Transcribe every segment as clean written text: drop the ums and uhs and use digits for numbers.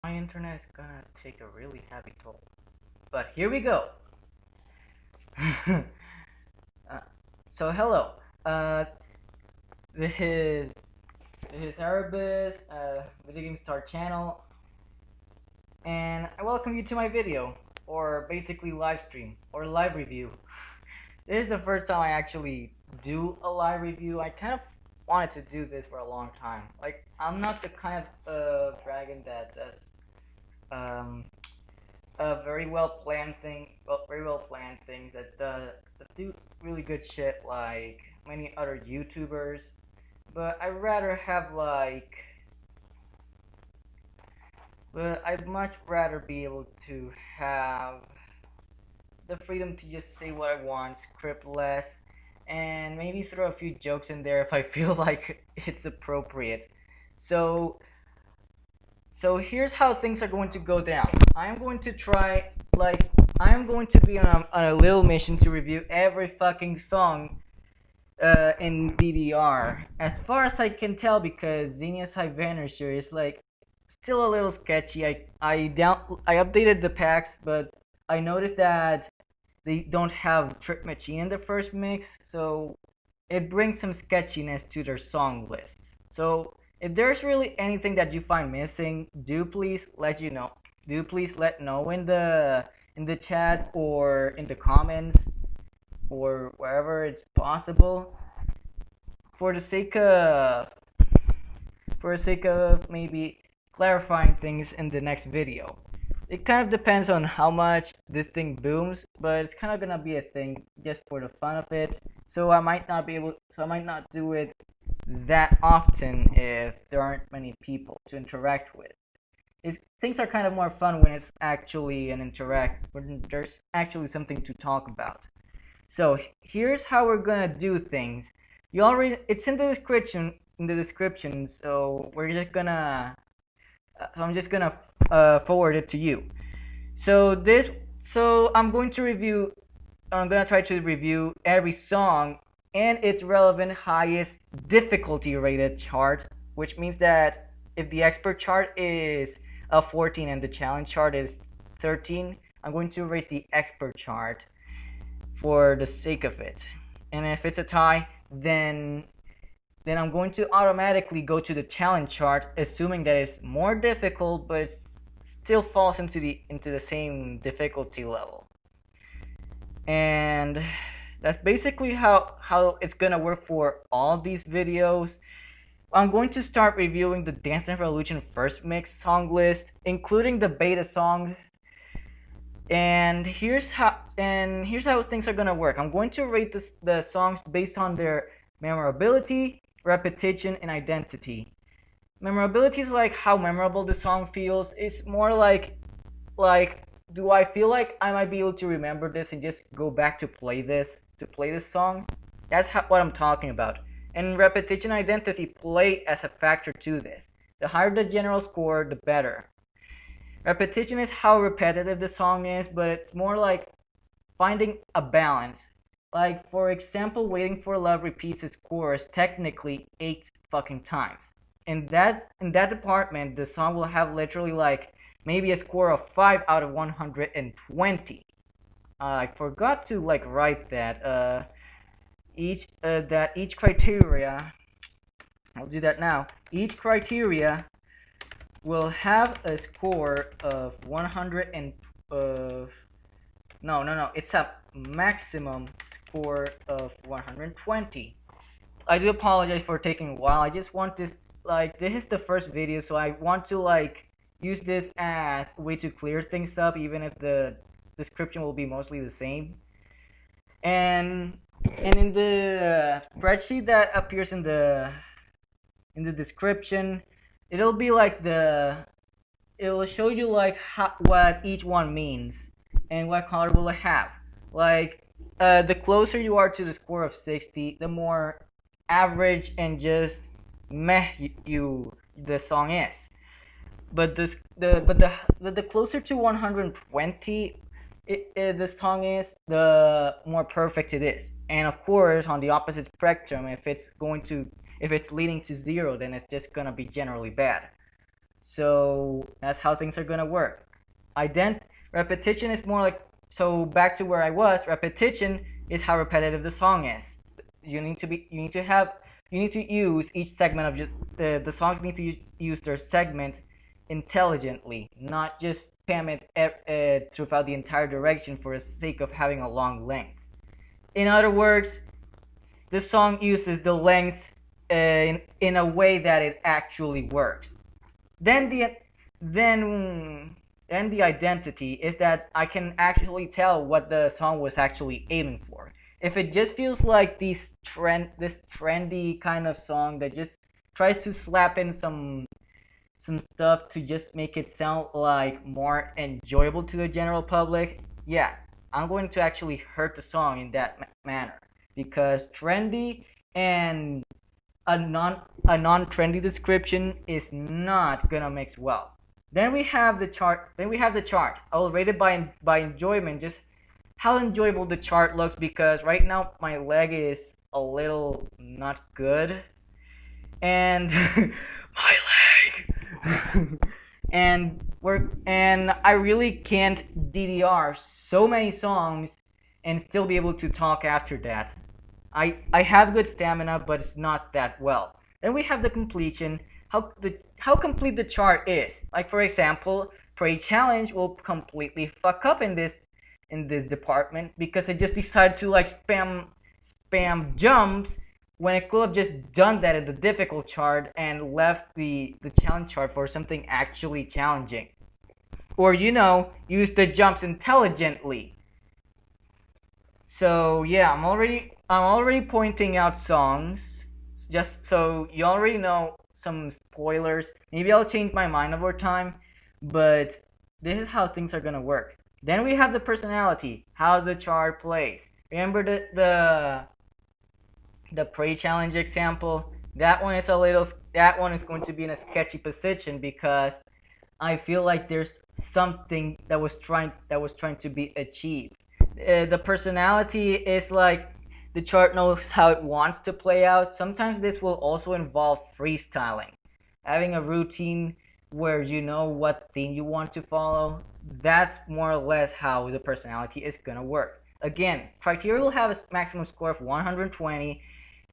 My internet is gonna take a really heavy toll. But here we go. uh, hello. Uh, this is Erebus, Video Game Star channel, and I welcome you to my video, or basically live stream, or live review. This is the first time I actually do a live review. I kind of wanted to do this for a long time. Like, I'm not the kind of dragon that does um, a very well planned things that do really good shit like many other YouTubers. But I'd much rather be able to have the freedom to just say what I want, script less, and maybe throw a few jokes in there if I feel like it's appropriate. So So here's how things are going to go down. I'm going to try, like, I'm going to be on a little mission to review every fucking song in DDR. As far as I can tell, because Xenia's High Vanisher is, like, still a little sketchy. I updated the packs, but I noticed that they don't have Trick Machine in the first mix, so it brings some sketchiness to their song list. So if there's really anything that you find missing, do please let know in the chat or in the comments or wherever it's possible. For the sake of maybe clarifying things in the next video. It kind of depends on how much this thing booms, but it's kind of gonna be a thing just for the fun of it. So I might not do it that often if there aren't many people to interact with. Things are kind of more fun when it's actually when there's actually something to talk about. So here's how we're gonna do things. It's in the description. So I'm just gonna forward it to you. So I'm gonna try to review every song and its relevant highest difficulty rated chart, which means that if the expert chart is a 14 and the challenge chart is 13, I'm going to rate the expert chart for the sake of it. And if it's a tie, then I'm going to automatically go to the challenge chart, assuming that it's more difficult, but it still falls into the same difficulty level. And that's basically how it's gonna work for all these videos. I'm going to start reviewing the Dance Dance Revolution first mix song list, including the beta song. And here's how things are gonna work. I'm going to rate the songs based on their memorability, repetition, and identity. Memorability is like how memorable the song feels. It's more like do I feel like I might be able to remember this and just go back to play this song? That's what I'm talking about. And repetition identity play as a factor to this. The higher the general score, the better. Repetition is how repetitive the song is, but it's more like finding a balance. Like, for example, Waiting for Love repeats its chorus technically 8 fucking times. In that department, the song will have literally like maybe a score of 5 out of 120. I forgot to like write that. Each criteria. I'll do that now. Each criteria will have a score of 100 and no, it's a maximum score of 120. I do apologize for taking a while. I just want this is the first video, so I want to like use this as a way to clear things up, even if the description will be mostly the same. And in the spreadsheet that appears in the description, it'll be like it'll show you like what each one means and what color will it have. Like the closer you are to the score of 60, the more average and just meh the song is. But the closer to 120 the song is, the more perfect it is. And of course, on the opposite spectrum, if it's leading to 0, then it's just gonna be generally bad. So that's how things are gonna work. Repetition is more like, so back to where I was. Repetition is how repetitive the song is. You need to use each segment of just the songs need to use their segment intelligently, not just spam it throughout the entire direction for the sake of having a long length. In other words, the song uses the length in a way that it actually works. Then the then then the identity is that I can actually tell what the song was actually aiming for. If it just feels like this trendy kind of song that just tries to slap in some stuff to just make it sound like more enjoyable to the general public, yeah, I'm going to actually hurt the song in that manner, because trendy and a non-trendy description is not gonna mix well. Then we have the chart. I will rate it by enjoyment, just how enjoyable the chart looks, because right now my leg is a little not good, and my leg, and I really can't DDR so many songs and still be able to talk after that. I have good stamina, but it's not that well. Then we have the completion, how complete the chart is. Like for example, Prey Challenge will completely fuck up in this department because it just decided to like spam jumps when it could have just done that in the difficult chart and left the challenge chart for something actually challenging. Or use the jumps intelligently. So yeah, I'm already pointing out songs just so you already know some spoilers. Maybe I'll change my mind over time, but this is how things are gonna work. Then we have the personality, how the chart plays. Remember the Prey Challenge example? That one is going to be in a sketchy position because I feel like there's something that was trying to be achieved. The personality is like the chart knows how it wants to play out. Sometimes this will also involve freestyling, having a routine where you know what theme you want to follow. That's more or less how the personality is gonna work. Again, criteria will have a maximum score of 120,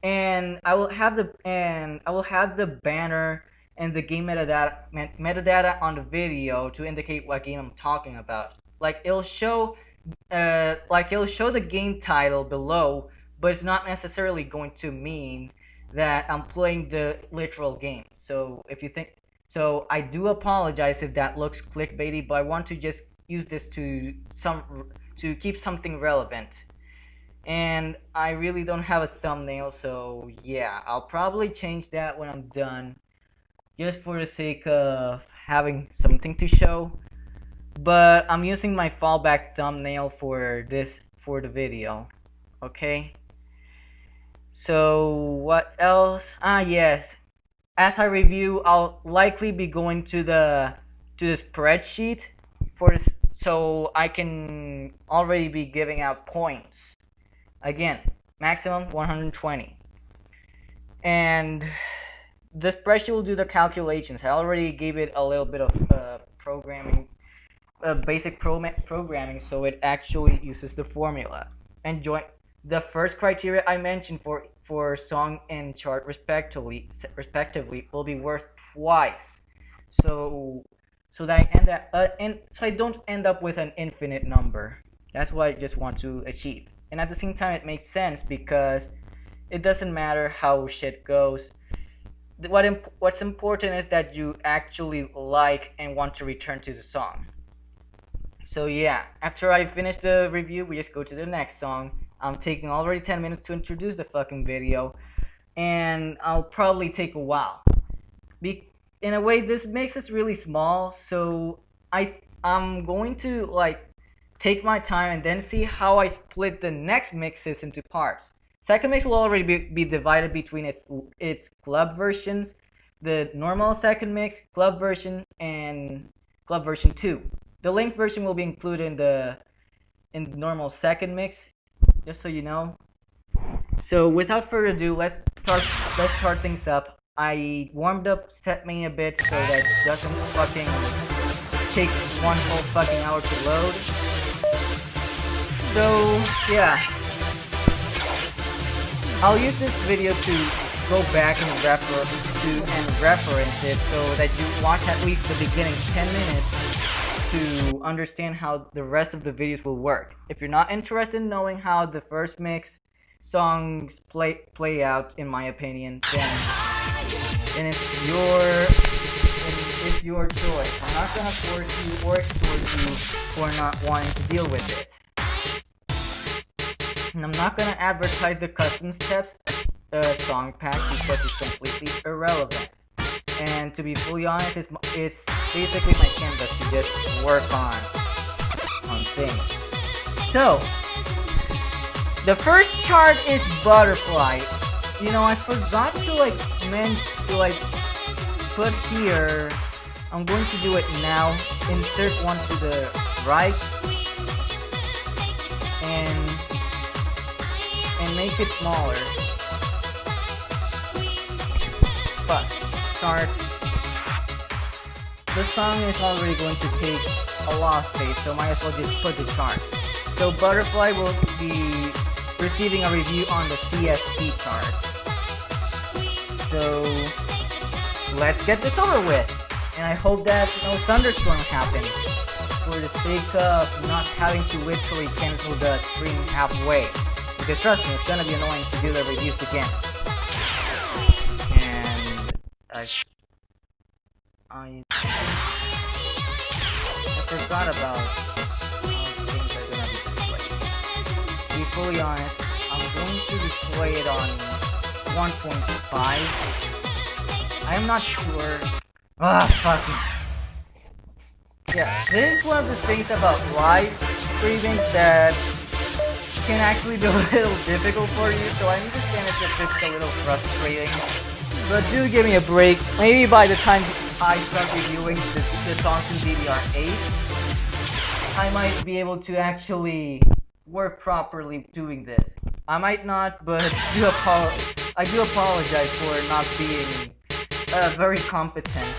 and I will have the banner and the game metadata on the video to indicate what game I'm talking about. It'll show the game title below, but it's not necessarily going to mean that I'm playing the literal game. So I do apologize if that looks clickbaity, but I want to just use this to keep something relevant. And I really don't have a thumbnail, so yeah, I'll probably change that when I'm done, just for the sake of having something to show. But I'm using my fallback thumbnail for the video. Okay? So what else? Yes. As I review, I'll likely be going to the spreadsheet so I can already be giving out points. Again, maximum 120. And the spreadsheet will do the calculations. I already gave it a little bit of programming, basic programming, so it actually uses the formula. And the first criteria I mentioned for song and chart respectively will be worth twice. So that I don't end up with an infinite number. That's what I just want to achieve. And at the same time, it makes sense because it doesn't matter how shit goes. What's important is that you actually like and want to return to the song. So yeah, after I finish the review, we just go to the next song. I'm taking already 10 minutes to introduce the fucking video, and I'll probably take a while. In a way, this mix is really small, so I'm going to take my time and then see how I split the next mixes into parts. Second mix will already be divided between its club versions, the normal second mix, club version, and club version 2. The linked version will be included in the normal second mix, just so you know. So without further ado, let's start things up. I warmed up Setmain a bit so that it doesn't fucking take one whole fucking hour to load. So yeah, I'll use this video to go back and reference it so that you watch at least the beginning 10 minutes to understand how the rest of the videos will work. If you're not interested in knowing how the first mix songs play out, in my opinion, then it's your choice. I'm not gonna force you or extort you for not wanting to deal with it. And I'm not gonna advertise the custom steps song pack because it's completely irrelevant. And to be fully honest, it's basically my canvas to just work on things. So the first chart is Butterfly. You know, I forgot to put here. I'm going to do it now. Insert one to the right and make it smaller. But start. The song is already going to take a lot of space, so might as well just put the chart. So Butterfly will be receiving a review on the CST chart. So let's get this over with. And I hope that no thunderstorm happens for the sake of not having to literally cancel the stream halfway. Because trust me, it's gonna be annoying to do the reviews again. And I forgot about how things are gonna be displayed. To be fully honest, I'm going to display it on 1.5. I am not sure. Fuck. Yeah, this is one of the things about live streaming that can actually be a little difficult for you, so I understand if it's a little frustrating. But do give me a break. Maybe by the time I start reviewing the songs in DDR8, I might be able to actually work properly doing this. I might not, but I do apologize for not being very competent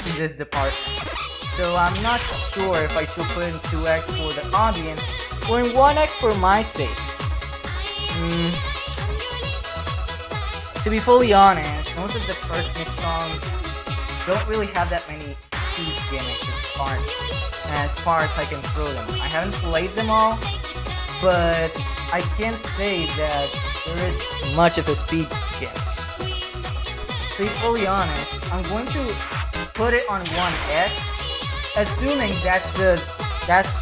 in this department. So I'm not sure if I should put in 2x for the audience or in 1x for my sake. To be fully honest, most of the first mix songs don't really have that many speed gimmicks as far as I can throw them. I haven't played them all, but I can't say that there is much of a speed gimmick. To be fully honest, I'm going to put it on 1x, assuming that's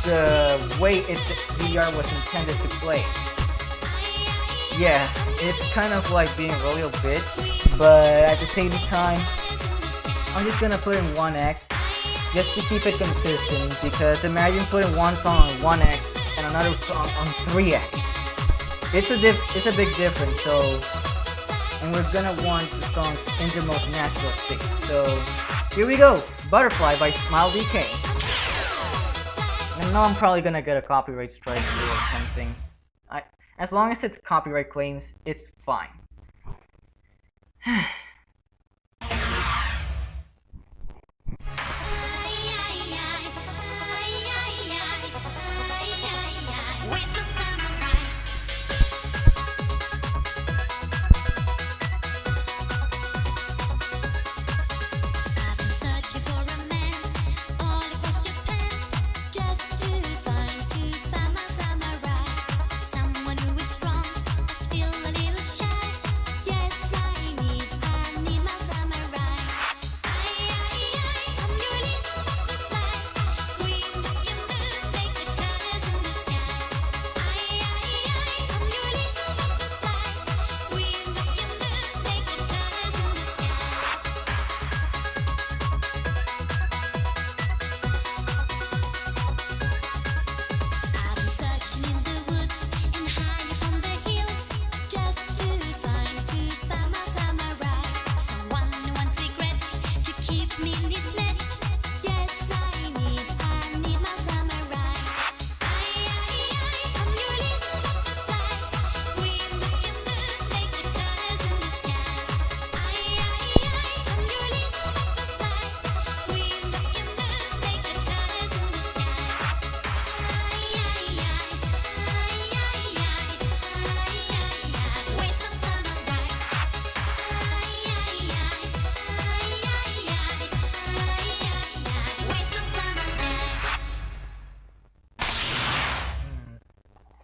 the way DDR was intended to play. Yeah, it's kind of like being a royal bitch, but at the same time, I'm just gonna put in 1x just to keep it consistent, because imagine putting one song on 1x and another song on 3x. It's a big difference, so, and we're gonna want the song in the most natural state. So, here we go, Butterfly by Smile DK. And now I'm probably gonna get a copyright strike or something. As long as it's copyright claims, it's fine.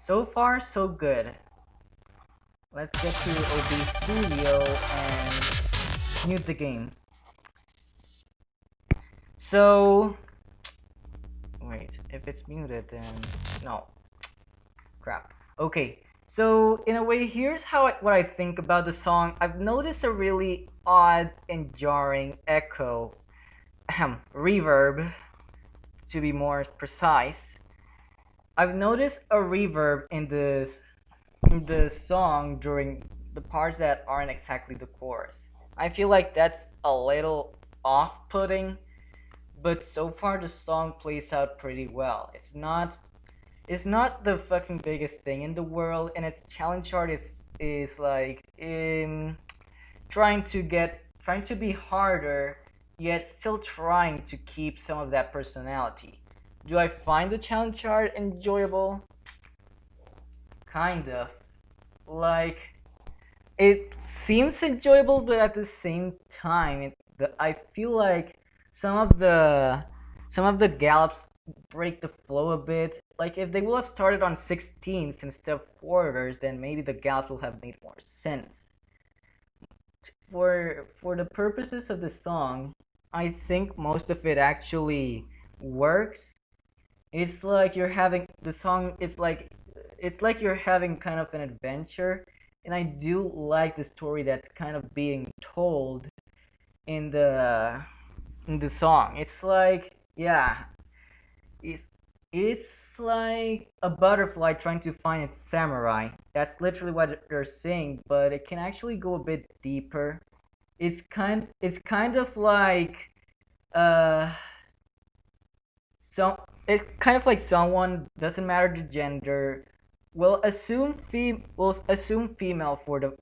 So far, so good. Let's get to OB Studio and mute the game. So, wait, if it's muted, then no. Crap. Okay, so in a way, here's what I think about the song. I've noticed a really odd and jarring echo, reverb, to be more precise. I've noticed a reverb in the song during the parts that aren't exactly the chorus. I feel like that's a little off-putting, but so far the song plays out pretty well. It's not the fucking biggest thing in the world, and its challenge chart is like trying to be harder, yet still trying to keep some of that personality. Do I find the challenge chart enjoyable? Kind of. Like, it seems enjoyable, but at the same time, I feel like some of the some of the gallops break the flow a bit. Like, if they will have started on 16th instead of quarters, then maybe the gallops will have made more sense. For the purposes of the song, I think most of it actually works. It's like you're having the song. It's like you're having kind of an adventure, and I do like the story that's kind of being told in the song. It's like, yeah, it's it's like a butterfly trying to find its samurai. That's literally what they're saying, but it can actually go a bit deeper. It's kind of like uh it's kind of like someone, doesn't matter the gender, will assume female for the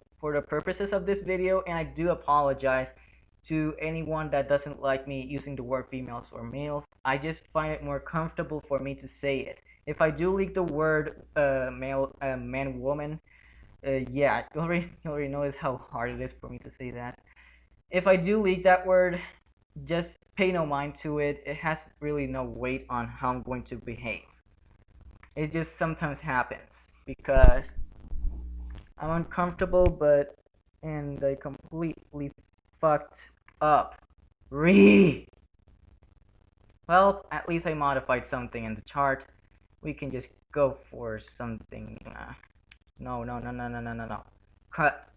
purposes of this video, and I do apologize to anyone that doesn't like me using the word females or males. I just find it more comfortable for me to say it. If I do leak the word male, man, woman, yeah, you already notice how hard it is for me to say that. If I do leak that word, just pay no mind to it. It has really no weight on how I'm going to behave. It just sometimes happens because I'm uncomfortable, and I completely fucked up. Well, at least I modified something in the chart. We can just go for something. No, no, no, no, no, no, no, no. Cut.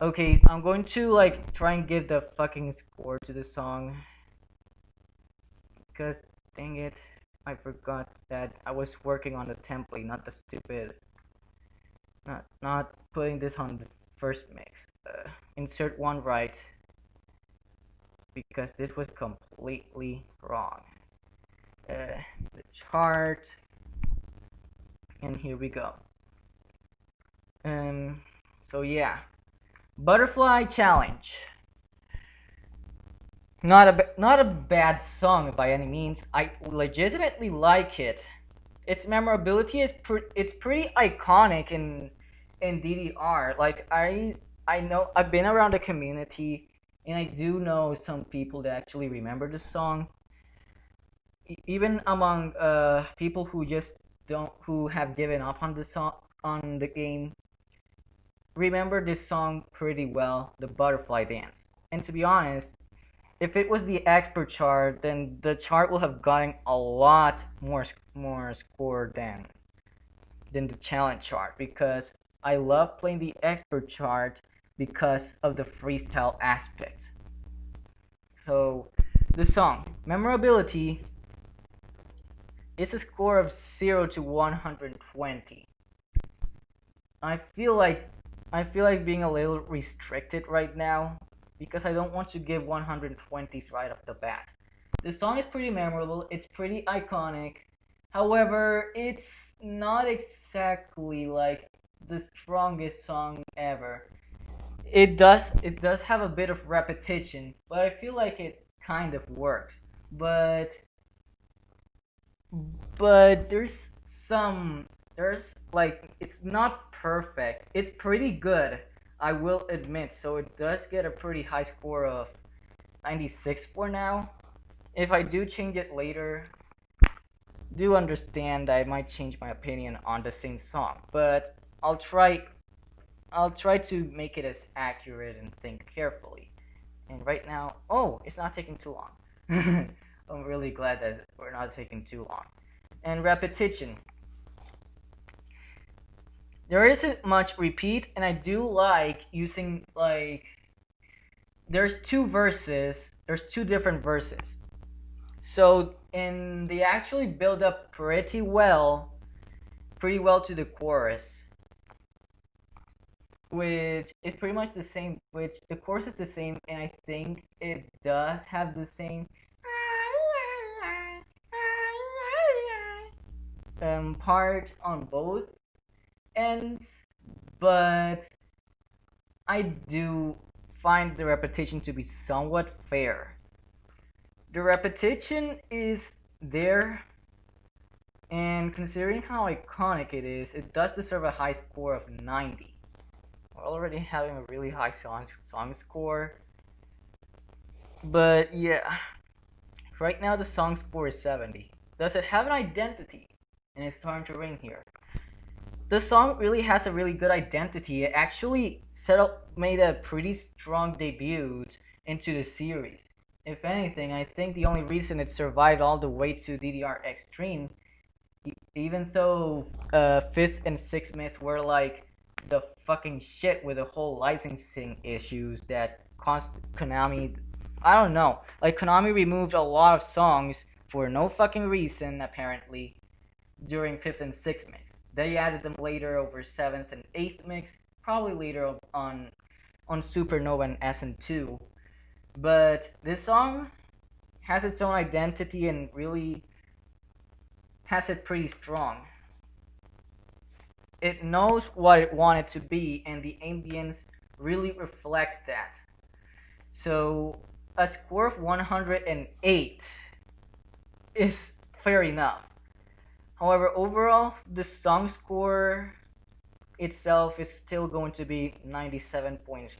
Okay, I'm going to like try and give the fucking score to the song. Because, dang it, I forgot that I was working on the template, not the stupid, not putting this on the first mix. Insert one right, because this was completely wrong. The chart, and here we go. So yeah, Butterfly Challenge. Not a bad song by any means. I legitimately like it. Its memorability it's pretty iconic in DDR. Like, I know I've been around the community, and I do know some people that actually remember the song. Even among people who have given up on the song, on the game, remember this song pretty well, the Butterfly Dance. And to be honest, if it was the expert chart, then the chart will have gotten a lot more score than the challenge chart, because I love playing the expert chart because of the freestyle aspect. So the song Memorability is a score of 0 to 120. I feel like being a little restricted right now, because I don't want to give 120s right off the bat. The song is pretty memorable, it's pretty iconic. However, it's not exactly like the strongest song ever. It does have a bit of repetition, but I feel like it kind of works. But there's like, it's not perfect. It's pretty good, I will admit. So it does get a pretty high score of 96 for now. If I do change it later, do understand I might change my opinion on the same song, but I'll try I'll try to make it as accurate and think carefully. And right now, oh, it's not taking too long. I'm really glad that we're not taking too long. And repetition. There isn't much repeat, and I do like using like there's two verses. There's two different verses. So and they actually build up pretty well to the chorus, which is pretty much the same. Which the chorus is the same, and I think it does have the same part on both ends, but I do find the repetition to be somewhat fair. The repetition is there, and considering how iconic it is, it does deserve a high score of 90. We're already having a really high song score, but yeah, right now the song score is 70. Does it have an identity? And it's starting to ring here. The song really has a really good identity. It actually made a pretty strong debut into the series. If anything, I think the only reason it survived all the way to DDR Extreme, even though 5th and 6th myth were like the fucking shit with the whole licensing issues that cost Konami. I don't know. Like, Konami removed a lot of songs for no fucking reason, apparently, during 5th and 6th mix. They added them later over 7th and 8th mix, probably later on Supernova and SN2. But this song has its own identity and really has it pretty strong. It knows what it wanted to be, and the ambience really reflects that. So a score of 108 is fair enough. However, overall, the song score itself is still going to be 97.5.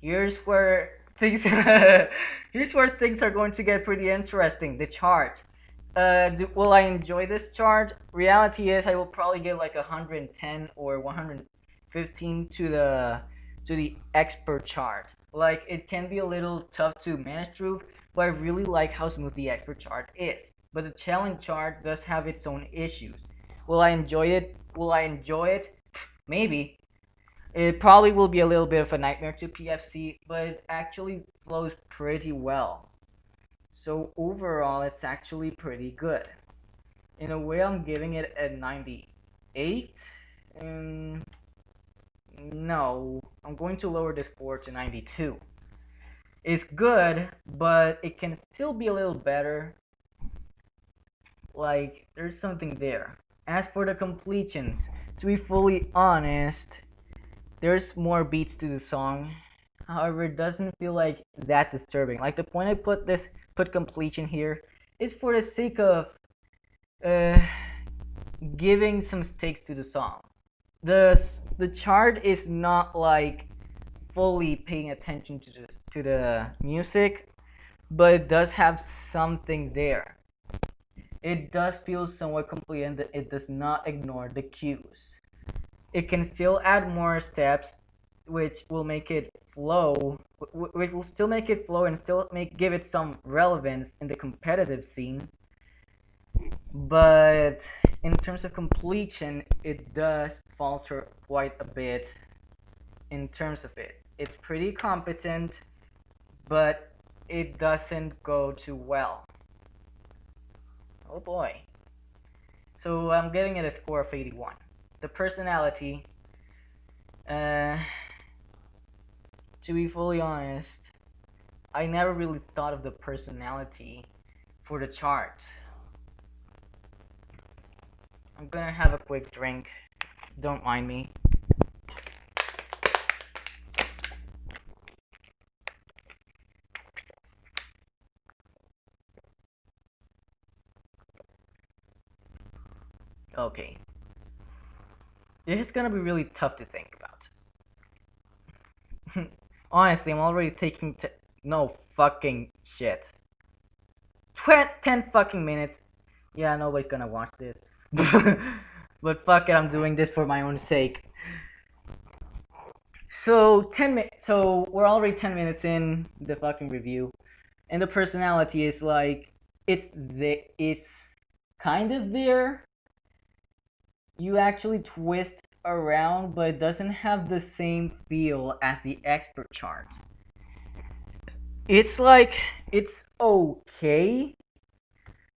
Here's where things here's where things are going to get pretty interesting. The chart. Will I enjoy this chart? Reality is, I will probably give like 110 or 115 to the expert chart. Like, it can be a little tough to manage through, but I really like how smooth the expert chart is. But the challenge chart does have its own issues. Will I enjoy it? Maybe. It probably will be a little bit of a nightmare to PFC, but it actually flows pretty well. So overall, it's actually pretty good. In a way, I'm giving it a 98. No, I'm going to lower the score to 92. It's good, but it can still be a little better. Like, there's something there. As for the completions, to be fully honest, there's more beats to the song. However, it doesn't feel like that disturbing. Like, the point I put completion here is for the sake of giving some stakes to the song. The chart is not like fully paying attention to the music, but it does have something there. It does feel somewhat complete, and it does not ignore the cues. It can still add more steps, which will make it flow, which will still make it flow and still give it some relevance in the competitive scene. But in terms of completion, it does falter quite a bit. In terms of it, it's pretty competent, but it doesn't go too well. Oh boy. So I'm giving it a score of 81. The personality, to be fully honest, I never really thought of the personality for the chart. I'm gonna have a quick drink. Don't mind me. Okay. This is gonna be really tough to think about. Honestly, I'm already taking no fucking shit. 10 fucking minutes Yeah, nobody's gonna watch this. But fuck it, I'm doing this for my own sake. So 10 minutes. So we're already 10 minutes in the fucking review, and the personality is like it's kind of there. You actually twist around, but it doesn't have the same feel as the expert chart. It's like it's okay,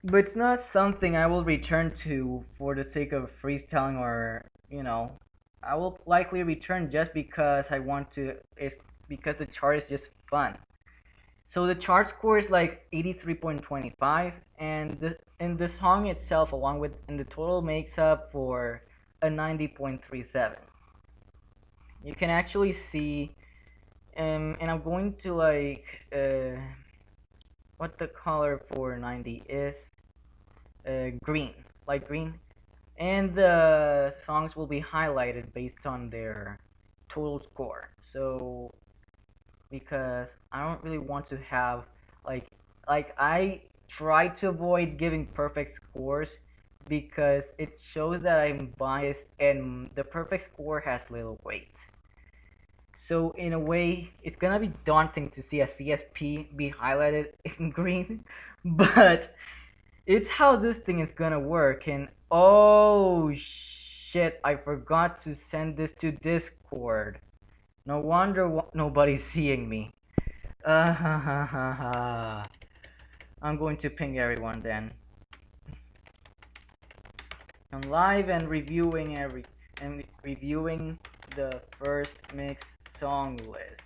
but it's not something I will return to for the sake of freestyling or, I will likely return just because I want to, it's because the chart is just fun. So the chart score is like 83.25, and the song itself, along with and the total, makes up for a 90.37. You can actually see, and I'm going to like what the color for 90 is. Green, light green, and the songs will be highlighted based on their total score. So because I don't really want to have like I try to avoid giving perfect scores because it shows that I'm biased and the perfect score has little weight. So in a way, it's gonna be daunting to see a CSP be highlighted in green, but it's how this thing is gonna work. And oh shit, I forgot to send this to Discord. No wonder nobody's seeing me. I'm going to ping everyone then. I'm live and reviewing the first mix song list.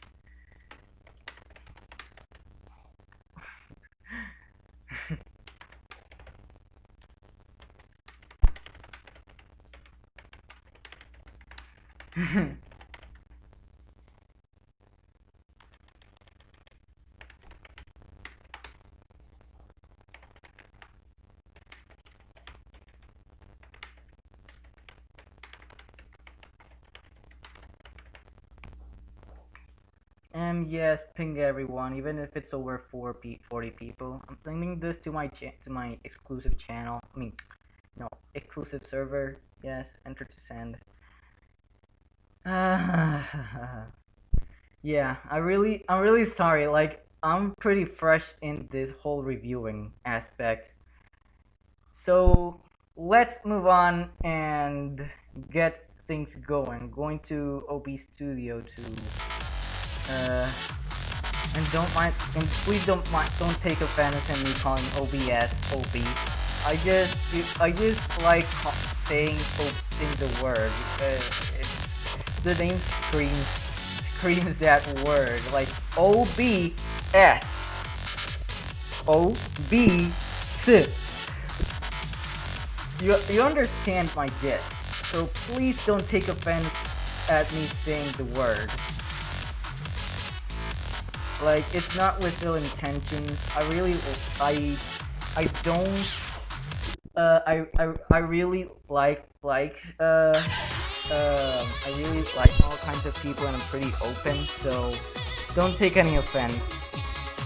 Yes, ping everyone, even if it's over 40 people. I'm sending this to my exclusive channel. I mean, no, exclusive server. Yes, enter to send. Yeah, I'm really sorry. Like, I'm pretty fresh in this whole reviewing aspect. So let's move on and get things going. Going to OB Studio to and please don't take offense in me calling OBS OB. I just like saying the word. The name screams that word, like OBS OBS. You understand my gist, so please don't take offense at me saying the word. Like, it's not with ill intentions. I really really like I really like all kinds of people and I'm pretty open, so don't take any offense,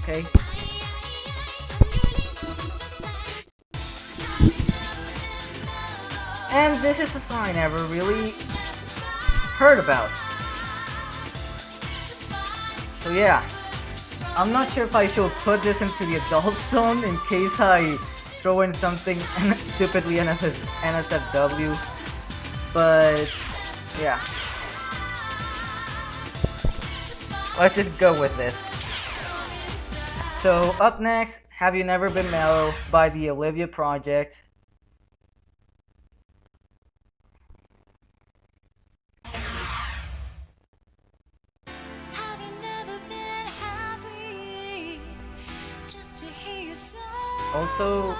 okay? And this is a song I never really heard about. So yeah, I'm not sure if I should put this into the adult zone in case I throw in something stupidly NSFW, but yeah. Let's just go with this. So up next, Have You Never Been Mellow by the Olivia Project. Also,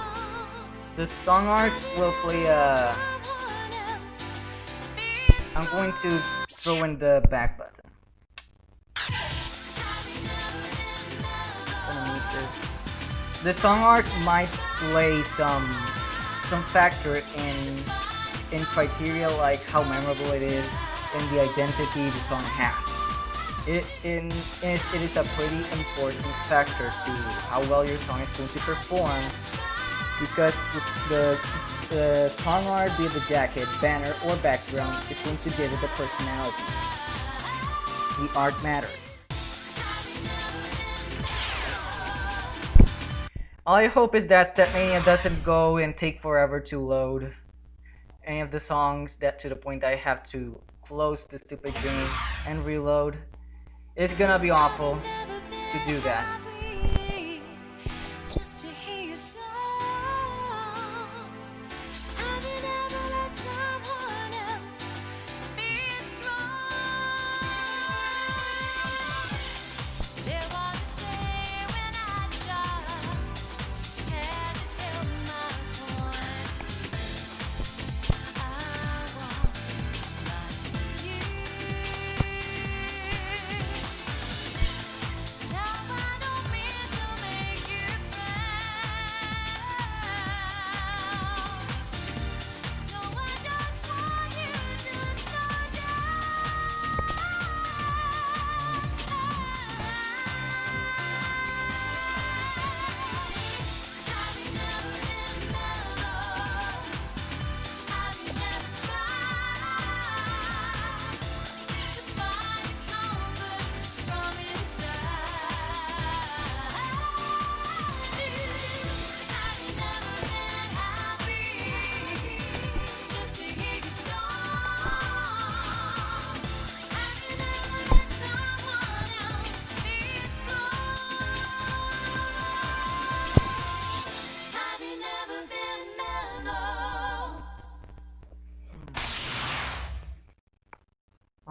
the song art will play I'm going to throw in the back button. The song art might play some factor in criteria like how memorable it is and the identity the song has. It is a pretty important factor to how well your song is going to perform because the song art, be it the jacket, banner, or background, is going to give it the personality. The art matters. All I hope is that Stepmania doesn't go and take forever to load any of the songs, that to the point that I have to close the stupid game and reload. It's gonna be awful to do that.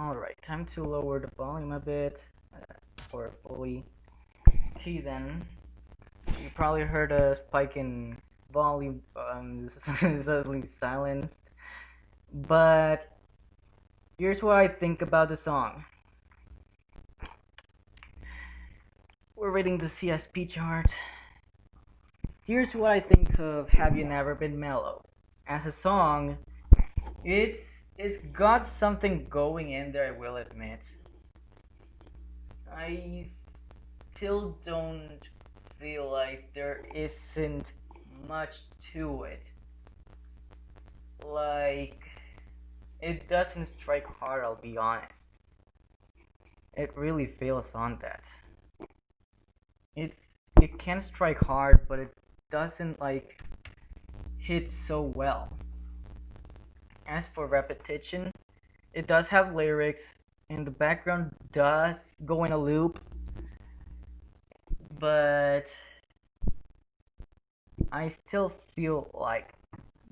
Alright, time to lower the volume a bit, or fully. Okay then, you probably heard a spike in volume, suddenly silenced, but here's what I think about the song. We're reading the CSP chart. Here's what I think of Have You Never Been Mellow. As a song, it's got something going in there, I will admit. I still don't feel like there isn't much to it. Like, it doesn't strike hard, I'll be honest. It really fails on that. It it can strike hard, but it doesn't like hit so well. As for repetition, it does have lyrics, and the background does go in a loop, but I still feel like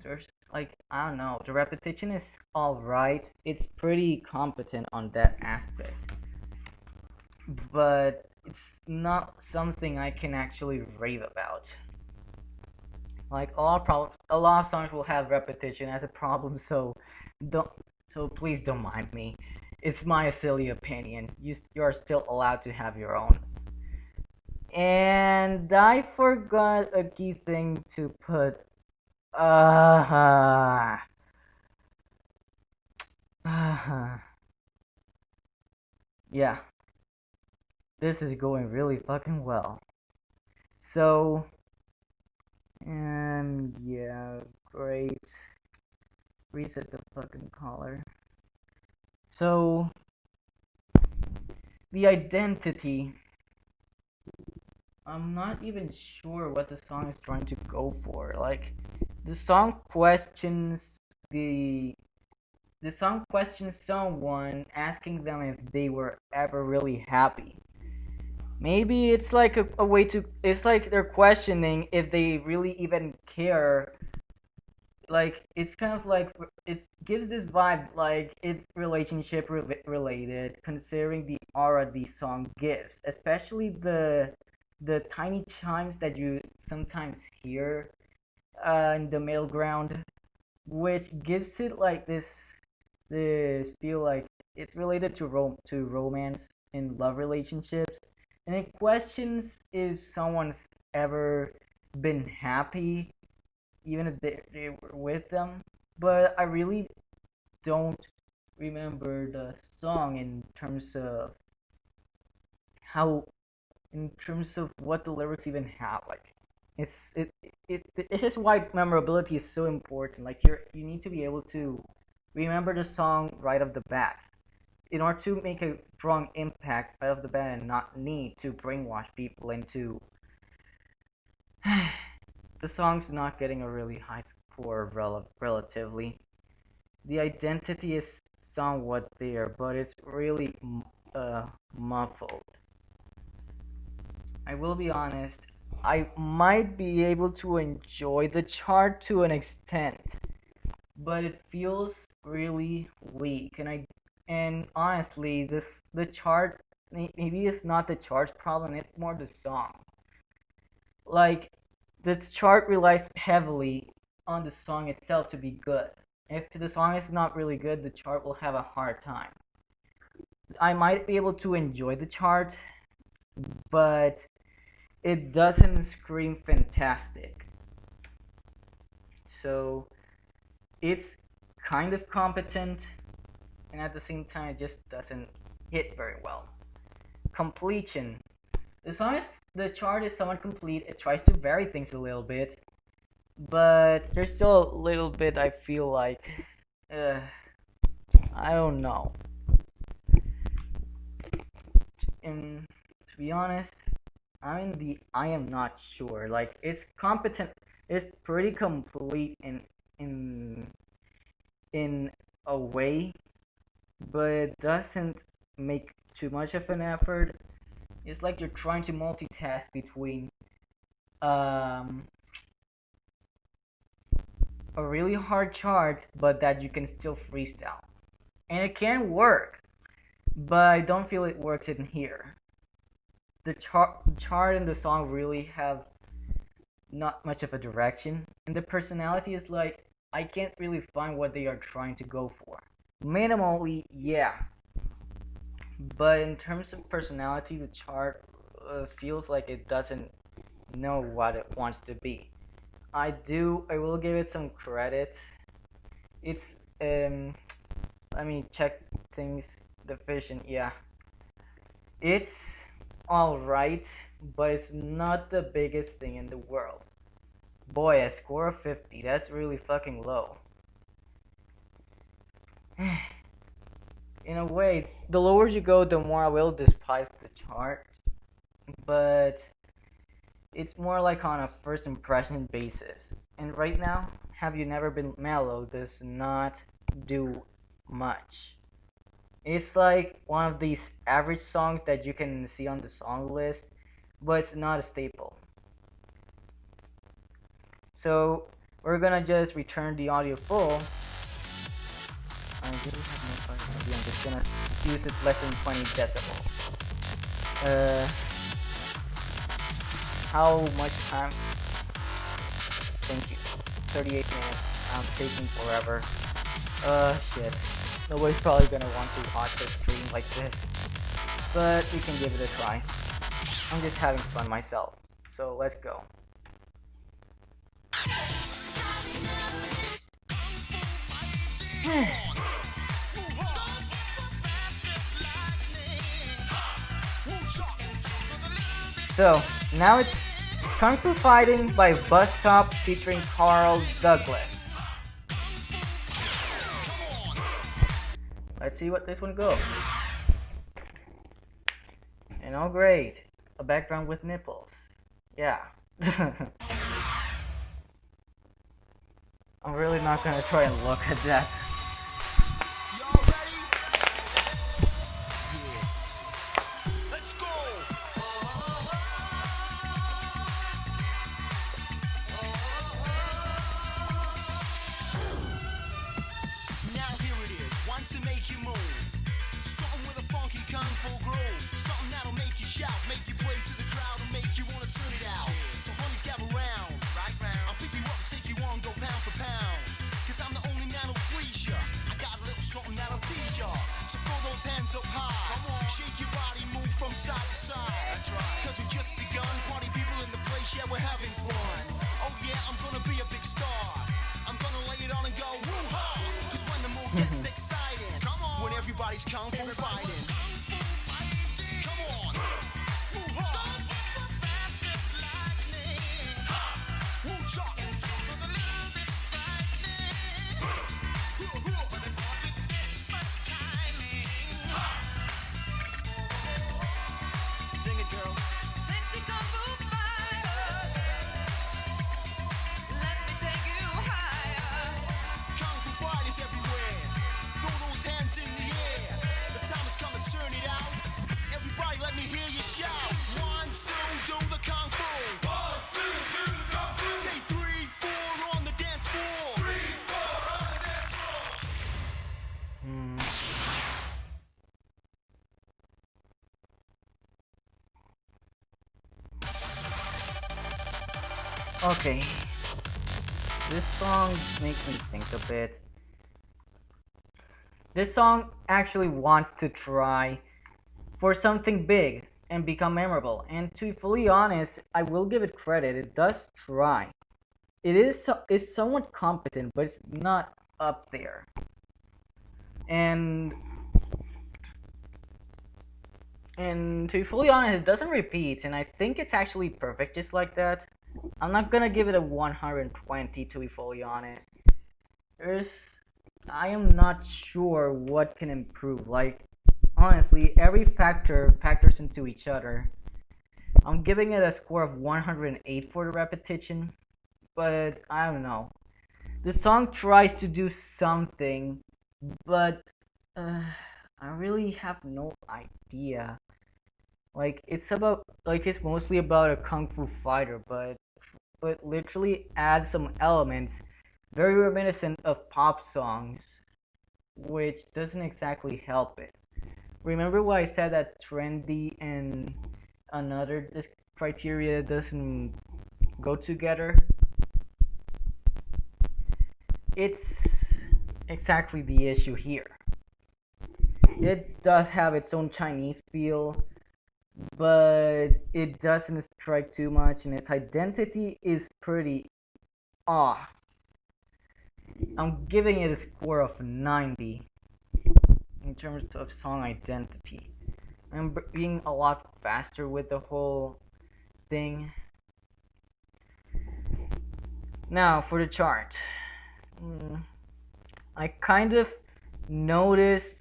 there's like, I don't know, the repetition is alright. It's pretty competent on that aspect, but it's not something I can actually rave about. Like a lot of songs will have repetition as a problem, so don't, so please don't mind me. It's my silly opinion. You're still allowed to have your own. And I forgot a key thing to put. Uh, yeah, this is going really fucking well. So, yeah, great. Reset the fucking color. So, the identity. I'm not even sure what the song is trying to go for. Like, the song questions the the song questions someone, asking them if they were ever really happy. Maybe it's like a way to, it's like they're questioning if they really even care. Like, it's kind of like, it gives this vibe like it's relationship related, considering the aura the song gives, especially the tiny chimes that you sometimes hear in the middle ground, which gives it like this feel like it's related to romance and love relationships, and it questions if someone's ever been happy, even if they were with them. But I really don't remember the song in terms of how, in terms of what the lyrics even have. Like, It is why memorability is so important. Like you need to be able to remember the song right off the bat in order to make a strong impact right off the bat and not need to brainwash people into the song's not getting a really high score relatively. The identity is somewhat there, but it's really muffled. I will be honest, I might be able to enjoy the chart to an extent, but it feels really weak. And honestly, the chart maybe it's not the chart's problem, it's more the song. Like the chart relies heavily on the song itself to be good. If the song is not really good, the chart will have a hard time. I might be able to enjoy the chart, but it doesn't scream fantastic. So it's kind of competent, and at the same time, it just doesn't hit very well. Completion. The chart is somewhat complete. It tries to vary things a little bit, but there's still a little bit I feel like, uh, I don't know. And to be honest, I am not sure. Like it's competent. It's pretty complete in in a way, but it doesn't make too much of an effort. It's like you're trying to multitask between um, a really hard chart, but that you can still freestyle. And it can work, but I don't feel it works in here. The chart and the song really have not much of a direction, and the personality is like I can't really find what they are trying to go for. Minimally, yeah, but in terms of personality, the chart feels like it doesn't know what it wants to be. I will give it some credit. It's let me check things. Deficient, yeah, it's all right, but it's not the biggest thing in the world. Boy, a score of 50, that's really fucking low. In a way, the lower you go, the more I will despise the chart, but it's more like on a first impression basis. And right now, Have You Never Been Mellow does not do much. It's like one of these average songs that you can see on the song list, but it's not a staple. So we're gonna just return the audio full. I really have no fucking idea. I'm just gonna use it less than 20 decibels. How much time? Thank you. 38 minutes. I'm taking forever. Shit. Nobody's probably gonna want to watch a stream like this, but we can give it a try. I'm just having fun myself, so let's go. So now it's Kung Fu Fighting by Bus Stop featuring Carl Douglas. Let's see what this one goes. And oh great, a background with nipples. Yeah. I'm really not gonna try and look at that. Okay, this song makes me think a bit. This song actually wants to try for something big and become memorable. And to be fully honest, I will give it credit. It does try. It's somewhat competent, but it's not up there. And and to be fully honest, it doesn't repeat, and I think it's actually perfect just like that. I'm not gonna give it a 120 to be fully honest. There's I am not sure what can improve. Like honestly, every factor factors into each other. I'm giving it a score of 108 for the repetition, but I don't know. The song tries to do something, but uh, I really have no idea. Like it's mostly about a kung fu fighter, but literally adds some elements very reminiscent of pop songs, which doesn't exactly help it. Remember what I said that trendy and another this criteria doesn't go together? It's exactly the issue here. It does have its own Chinese feel, but it doesn't strike too much, and its identity is pretty off. I'm giving it a score of 90 in terms of song identity. I'm being a lot faster with the whole thing. Now for the chart. I kind of noticed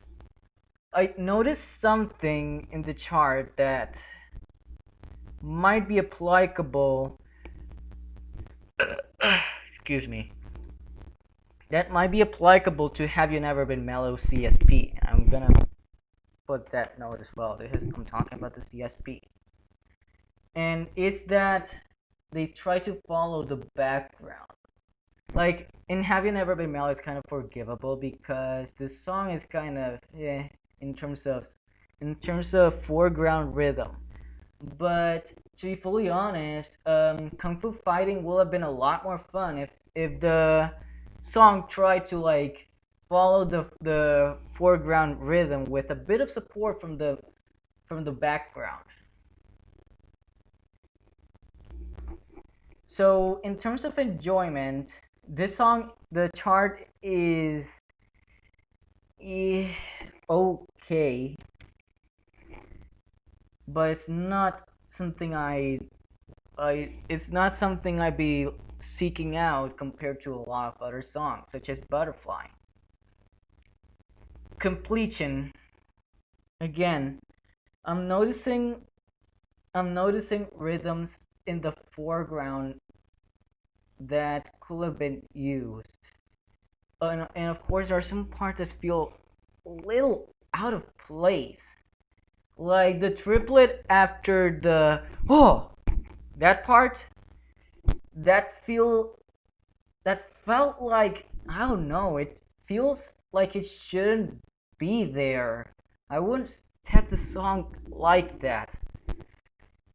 I noticed something in the chart that might be applicable. Excuse me. That might be applicable to Have You Never Been Mellow CSP. I'm gonna put that note as well. I'm talking about the CSP. And it's that they try to follow the background. Like in Have You Never Been Mellow, it's kind of forgivable because the song is kind of in terms of foreground rhythm. But to be fully honest, Kung Fu Fighting will have been a lot more fun if the song tried to like follow the foreground rhythm with a bit of support from the background. So in terms of enjoyment, this song the chart is okay, but it's not something it's not something I'd be seeking out compared to a lot of other songs, such as Butterfly. Completion. Again, I'm noticing I'm noticing rhythms in the foreground that could have been used. And of course there are some parts that feel a little out of place. Like the triplet after the that part that feel that felt like I don't know, it feels like it shouldn't be there. I wouldn't set the song like that.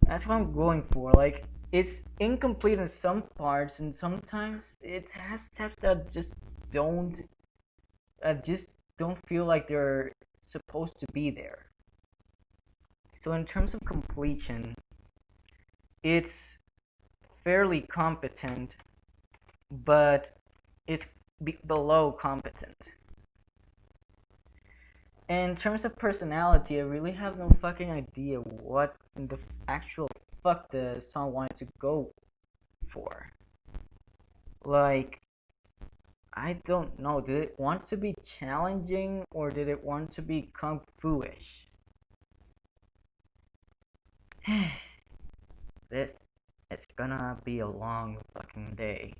That's what I'm going for. Like it's incomplete in some parts, and sometimes it has steps that don't just don't feel like they're supposed to be there. So in terms of completion, it's fairly competent, but it's below competent. And in terms of personality, I really have no fucking idea what in the actual fuck the song wanted to go for. Like, I don't know. Did it want to be challenging or did it want to be kung fu-ish? this it's gonna be a long fucking day.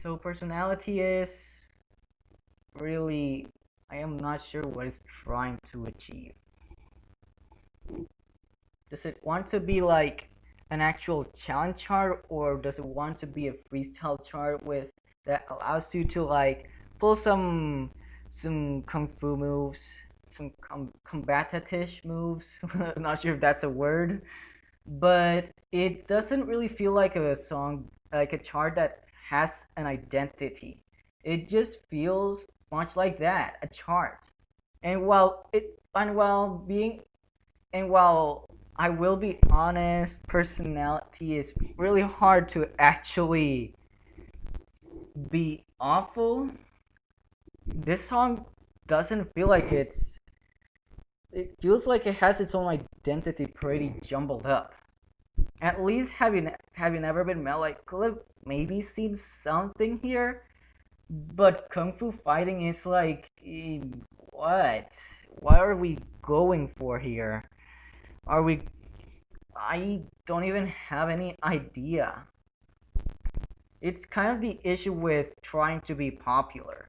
So personality is really I am not sure what it's trying to achieve. Does it want to be like an actual challenge chart, or does it want to be a freestyle chart with that allows you to like pull some kung fu moves, some combatatish moves? I'm not sure if that's a word, but it doesn't really feel like a song, like a chart that has an identity. It just feels much like that, a chart. And while I will be honest, personality is really hard to actually be awful. This song doesn't feel like it feels like it has its own identity pretty jumbled up. At least have you never been met, like could have maybe seen something here, but kung fu fighting is like what? What are we going for here? Are we? I don't even have any idea. It's kind of the issue with trying to be popular.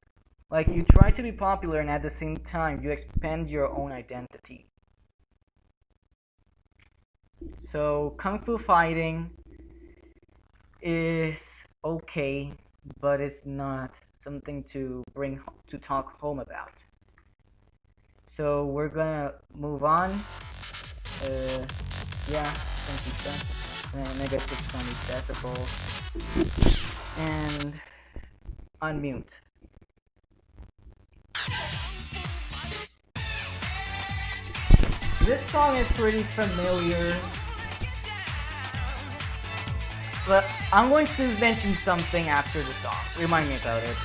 Like you try to be popular and at the same time you expand your own identity. So kung fu fighting is okay, but it's not something to bring to talk home about. So we're gonna move on. Yeah, thank you, sir. Negative 20 decibels and unmute. This song is pretty familiar, but I'm going to mention something after the song. Remind me about it.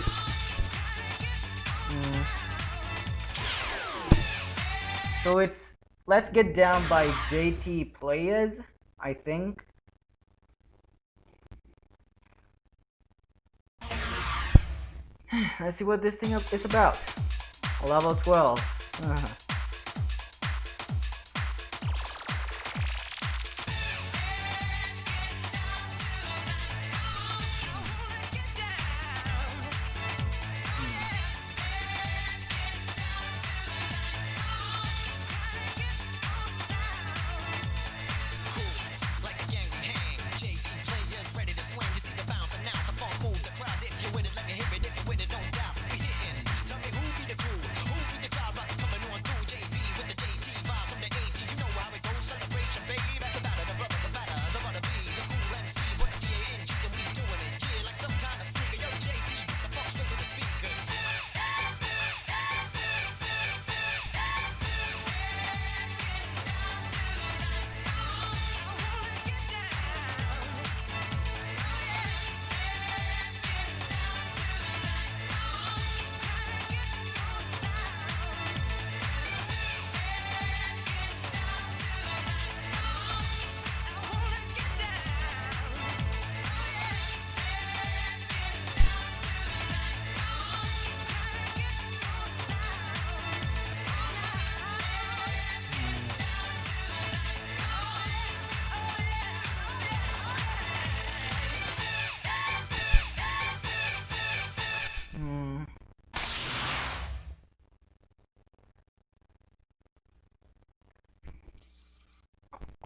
So it's Let's Get Down by JT Players, I think. Let's see what this thing is about. Level 12.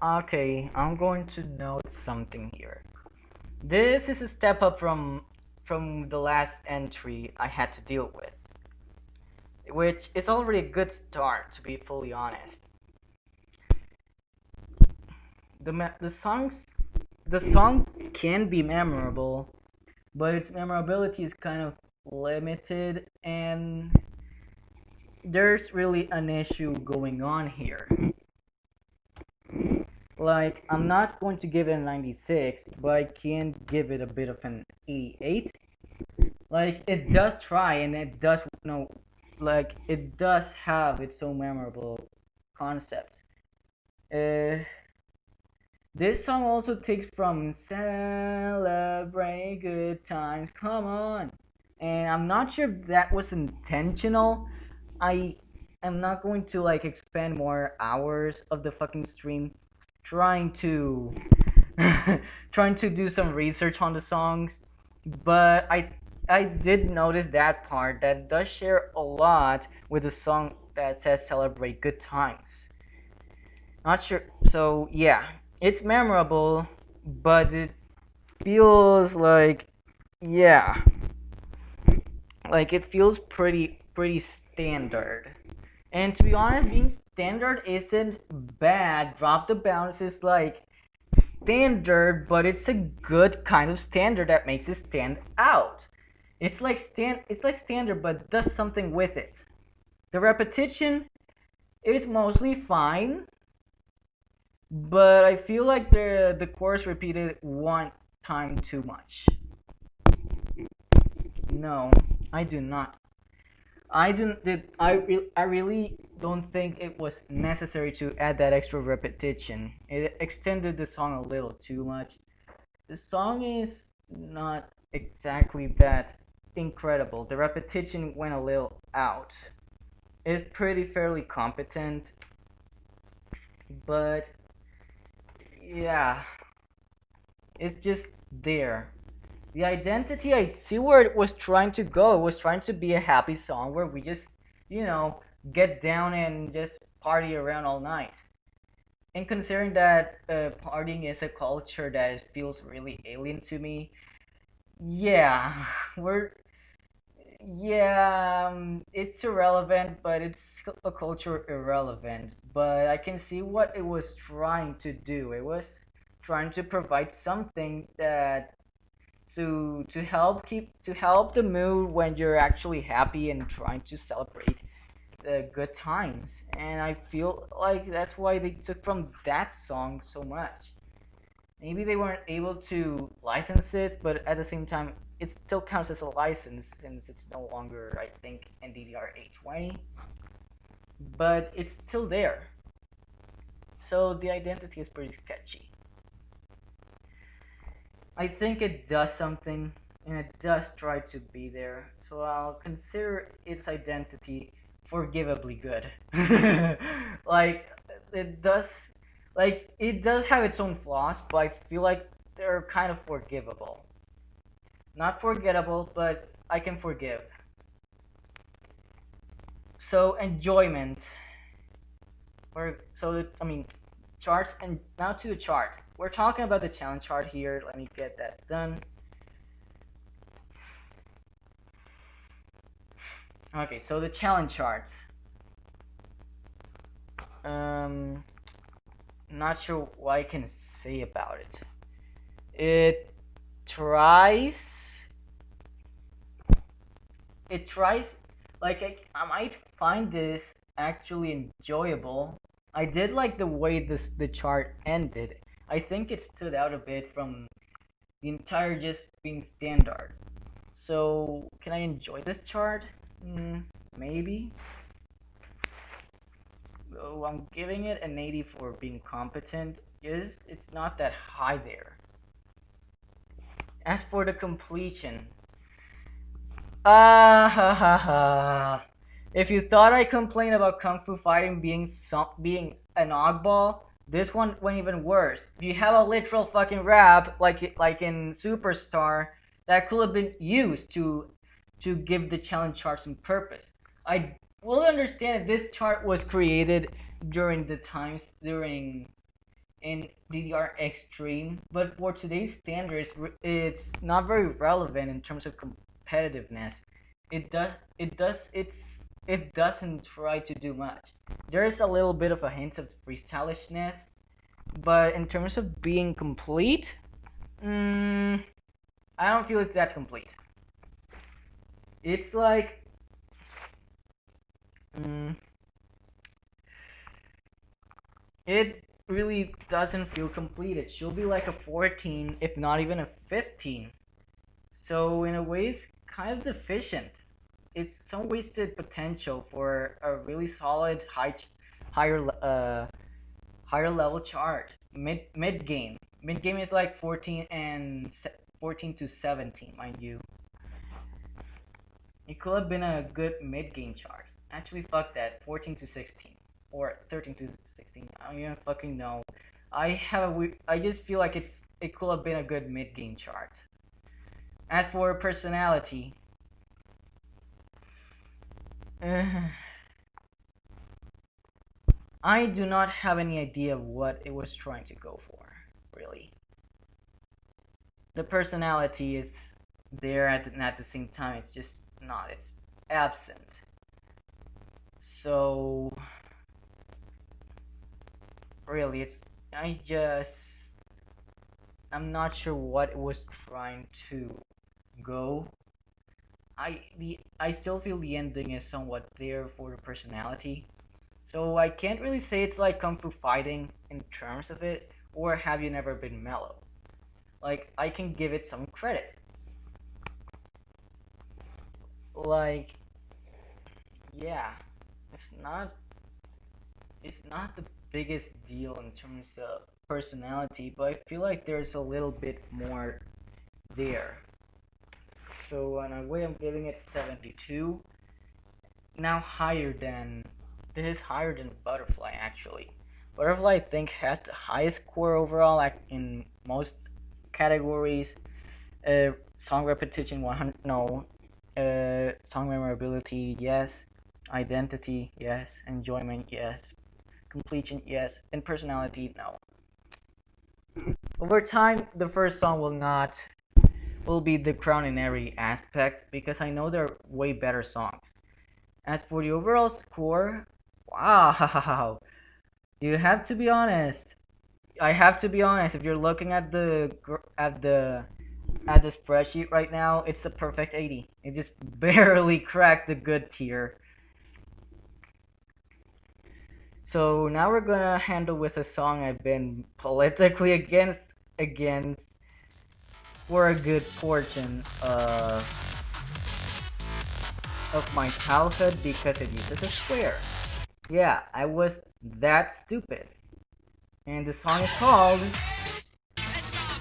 Okay, I'm going to note something here. This is a step up from the last entry I had to deal with, which is already a good start, to be fully honest. The song can be memorable, but its memorability is kind of limited, and there's really an issue going on here. Like, I'm not going to give it a 96, but I can give it a bit of an 88. Like, it does try, and it does, like, it does have its own memorable concept. Uh, this song also takes from Celebrate Good Times, come on. And I'm not sure if that was intentional. I am not going to, like, expend more hours of the fucking stream trying to trying to do some research on the songs, but I did notice that part that does share a lot with the song that says celebrate good times. Not sure. So yeah, it's memorable, but it feels like, yeah, like it feels pretty standard. And to be honest, being standard isn't bad. Drop the Bounce is like standard, but it's a good kind of standard that makes it stand out. It's like standard, but does something with it. The repetition is mostly fine, but I feel like the chorus repeated one time too much. No, I do not. I really don't think it was necessary to add that extra repetition. It extended the song a little too much. The song is not exactly that incredible. The repetition went a little out. It's pretty fairly competent, but yeah, it's just there. The identity, I see where it was trying to go. It was trying to be a happy song where we just, you know, get down and just party around all night. And considering that partying is a culture that feels really alien to me, yeah, we're yeah, it's irrelevant, but it's a culture irrelevant. But I can see what it was trying to do. It was trying to provide something that to help the mood when you're actually happy and trying to celebrate the good times. And I feel like that's why they took from that song so much. Maybe they weren't able to license it, but at the same time, it still counts as a license since it's no longer, I think, in DDR 820. But it's still there. So the identity is pretty sketchy. I think it does something, and it does try to be there. So I'll consider its identity forgivably good. like it does, like it does have its own flaws, but I feel like they're kind of forgivable. Not forgettable, but I can forgive. So enjoyment, or so I mean, charts, and now to the chart. We're talking about the challenge chart here. Let me get that done. Okay, so the challenge charts. Not sure what I can say about it. It tries. It tries. Like I might find this actually enjoyable. I did like the way the chart ended. I think it stood out a bit from the entire just being standard. So can I enjoy this chart? Maybe. So I'm giving it an 80 for being competent. It's not that high there. As for the completion, ha ha ha. If you thought I complained about Kung Fu Fighting being an oddball, this one went even worse. If you have a literal fucking rap like in Superstar, that could have been used to give the challenge chart some purpose. I will understand if this chart was created during the times during in DDR Extreme, but for today's standards, it's not very relevant in terms of competitiveness. It doesn't try to do much. There's a little bit of a hint of freestylishness, but in terms of being complete, I don't feel it's that complete. It's like, it really doesn't feel complete. It should be like a 14, if not even a 15. So in a way, it's kind of deficient. It's some wasted potential for a really solid higher higher level chart. Mid game. Mid game is like 14 to 17, mind you. It could have been a good mid game chart. Actually, fuck that. 14 to 16 or 13 to 16. I don't even fucking know. I just feel like it could have been a good mid game chart. As for personality, I do not have any idea of what it was trying to go for, really. The personality is there and at the same time it's just not, it's absent. So really, it's I just I'm not sure what it was trying to go. I still feel the ending is somewhat there for the personality. So I can't really say it's like Kung Fu Fighting in terms of it, or Have You Never Been Mellow. Like, I can give it some credit. Like, yeah, it's not it's not the biggest deal in terms of personality, but I feel like there's a little bit more there. So in a way, I'm giving it 72. Now higher than this is higher than Butterfly actually. Butterfly I think has the highest score overall like in most categories. Song repetition 100 no. Song memorability yes. Identity yes. Enjoyment yes. Completion yes. And personality no. Over time, the first song will be the crown in every aspect because I know they're way better songs. As for the overall score, wow, you have to be honest. I have to be honest. If you're looking at the spreadsheet right now, it's a perfect 80. It just barely cracked the good tier. So now we're gonna handle with a song I've been politically against for a good portion of my childhood because it uses a swear. Yeah, I was that stupid. And the song is called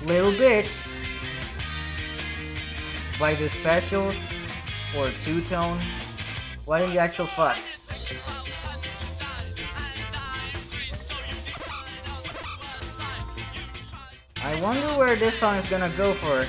Little Bitch by the Specials or Two Tone. What in the actual fuck? I wonder where this song is gonna go for.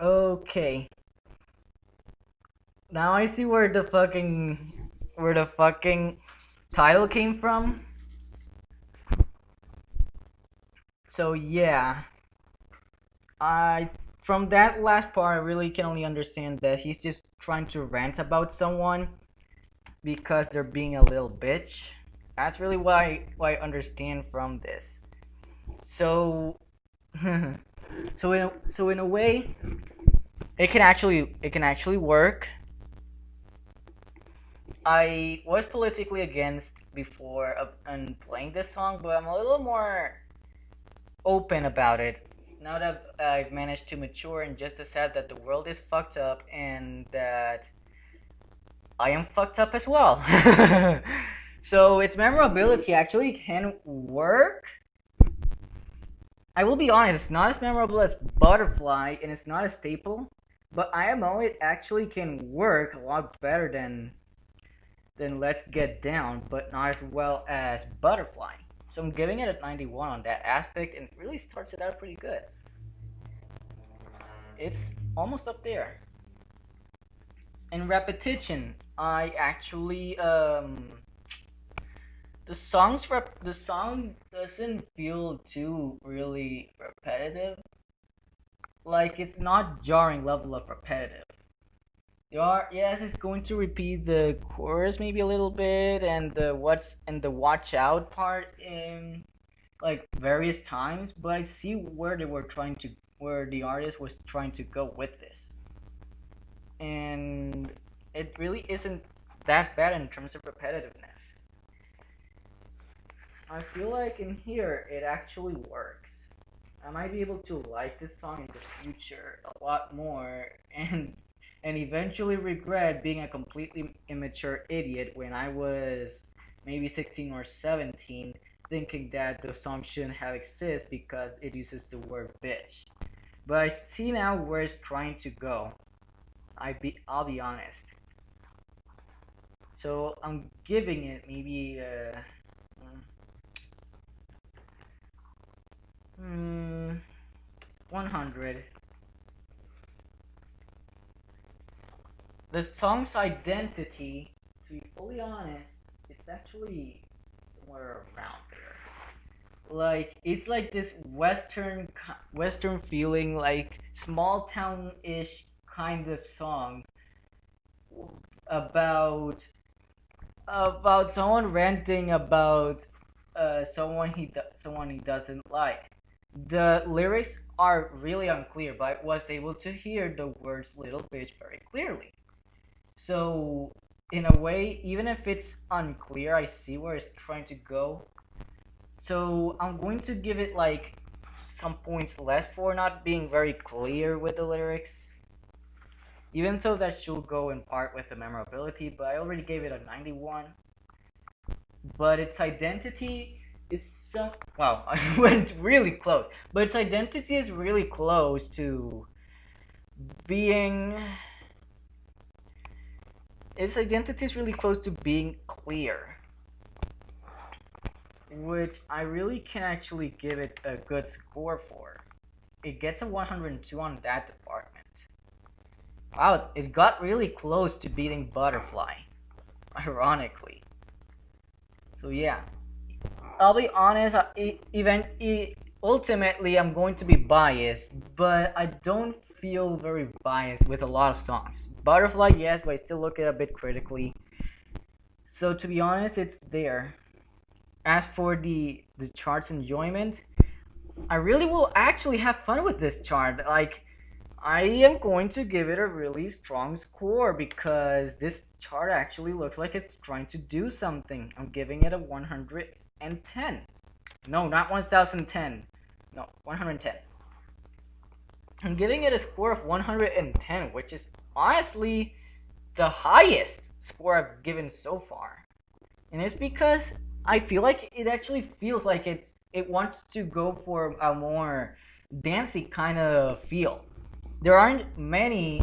Okay. Now I see where the fucking title came from. So yeah. I from that last part I really can only understand that he's just trying to rant about someone because they're being a little bitch. That's really what I understand from this. So so in a way it can actually work. I was politically against before and playing this song, but I'm a little more open about it now that I've managed to mature and just accept that the world is fucked up and that I am fucked up as well. So its memorability actually can work. I will be honest, it's not as memorable as Butterfly and it's not a staple, but IMO it actually can work a lot better than Let's Get Down, but not as well as Butterfly. So I'm giving it a 91 on that aspect and it really starts it out pretty good. it's almost up there. And repetition, I actually the song doesn't feel too really repetitive. Like it's not jarring level of repetitive. You are yes, it's going to repeat the chorus maybe a little bit and the watch out part in like various times, but I see where the artist was trying to go with this. And it really isn't that bad in terms of repetitiveness. I feel like in here it actually works. I might be able to like this song in the future a lot more and eventually regret being a completely immature idiot when I was maybe 16 or 17 thinking that the song shouldn't have existed because it uses the word bitch. But I see now where it's trying to go. I'll be honest. So I'm giving it maybe 100. The song's identity, to be fully honest, it's actually somewhere around there. Like it's like this western feeling, like small town ish kind of song about someone ranting about someone he doesn't like. The lyrics are really unclear, but I was able to hear the words "little bitch" very clearly. So, in a way, even if it's unclear, I see where it's trying to go. So, I'm going to give it like some points less for not being very clear with the lyrics. Even though that should go in part with the memorability, but I already gave it a 91. But its identity is some. Wow, I went really close. But its identity is really close to being. Its identity is really close to being clear, which I really can actually give it a good score for. It gets a 102 on that department. Wow, it got really close to beating Butterfly, ironically. So yeah, I'll be honest. Ultimately, I'm going to be biased, but I don't feel very biased with a lot of songs. Butterfly, yes, but I still look at it a bit critically. So to be honest, it's there. As for the chart's enjoyment, I really will actually have fun with this chart. Like, I am going to give it a really strong score because this chart actually looks like it's trying to do something. I'm giving it a 110. No, not 1010. No, 110. I'm giving it a score of 110, which is honestly the highest score I've given so far. And it's because I feel like it actually feels like it wants to go for a more dancey kind of feel. There aren't many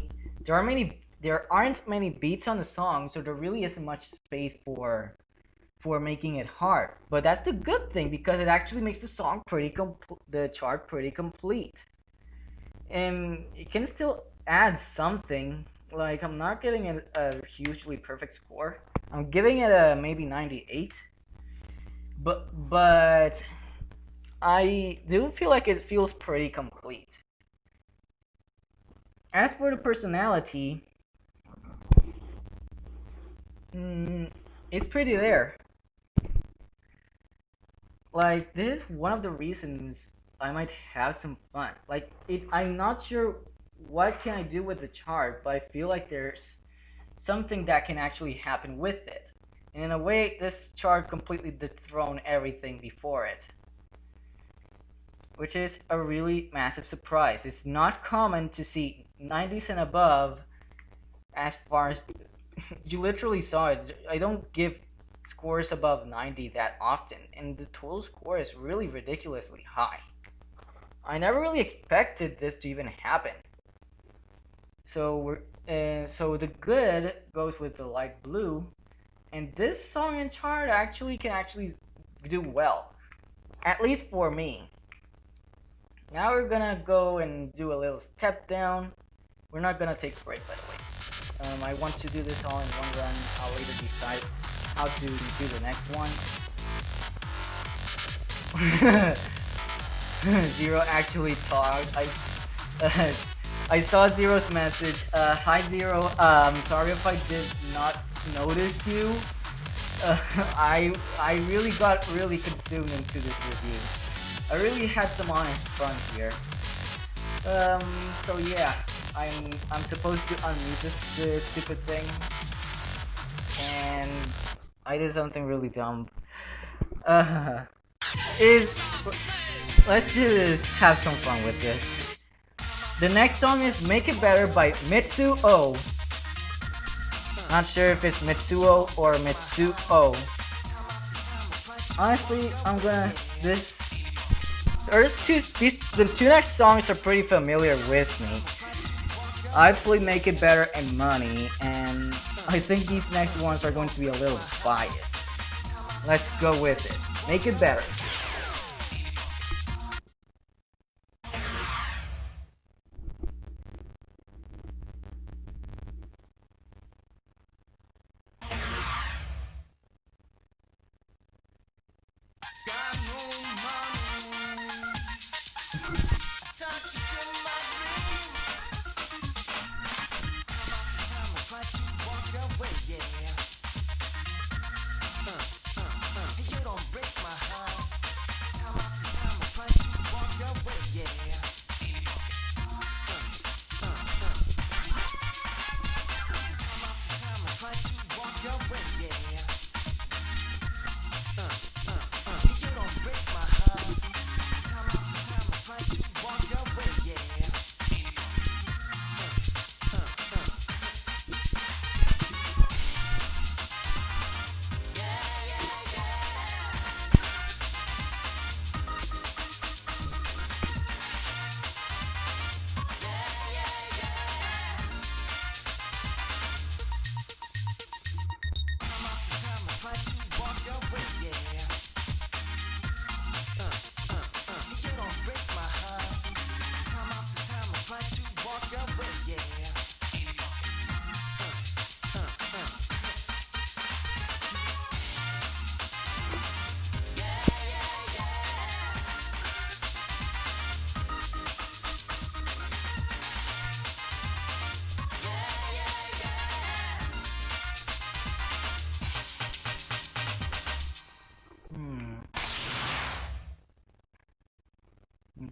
there aren't many beats on the song, so there really isn't much space for making it hard. But that's the good thing because it actually makes the song the chart pretty complete. And it can still add something. Like I'm not giving it a hugely perfect score. I'm giving it a maybe 98. But I do feel like it feels pretty complete. As for the personality, it's pretty there. Like this is one of the reasons I might have some fun. Like I'm not sure what can I do with the chart, but I feel like there's something that can actually happen with it. And in a way, this chart completely dethroned everything before it, which is a really massive surprise. It's not common to see 90s and above as far as you literally saw it. I don't give scores above 90 that often, and the total score is really ridiculously high. I never really expected this to even happen. So so the good goes with the light blue, and this song and chart can actually do well, at least for me. Now we're gonna go and do a little step down. We're not gonna take a break, by the way. I want to do this all in one run. I'll later decide how to do the next one. Zero actually talked. I saw Zero's message. Hi Zero. Sorry if I did not notice you. I really got really consumed into this review. I really had some honest fun here. So yeah, I'm supposed to unmute this stupid thing, and I did something really dumb. Uh, is let's just have some fun with this. The next song is "Make It Better" by Mitsuo. Not sure if it's Mitsuo or Mitsuo. Honestly, I'm gonna this. The two next songs are pretty familiar with me. I play Make It Better and Money, and I think these next ones are going to be a little biased. Let's go with it. Make It Better.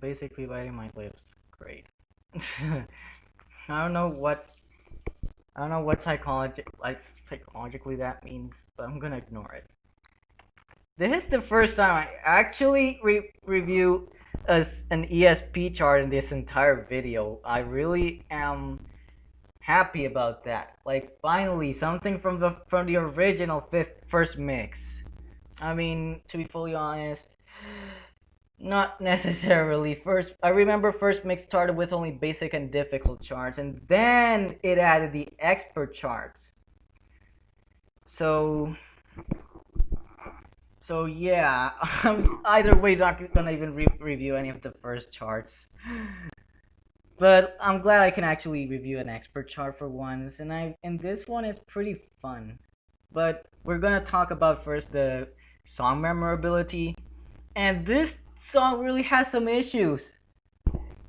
Basically biting my lips. Great. I don't know what psychologically that means, but I'm gonna ignore it. This is the first time I actually review an ESP chart in this entire video. I really am happy about that. Like finally something from the original first mix. I mean, to be fully honest, not necessarily. First, I remember first mix started with only basic and difficult charts, and then it added the expert charts. So, yeah, I'm either way not gonna even review any of the first charts. But I'm glad I can actually review an expert chart for once, and this one is pretty fun. But we're gonna talk about first the song memorability, and this song really has some issues.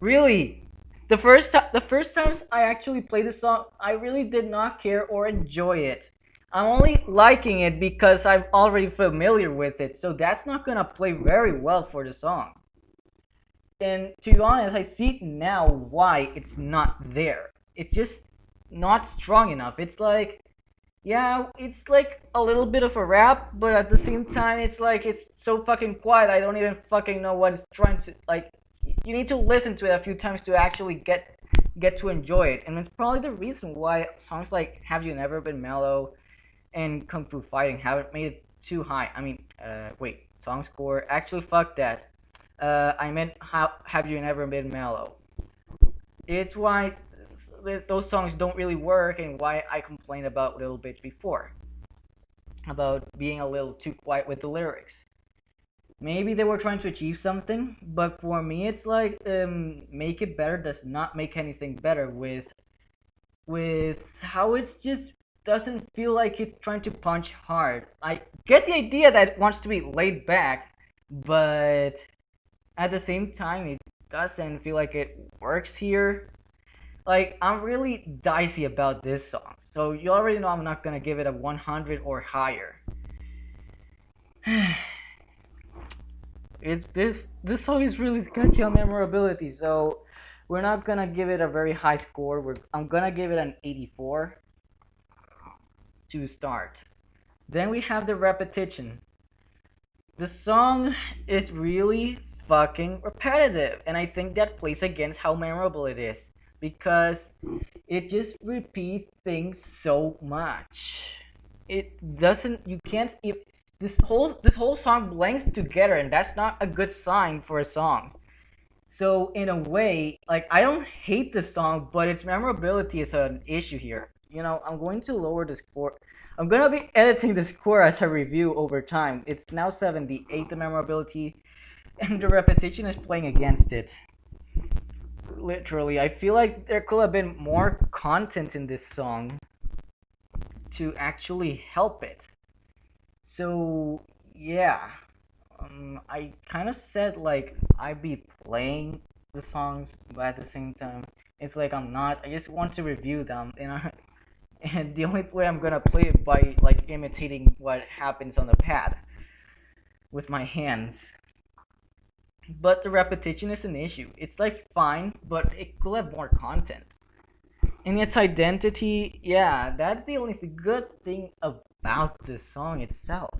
Really, the first times I actually played the song, I really did not care or enjoy it. I'm only liking it because I'm already familiar with it, so that's not gonna play very well for the song. And to be honest, I see now why it's not there. It's just not strong enough. It's like, yeah, it's like a little bit of a rap, but at the same time, it's like it's so fucking quiet. I don't even fucking know what it's trying to like. You need to listen to it a few times to actually get to enjoy it, and it's probably the reason why songs like "Have You Never Been Mellow" and "Kung Fu Fighting" haven't made it too high. I mean, wait, song score. Actually, fuck that. I meant "Have You Never Been Mellow." It's why those songs don't really work, and why I complained about Little Bitch before, about being a little too quiet with the lyrics. Maybe they were trying to achieve something, but for me, it's like make it better does not make anything better with how it's just doesn't feel like it's trying to punch hard. I get the idea that it wants to be laid back, but at the same time, it doesn't feel like it works here. Like, I'm really dicey about this song, so you already know I'm not gonna give it a 100 or higher. This song is really sketchy on memorability, so we're not gonna give it a very high score. I'm gonna give it an 84 to start. Then we have the repetition. The song is really fucking repetitive, and I think that plays against how memorable it is because it just repeats things so much. It doesn't. You can't. If this whole song blends together, and that's not a good sign for a song. So in a way, like I don't hate the song, but its memorability is an issue here. I'm going to lower the score. I'm gonna be editing the score as a review over time. It's now 78, the memorability, and the repetition is playing against it. Literally, I feel like there could have been more content in this song to actually help it. So yeah, I kind of said like I'd be playing the songs, but at the same time, it's like I'm not. I just want to review them, and the only way I'm gonna play it by like imitating what happens on the pad with my hands. But the repetition is an issue. It's like fine, but it could have more content. And its identity, yeah, that's the only good thing about the song itself.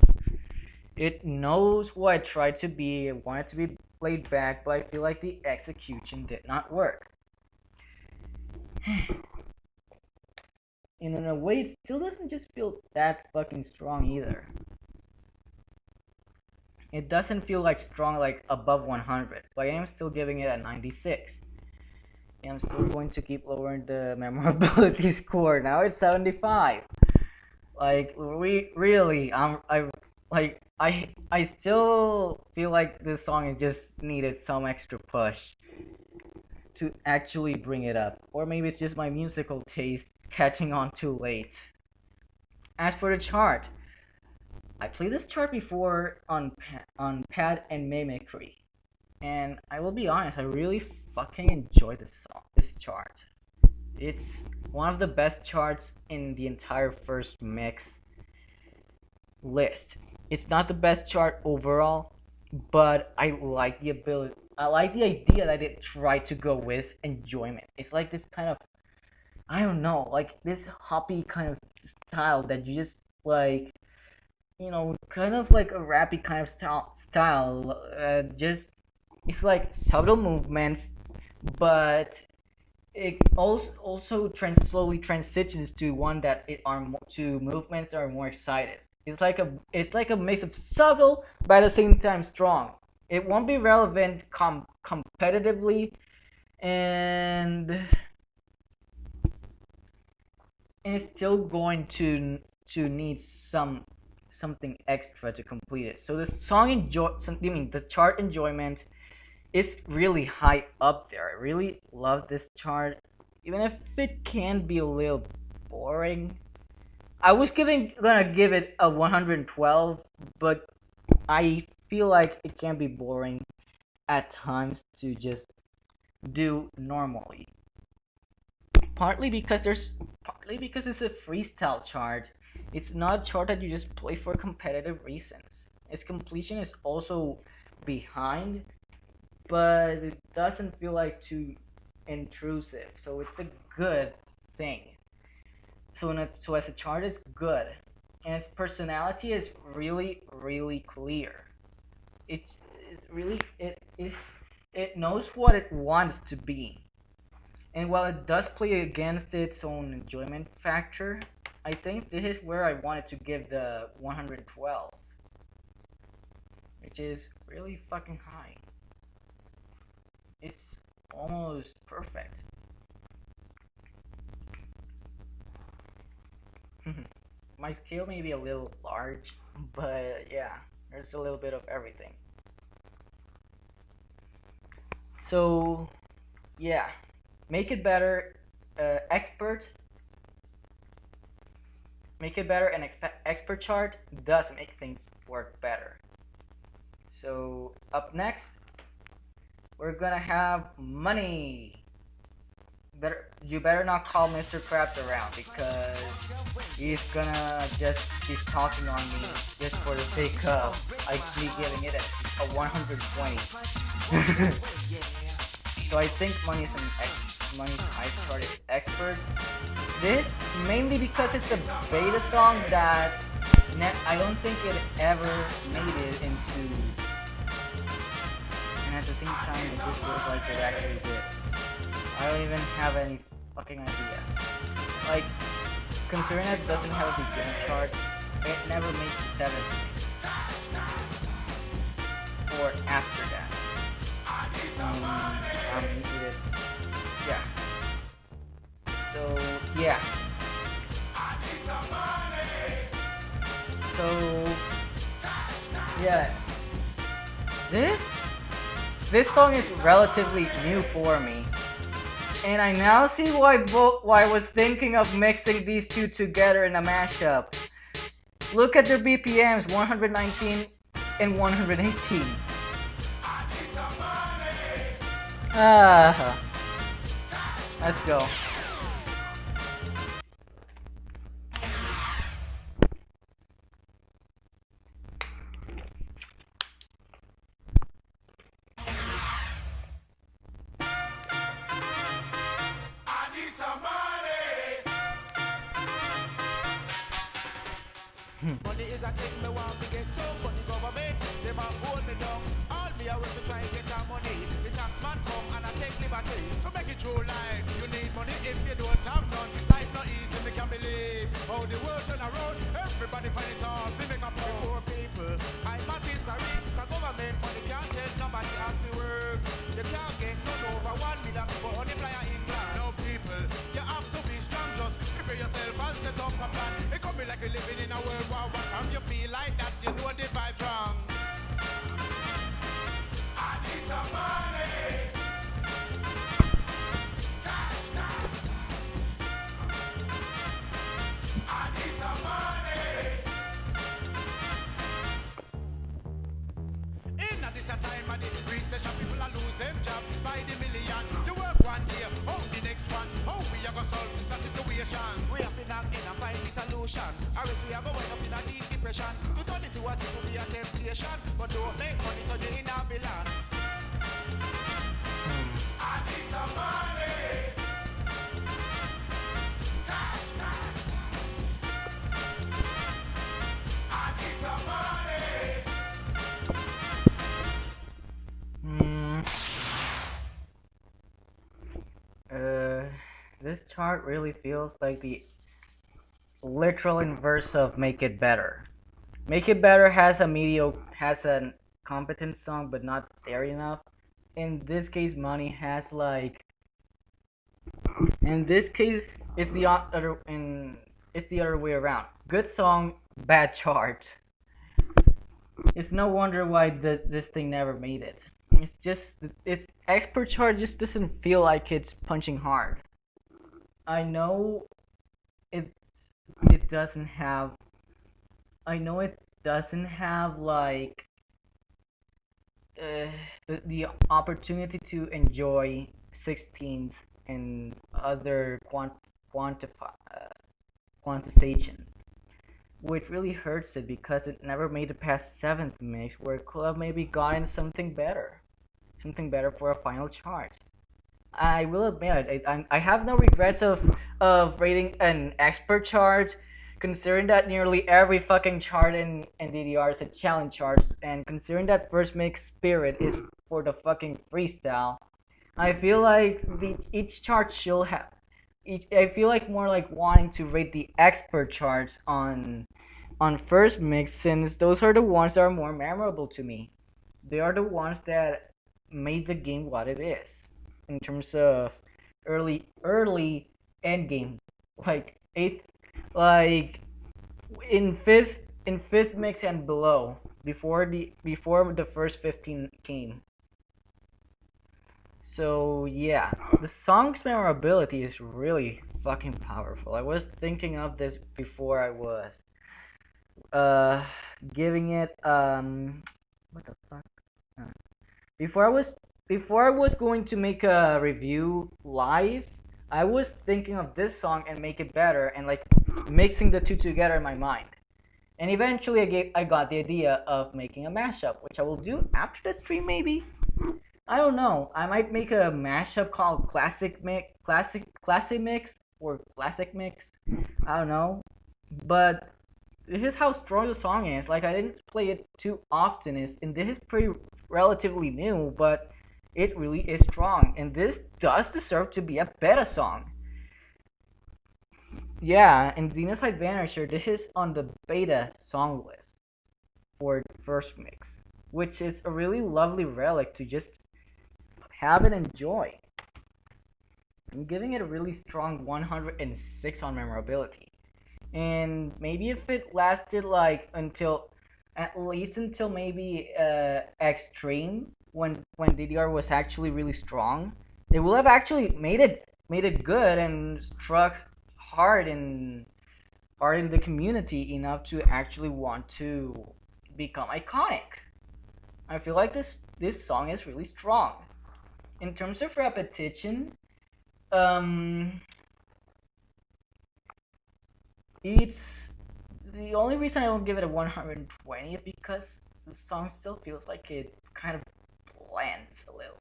It knows what it tried to be, it wanted to be laid back, but I feel like the execution did not work. And in a way, it still doesn't just feel that fucking strong either. It doesn't feel like strong, like above 100, but I am still giving it a 96. And I'm still going to keep lowering the memorability score. Now it's 75. Like we really, I still feel like this song just needed some extra push to actually bring it up, or maybe it's just my musical taste catching on too late. As for the chart, I played this chart before on Pad and Mimicry, and I will be honest, I really fucking enjoy this chart. It's one of the best charts in the entire first mix list. It's not the best chart overall, but I like the ability. I like the idea that it tried to go with enjoyment. It's like this kind of, I don't know, like this hoppy kind of style that you just like, kind of like a rappy kind of style. Just it's like subtle movements, but it also slowly transitions to one that it are to movements that are more excited. It's like a mix of subtle but at the same time strong. It won't be relevant competitively, and it's still going to need something extra to complete it. So the chart enjoyment is really high up there. I really love this chart, even if it can be a little boring. I was gonna give it a 112, but I feel like it can be boring at times to just do normally. Partly because it's a freestyle chart. It's not a chart that you just play for competitive reasons. Its completion is also behind, but it doesn't feel like too intrusive. So it's a good thing. So as a chart, it's good, and its personality is really really clear. It knows what it wants to be, and while it does play against its own enjoyment factor, I think this is where I wanted to give the 112, which is really fucking high. It's almost perfect. My scale may be a little large, but yeah, there's a little bit of everything. So yeah, make it better. Expert, make it better, and expert chart does make things work better. So up next, we're gonna have money. You better not call Mr. Krabs around because he's gonna just be talking on me just for the sake of me giving it a 120. So I think money's high chart is expert. This mainly because it's a beta song that I don't think it ever made it into, and at the same time it just looks like it actually did. I don't even have any fucking idea. Like, considering it doesn't have a beginning chart, it never made 7 or after that. Needed. Yeah. So yeah. So yeah. This song is relatively new for me. And I now see why I was thinking of mixing these two together in a mashup. Look at their BPMs, 119 and 118. Let's go. Money is a thing me want to get so money government they might hold me down. All me I want to try and get our money. The tax man come and I take liberty to make it true life. You need money if you don't have none. Life not easy, me can't believe how the world turn around. Everybody find it hard. We make a poor people. I'm not sorry. The government money can't tell nobody has to work. You can't get none over 1 million people on the flyer in England. No people, you have to be strong. Just prepare yourself and set up a plan. It could be like you're living in a world war one. And you feel like that, you know the vibe's wrong. I need some money. I need some money. In this a time of the recession, people are lose them job by the million. You work one day, oh the next one. How we are gonna solve this situation? We have been knocking and find the solution. Or else we are going up in a deep depression. To turn it to what it will be a temptation. But don't make money turn you in a villain. I need some money. I need some money. This chart really feels like the literal inverse of Make It Better. Make It Better has a competent song but not there enough. In this case, Money has like. In this case, it's the other way around. Good song, bad chart. It's no wonder why this thing never made it. It's just expert chart just doesn't feel like it's punching hard. I know it doesn't have. I know it doesn't have like the opportunity to enjoy 16th and other quantization, which really hurts it because it never made it past 7th mix, where it could have maybe gotten something better for a final chart. I will admit, I have no regrets of rating an expert chart, considering that nearly every fucking chart in DDR is a challenge chart, and considering that first mix spirit is for the fucking freestyle. I feel like each chart should have. I feel like more like wanting to rate the expert charts on first mix, since those are the ones that are more memorable to me. They are the ones that made the game what it is in terms of early end game, like eighth, like in fifth mix and below, before the first 15 came. So yeah, the song's memorability is really fucking powerful. I was thinking of this before I was uh giving it what the fuck? Uh, Before I was going to make a review live, I was thinking of this song and make it better and like mixing the two together in my mind. And eventually I got the idea of making a mashup, which I will do after the stream maybe. I don't know. I might make a mashup called classic mix or classic mix. I don't know. But this is how strong the song is. Like I didn't play it too often. And this is pretty relatively new, but it really is strong. And this does deserve to be a beta song. Yeah, and Xenocide Vanisher, this is on the beta song list for first mix, which is a really lovely relic to just have and enjoy. I'm giving it a really strong 106 on memorability. And maybe if it lasted like until at least until maybe extreme when DDR was actually really strong, it will have actually made it good and struck hard in the community enough to actually want to become iconic. I feel like this song is really strong. In terms of repetition, um, it's the only reason I don't give it a 120 is because the song still feels like it kind of blends a little.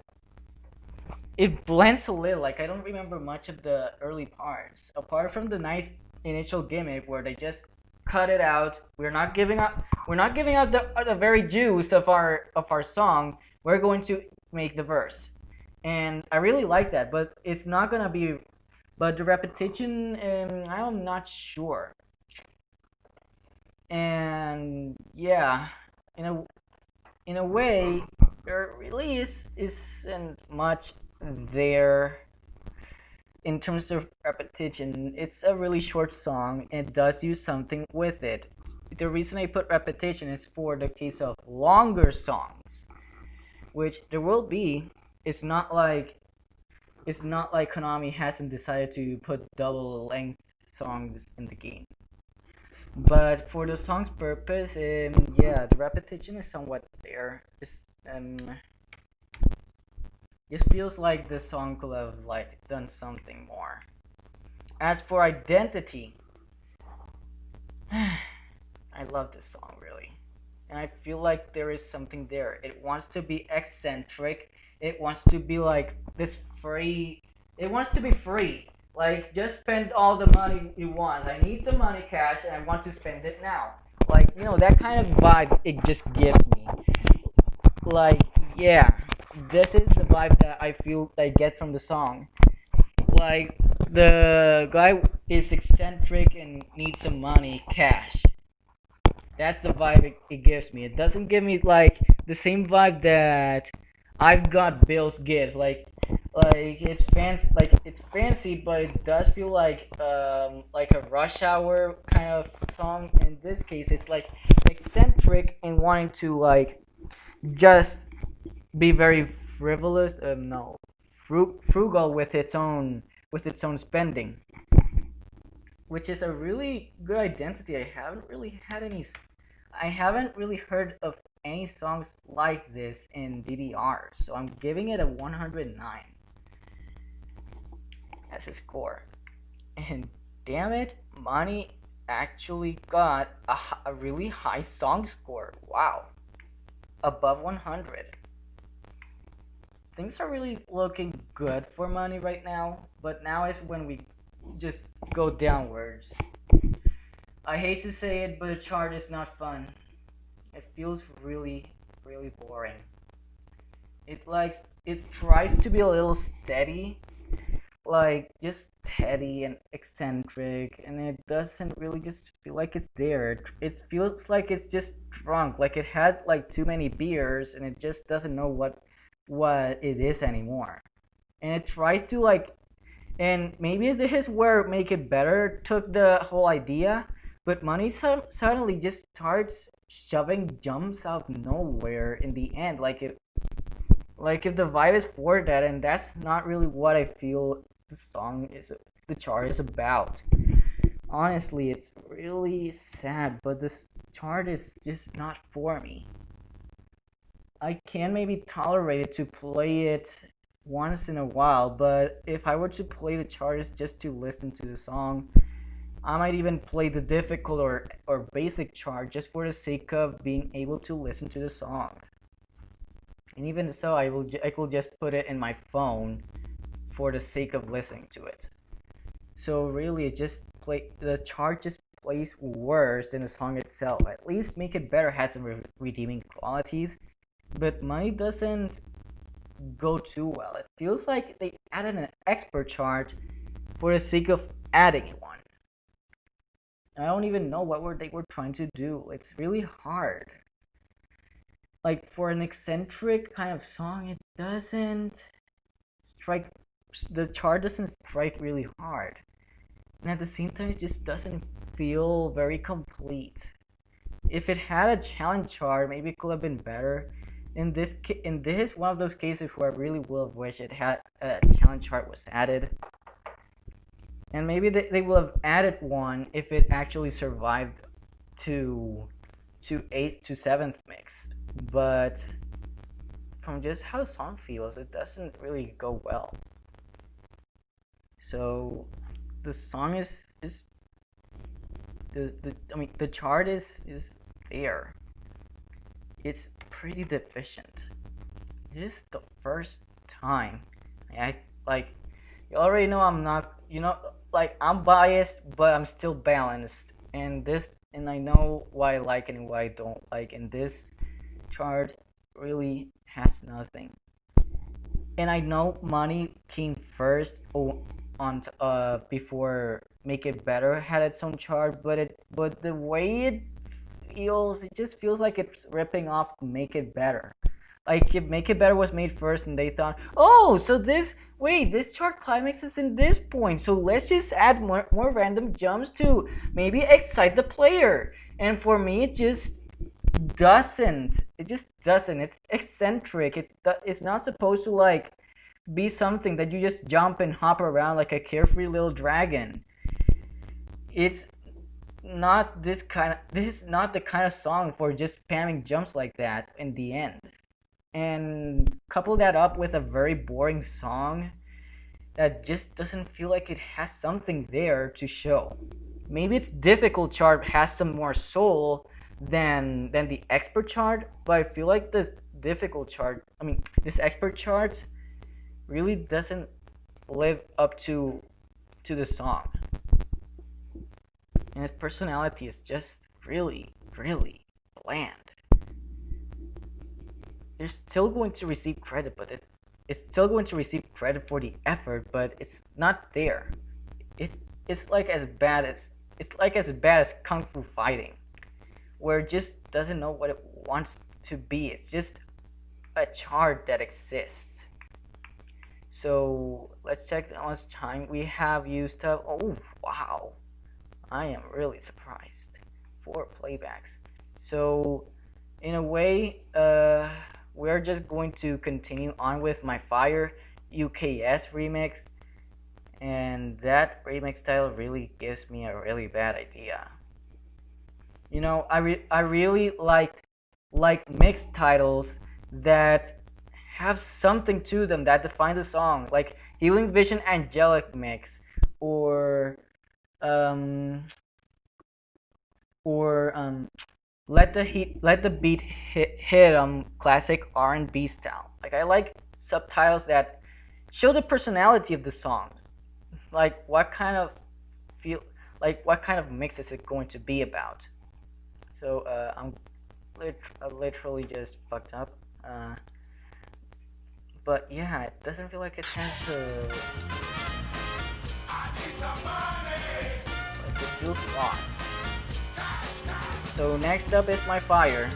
It blends a little. Like I don't remember much of the early parts, apart from the nice initial gimmick where they just cut it out. We're not giving up. We're not giving out the very juice of our song. We're going to make the verse, and I really like that. But it's not gonna be. But the repetition, I'm not sure. And yeah, in a way, there really isn't much there in terms of repetition. It's a really short song and it does use something with it. The reason I put repetition is for the case of longer songs, which there will be. It's not like Konami hasn't decided to put double length songs in the game. But for the song's purpose, yeah, the repetition is somewhat there. Just feels like the song could have like done something more. As for identity, I love this song really, and I feel like there is something there. It wants to be eccentric. It wants to be like this free. It wants to be free. Like just spend all the money you want. I need some money cash and I want to spend it now. Like that kind of vibe it just gives me. Like yeah, this is the vibe that I feel I get from the song. Like the guy is eccentric and needs some money cash. That's the vibe it gives me. It doesn't give me like the same vibe that I've Got Bills gives. Like it's fancy, but it does feel like a Rush Hour kind of song. In this case, it's like eccentric and wanting to like just be very frivolous. No, frugal with its own spending, which is a really good identity. I haven't really heard of any songs like this in DDR, so I'm giving it a 109 as a score. And damn it, Money actually got a really high song score. Wow, above 100. Things are really looking good for Money right now, but now is when we just go downwards. I hate to say it, but the chart is not fun. It feels really, really boring. It tries to be a little steady, like just steady and eccentric, and it doesn't really just feel like it's there. It feels like it's just drunk, like it had like too many beers, and it just doesn't know what it is anymore. And it tries to like, and maybe this is where Make It Better took the whole idea. But Money suddenly just starts shoving jumps out of nowhere in the end. Like if the vibe is for that, and that's not really what I feel the chart is about. Honestly, it's really sad, but this chart is just not for me. I can maybe tolerate it to play it once in a while, but if I were to play the chart just to listen to the song, I might even play the difficult or basic chart just for the sake of being able to listen to the song. And even so, I could just put it in my phone for the sake of listening to it. So really, the chart just plays worse than the song itself. At least Make It Better has some redeeming qualities, but money doesn't go too well. It feels like they added an expert chart for the sake of adding one. I don't even know they were trying to do. It's really hard. Like for an eccentric kind of song, it doesn't strike. The chart doesn't strike really hard, and at the same time, it just doesn't feel very complete. If it had a challenge chart, maybe it could have been better. In this one of those cases where I really would have wished it had a challenge chart was added. And maybe they will have added one if it actually survived to 8th to 7th mix. But from just how the song feels, it doesn't really go well. So the song is the chart is there. It's pretty deficient. This is the first time I like. You already know I'm not. I'm biased, but I'm still balanced. And I know what I like and what I don't like. And this chart really has nothing. And I know money came first before Make It Better had its own chart, but the way it just feels like it's ripping off Make It Better. Like if Make It Better was made first and they thought, oh, so this chart climax is in this point, so let's just add more random jumps to maybe excite the player. And for me, it just doesn't. It's eccentric. It's not supposed to like be something that you just jump and hop around like a carefree little dragon. It's not this is not the kind of song for just spamming jumps like that in the end. And couple that up with a very boring song that just doesn't feel like it has something there to show. Maybe its difficult chart has some more soul than the expert chart, but I feel like this expert chart really doesn't live up to the song. And its personality is just really, really bland. They're still going to receive credit, but it's still going to receive credit for the effort, but it's not there. It's like as bad as Kung Fu Fighting, where it just doesn't know what it wants to be. It's just a chart that exists. So let's check how much time we have used up. Oh wow, I am really surprised. 4 playbacks. So in a way, we're just going to continue on with my Fire UKS remix, and that remix title really gives me a really bad idea. I really like mixed titles that have something to them that define the song, like Healing Vision Angelic mix, or let the beat hit classic R&B style. Like I like subtitles that show the personality of the song. Like what kind of mix is it going to be about? So I literally just fucked up. But yeah, it doesn't feel like it has like it feels lost. So next up is my Fire.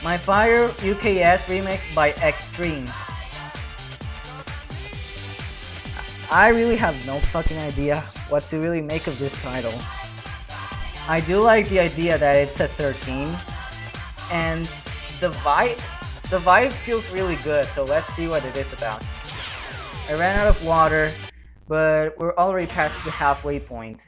My Fire UKS remix by Extreme. I really have no fucking idea what to really make of this title. I do like the idea that it's at 13, and the vibe feels really good. So let's see what it is about. I ran out of water, but we're already past the halfway point.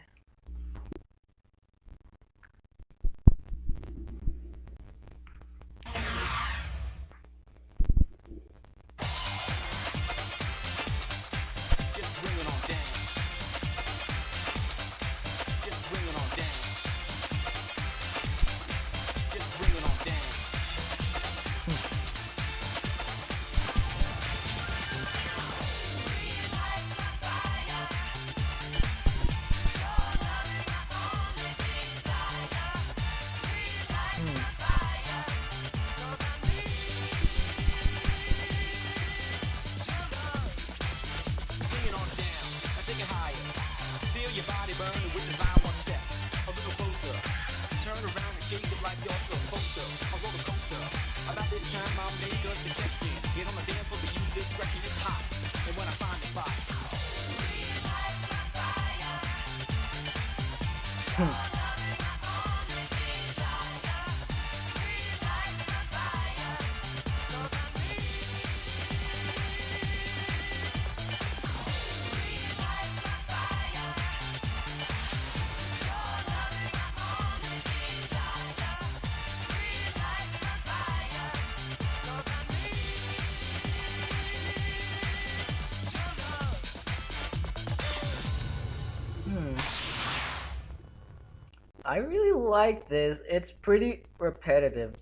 I really like this. It's pretty repetitive,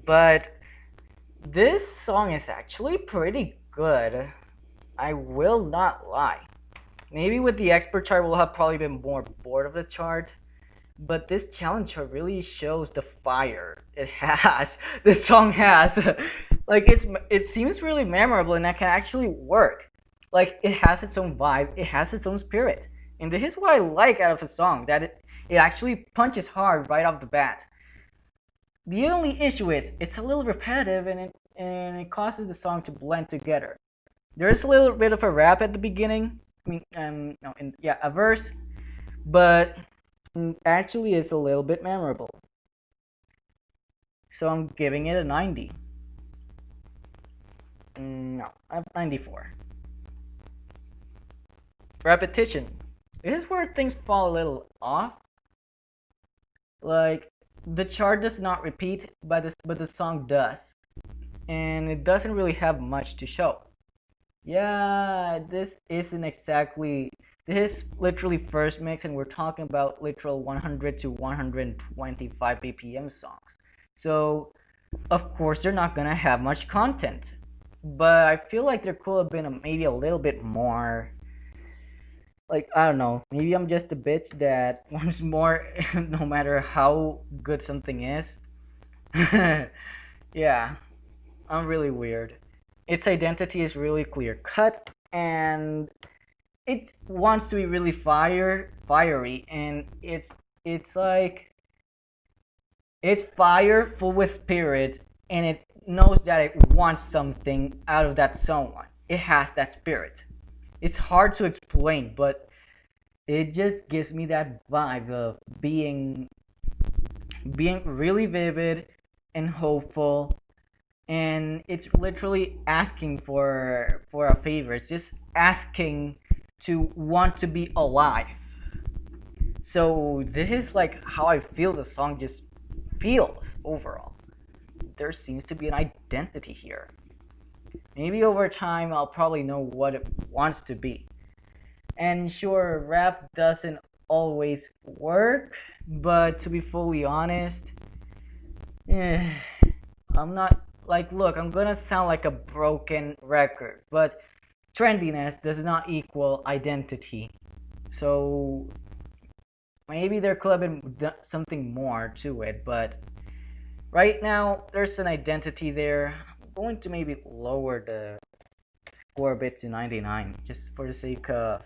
but this song is actually pretty good. I will not lie. Maybe with the expert chart we'll have probably been more bored of the chart, but this challenge chart really shows the fire it has. This song has. Like it seems really memorable and that can actually work. Like it has its own vibe, it has its own spirit. And this is what I like out of a song, that it actually punches hard right off the bat. The only issue is it's a little repetitive and it causes the song to blend together. There's a little bit of a rap at the beginning. I mean, no, yeah, a verse, but actually it's a little bit memorable. So I'm giving it a 90. No, I'm 94. Repetition. This is where things fall a little off. Like the chart does not repeat, but the song does, and it doesn't really have much to show. Yeah, this isn't exactly. This is literally first mix, and we're talking about literal 100 to 125 BPM songs. So, of course, they're not gonna have much content. But I feel like there could have been maybe a little bit more. Like, I don't know, maybe I'm just a bitch that wants more no matter how good something is. Yeah, I'm really weird. Its identity is really clear cut, and it wants to be really fiery, and it's like it's fire full with spirit, and it knows that it wants something out of that someone. It has that spirit. It's hard to explain, but it just gives me that vibe of being really vivid and hopeful, and it's literally asking for a favor. It's just asking to want to be alive. So this is like how I feel the song just feels overall. There seems to be an identity here. Maybe over time I'll probably know what it wants to be. And sure, rap doesn't always work, but to be fully honest, I'm not like, look, I'm gonna sound like a broken record, but trendiness does not equal identity. So maybe there could have been something more to it, but right now there's an identity there. I'm going to maybe lower the score a bit to 99, just for the sake of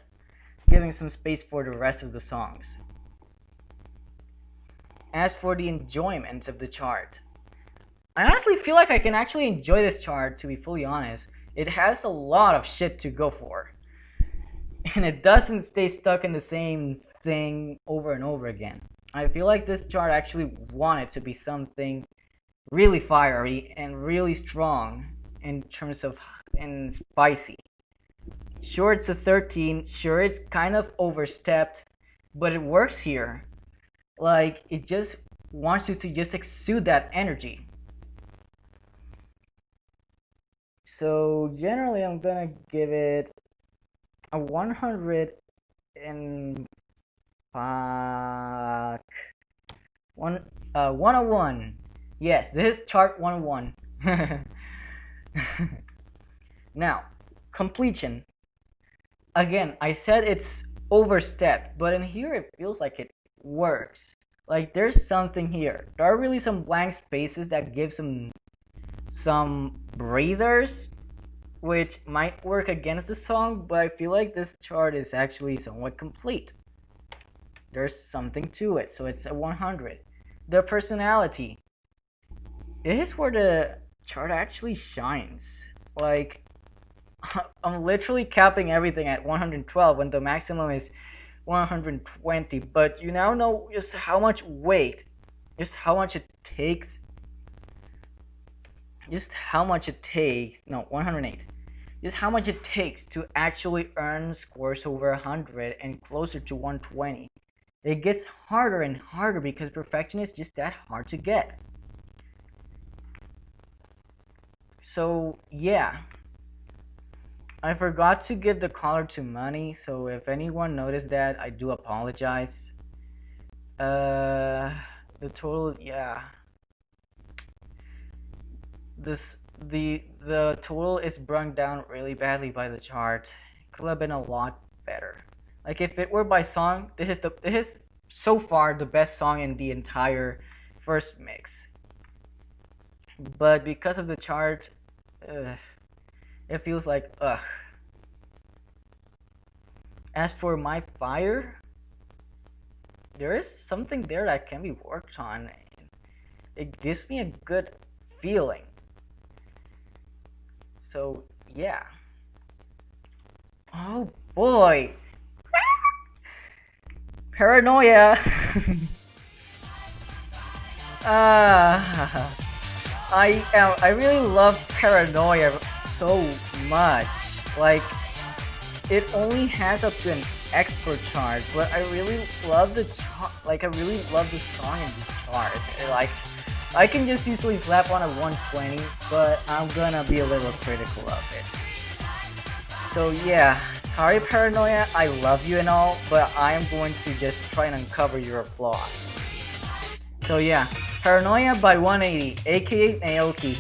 giving some space for the rest of the songs. As for the enjoyment of the chart, I honestly feel like I can actually enjoy this chart, to be fully honest. It has a lot of shit to go for. And it doesn't stay stuck in the same thing over and over again. I feel like this chart actually wanted to be something really fiery and really strong in terms of and spicy. Sure, it's a 13. Sure, it's kind of overstepped, but it works here. Like, it just wants you to just exude that energy. So, generally, I'm gonna give it a 100 and fuck. 101. Yes, this is chart 101. Now, completion. Again, I said it's overstepped, but in here it feels like it works. Like there's something here. There are really some blank spaces that give some breathers, which might work against the song, but I feel like this chart is actually somewhat complete. There's something to it, so it's a 100. The personality. This is where the chart actually shines. Like, I'm literally capping everything at 112 when the maximum is 120, but you now know just how much weight, just how much it takes, no, 108, just how much it takes to actually earn scores over 100 and closer to 120. It gets harder and harder because perfection is just that hard to get. So yeah, I forgot to give the color to money, so if anyone noticed that, I do apologize. The total, yeah. The total is brought down really badly by the chart. It could have been a lot better. Like if it were by song, this is so far the best song in the entire first mix. But because of the chart, it feels like ugh. As for my fire, there is something there that can be worked on. It gives me a good feeling. So yeah. Oh boy. Paranoia. I really love Paranoia so much. Like it only has up to an expert chart, but I really love the I really love the song in this chart. Like I can just easily slap on a 120, but I'm gonna be a little critical of it. So yeah, sorry Paranoia, I love you and all, but I am going to just try and uncover your flaws. So yeah, Paranoia by 180, aka Naoki.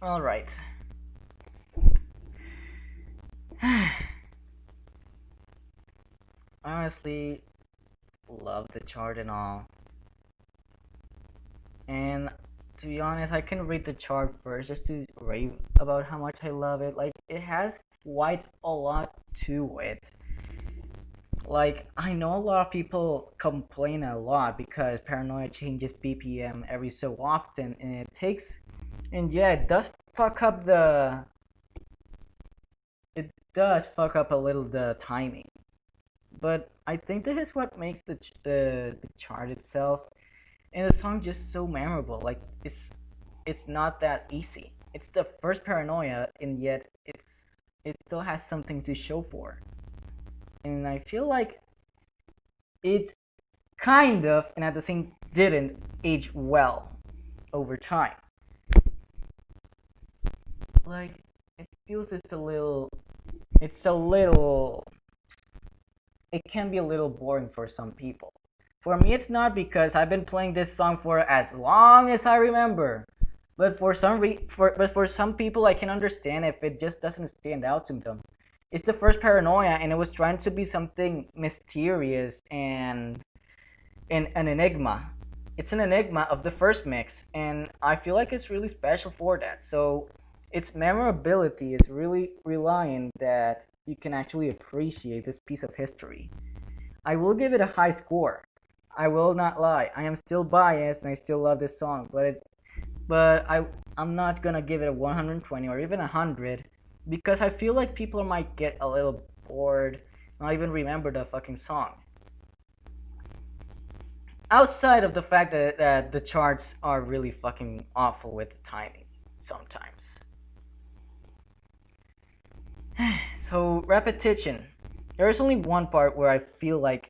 All right. I honestly love the chart and all. And to be honest, I can read the chart first just to rave about how much I love it. Like, it has quite a lot to it. Like, I know a lot of people complain a lot because Paranoia changes BPM every so often, and it takes, and yeah, it does fuck up a little the timing. But I think this is what makes the chart itself and the song just so memorable. Like, it's not that easy. It's the first Paranoia, and yet it still has something to show for. And I feel like it kind of, and at the same didn't age well over time. Like, it feels it's a little, it can be a little boring for some people. For me, it's not because I've been playing this song for as long as I remember. But for some people, I can understand if it just doesn't stand out to them. It's the first Paranoia, and it was trying to be something mysterious and an enigma. It's an enigma of the first mix, and I feel like it's really special for that. So its memorability is really relying that you can actually appreciate this piece of history. I will give it a high score. I will not lie. I am still biased and I still love this song, I'm not gonna give it a 120 or even 100 because I feel like people might get a little bored, not even remember the fucking song. Outside of the fact that the charts are really fucking awful with the timing sometimes. So repetition. There is only one part where I feel like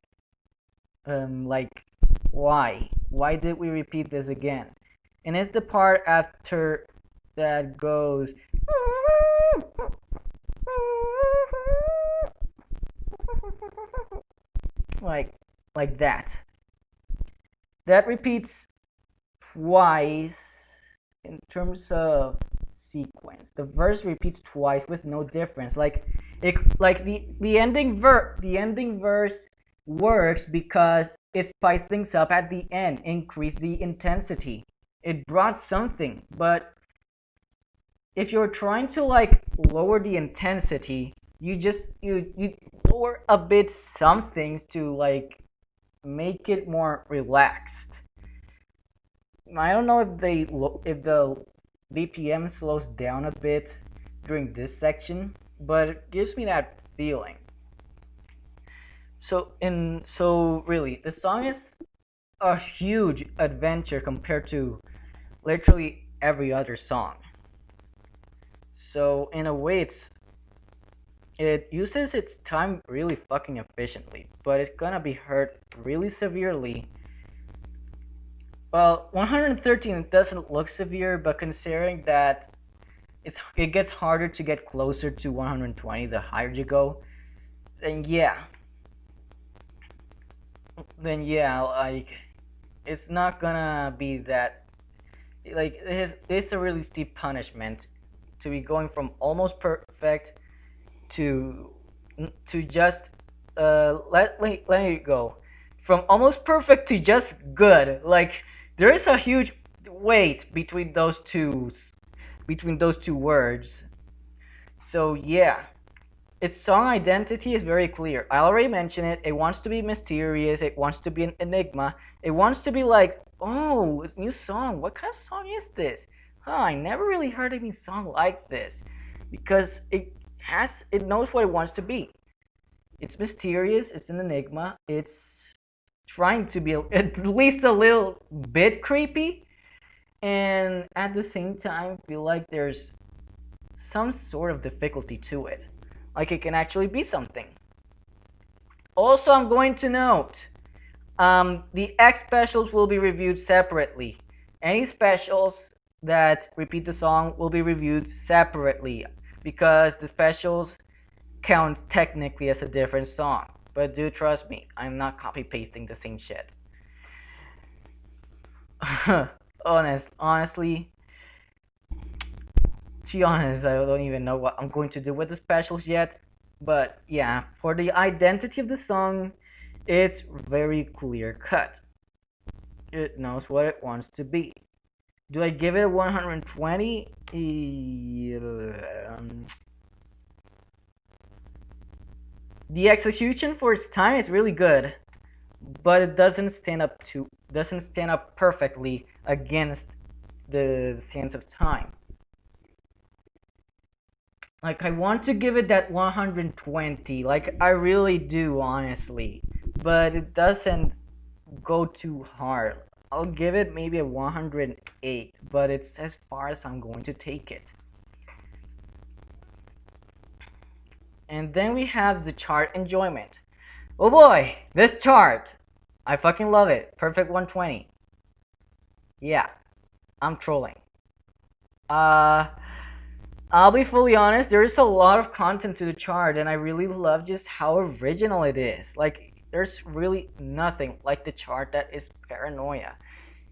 why did we repeat this again? And it's the part after that goes like like that. That repeats twice in terms of sequence. The verse repeats twice with no difference. Like the ending verse works because it spiced things up at the end, increased the intensity. It brought something, but if you're trying to like lower the intensity, you lower a bit some things to like make it more relaxed. I don't know if the BPM slows down a bit during this section, but it gives me that feeling. So really, the song is a huge adventure compared to literally every other song. So in a way, it uses its time really fucking efficiently, but it's gonna be hurt really severely. Well, 113 doesn't look severe, but considering that it gets harder to get closer to 120 the higher you go, then yeah, like it's not gonna be that like it's a really steep punishment to be going from almost perfect to just let it go from almost perfect to just good. Like there is a huge weight between those two words. So yeah, its song identity is very clear. I already mentioned it. It wants to be mysterious. It wants to be an enigma. It wants to be like, oh, it's a new song. What kind of song is this? Huh, I never really heard any song like this. Because it knows what it wants to be. It's mysterious. It's an enigma. It's trying to be at least a little bit creepy. And at the same time, feel like there's some sort of difficulty to it. Like it can actually be something. Also, I'm going to note the X specials will be reviewed separately. Any specials that repeat the song will be reviewed separately because the specials count technically as a different song. But do trust me, I'm not copy pasting the same shit. Honestly, To be honest, I don't even know what I'm going to do with the specials yet. But yeah, for the identity of the song, it's very clear cut. It knows what it wants to be. Do I give it a 120? The execution for its time is really good, but it doesn't stand up perfectly against the Sands of Time. Like, I want to give it that 120, like I really do, honestly, but it doesn't go too hard. I'll give it maybe a 108, but it's as far as I'm going to take it. And then we have the chart enjoyment. Oh boy, this chart! I fucking love it. Perfect 120. Yeah, I'm trolling. I'll be fully honest, there is a lot of content to the chart, and I really love just how original it is. Like, there's really nothing like the chart that is Paranoia.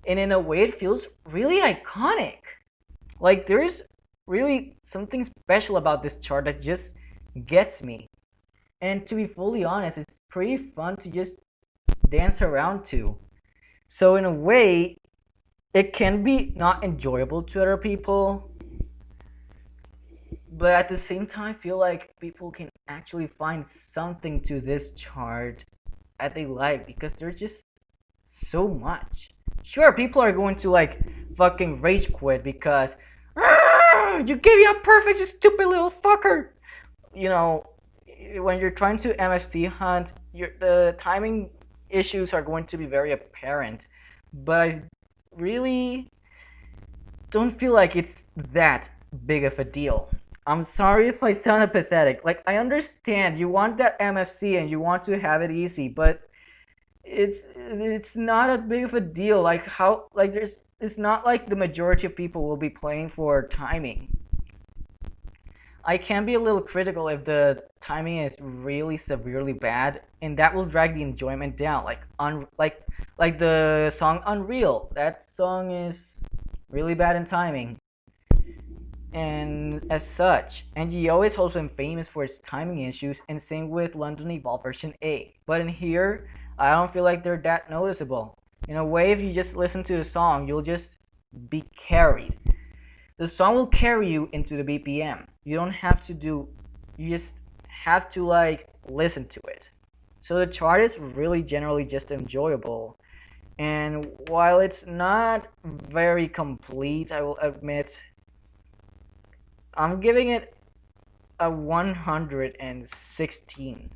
And in a way, it feels really iconic. Like, there's really something special about this chart that just gets me. And to be fully honest, it's pretty fun to just dance around to. So in a way, it can be not enjoyable to other people, but at the same time, I feel like people can actually find something to this chart that they like, because there's just so much. Sure, people are going to like fucking rage quit because you gave me a perfect, you stupid little fucker. You know, when you're trying to MFC hunt, the timing issues are going to be very apparent. But I really don't feel like it's that big of a deal. I'm sorry if I sound pathetic. Like, I understand you want that MFC and you want to have it easy, but it's not a big of a deal. Like, how, like, it's not like the majority of people will be playing for timing. I can be a little critical if the timing is really severely bad, and that will drag the enjoyment down. Like the song Unreal. That song is really bad in timing. And as such, NGO is also famous for its timing issues, and same with London Evolve version A. But in here, I don't feel like they're that noticeable. In a way, if you just listen to the song, you'll just be carried. The song will carry you into the BPM. You don't have to do, you just have to like listen to it. So the chart is really generally just enjoyable. And while it's not very complete, I will admit, I'm giving it a 116.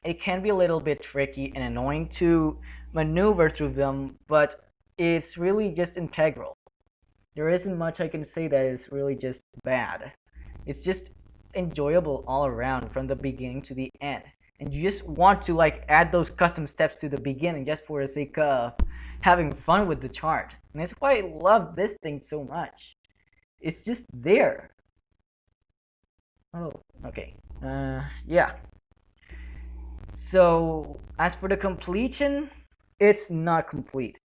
It can be a little bit tricky and annoying to maneuver through them, but it's really just integral. There isn't much I can say that is really just bad. It's just enjoyable all around from the beginning to the end. And you just want to like add those custom steps to the beginning just for the sake of having fun with the chart. And that's why I love this thing so much. It's just there. Oh, okay. Yeah. So, as for the completion, it's not complete.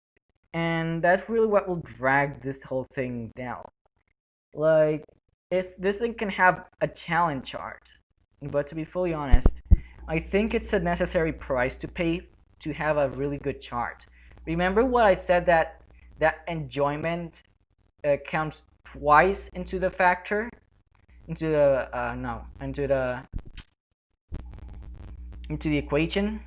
And that's really what will drag this whole thing down. Like, if this thing can have a challenge chart, but to be fully honest, I think it's a necessary price to pay to have a really good chart. Remember what I said, that enjoyment counts twice into the factor, into the equation.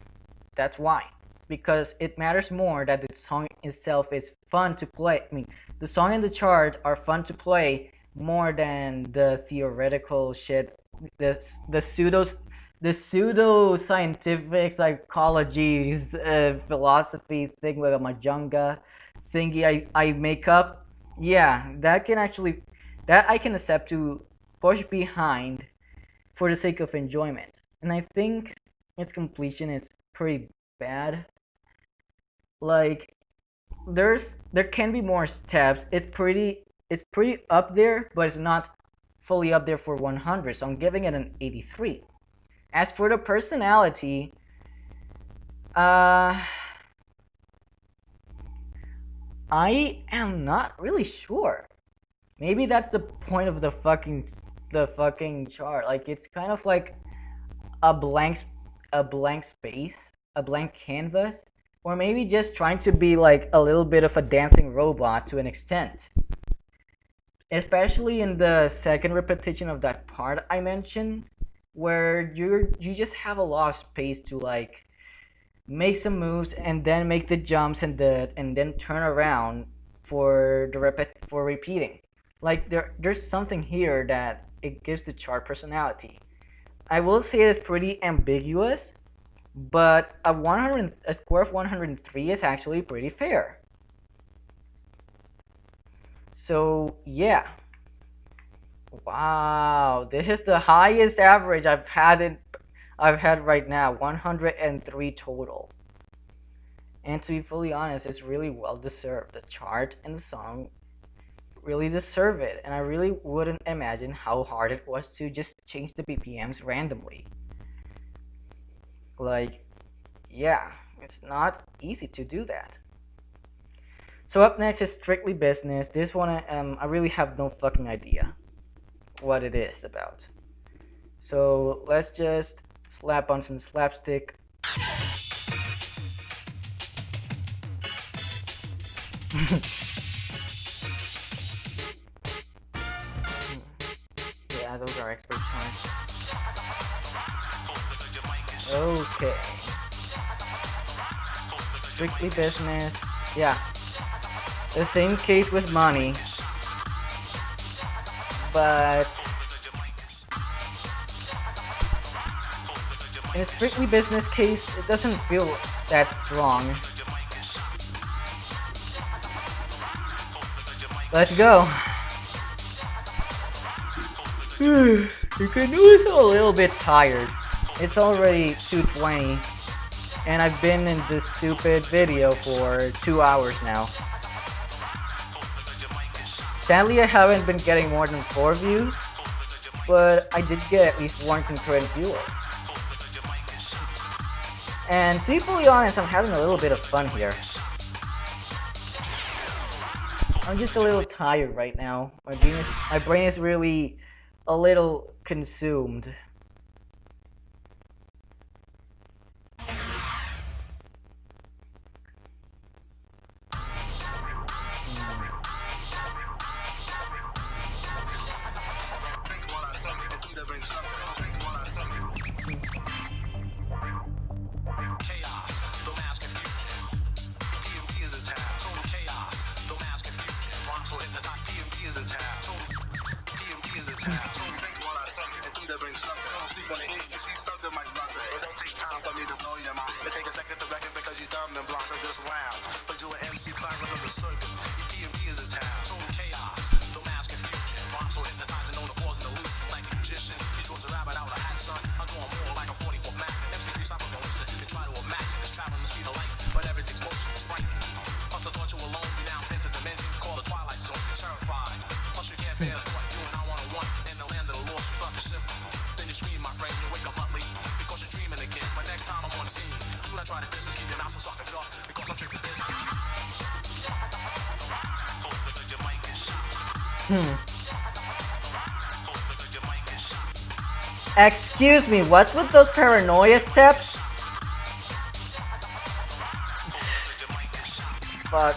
That's why, because it matters more that the song itself is fun to play. I mean, the song and the chart are fun to play more than the theoretical shit, the pseudo scientific psychology philosophy thing with a majanga thingy I make up. Yeah, that I can accept to push behind for the sake of enjoyment. And I think its completion is pretty bad. Like, there can be more steps. It's pretty up there, but it's not fully up there for 100. So I'm giving it an 83. As for the personality, I am not really sure. Maybe that's the point of the fucking chart. Like it's kind of like a blank space, a blank canvas, or maybe just trying to be like a little bit of a dancing robot to an extent. Especially in the second repetition of that part I mentioned, where you just have a lot of space to like make some moves and then make the jumps and then turn around for for repeating. Like there's something here that it gives the chart personality. I will say it's pretty ambiguous, but a score of 103 is actually pretty fair. So yeah. Wow, this is the highest average I've had right now, 103 total. And to be fully honest, it's really well deserved. The chart and the song really deserve it, and I really wouldn't imagine how hard it was to just change the BPMs randomly. Like, yeah, it's not easy to do that. So up next is Strictly Business. This one, I really have no fucking idea what it is about. So let's just slap on some slapstick. Yeah, those are expert times. Okay. Strictly Business. Yeah. The same case with Money. But in a Strictly Business case, it doesn't feel that strong. Let's go. You can do this a little bit tired. It's already 2:20, and I've been in this stupid video for 2 hours now. Sadly, I haven't been getting more than 4 views, but I did get at least 1 concurrent viewer. And to be fully honest, I'm having a little bit of fun here. I'm just a little tired right now. My brain is really a little consumed. Excuse me, what's with those paranoia steps? Fuck.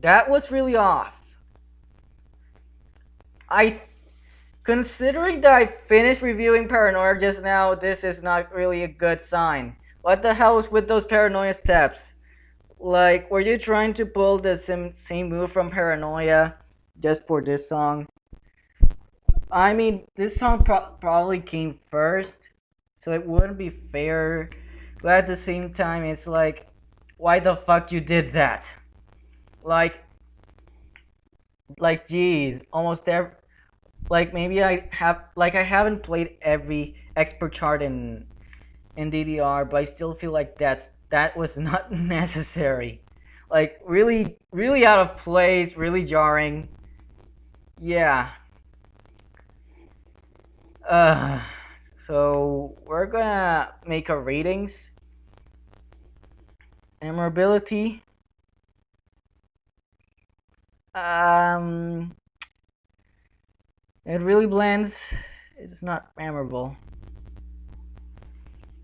That was really off. Considering that I finished reviewing Paranoia just now, this is not really a good sign. What the hell is with those Paranoia steps? Like, were you trying to pull the same move from Paranoia just for this song? I mean, this song probably came first, so it wouldn't be fair. But at the same time, it's like, why the fuck you did that? Like, geez, almost every, like maybe I haven't played every expert chart in DDR, but I still feel like that was not necessary. Like really, really out of place, really jarring. Yeah. Uh, so we're gonna make our ratings. Memorability. Um, it really blends. It's not memorable.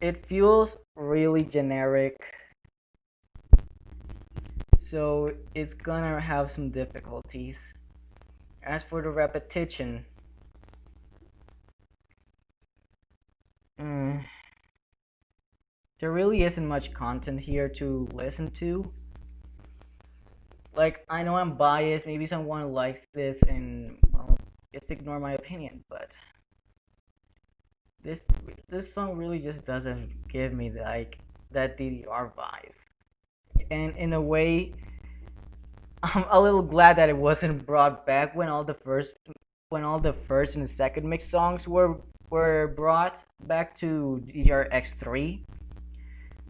It feels really generic, so it's gonna have some difficulties. As for the repetition, mm, there really isn't much content here to listen to. Like, I know I'm biased, maybe someone likes this and well, just ignore my opinion, but this this song really just doesn't give me like that DDR vibe. And in a way, I'm a little glad that it wasn't brought back when all the first and second mix songs were brought back to DDR X3.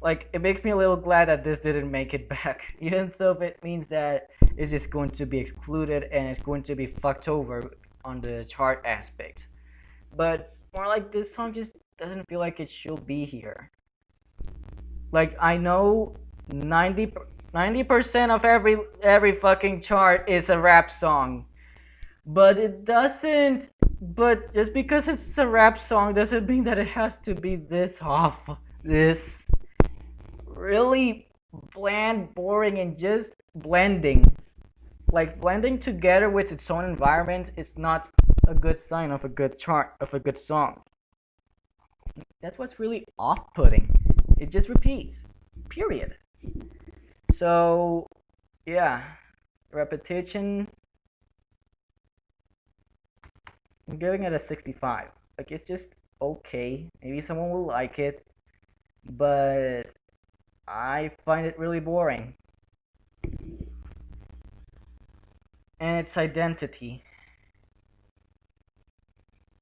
Like, it makes me a little glad that this didn't make it back, even though it means that it's just going to be excluded and it's going to be fucked over on the chart aspect. But it's more like this song just doesn't feel like it should be here. Like, I know 90% of every fucking chart is a rap song, but it doesn't. But just because it's a rap song doesn't mean that it has to be this off. This really bland, boring, and just blending. Like, blending together with its own environment is not a good sign of a good chart, of a good song. That's what's really off-putting. It just repeats. Period. So, yeah. Repetition. I'm giving it a 65. Like, it's just okay. Maybe someone will like it. But I find it really boring. And its identity.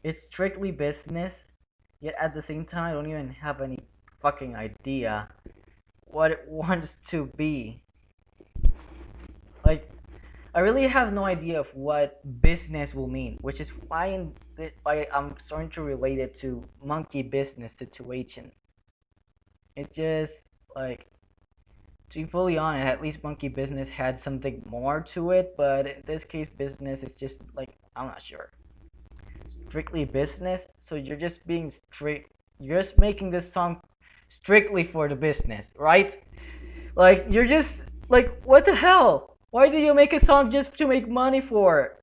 It's strictly business, yet at the same time, I don't even have any fucking idea what it wants to be. Like, I really have no idea of what business will mean, which is why I'm starting to relate it to monkey business situation. It just, like, to be fully honest, at least monkey business had something more to it, but in this case, business is just like, I'm not sure. Strictly business, so you're just being straight. You're just making this song strictly for the business, right? Like, you're just like, what the hell? Why do you make a song just to make money for?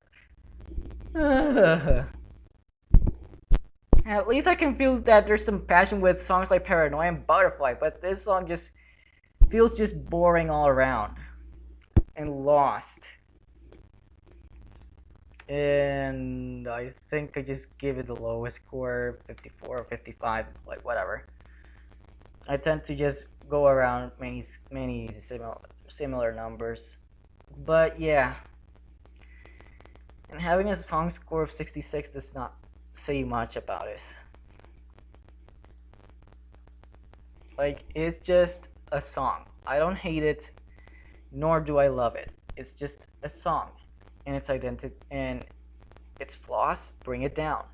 At least I can feel that there's some passion with songs like Paranoia and Butterfly, but this song just feels just boring all around and lost. And I think I just give it the lowest score, 54 or 55, like whatever. I tend to just go around many similar numbers. But yeah. And having a song score of 66 does not say much about it. Like, it's just a song. I don't hate it, nor do I love it. It's just a song. And its identity and its flaws bring it down.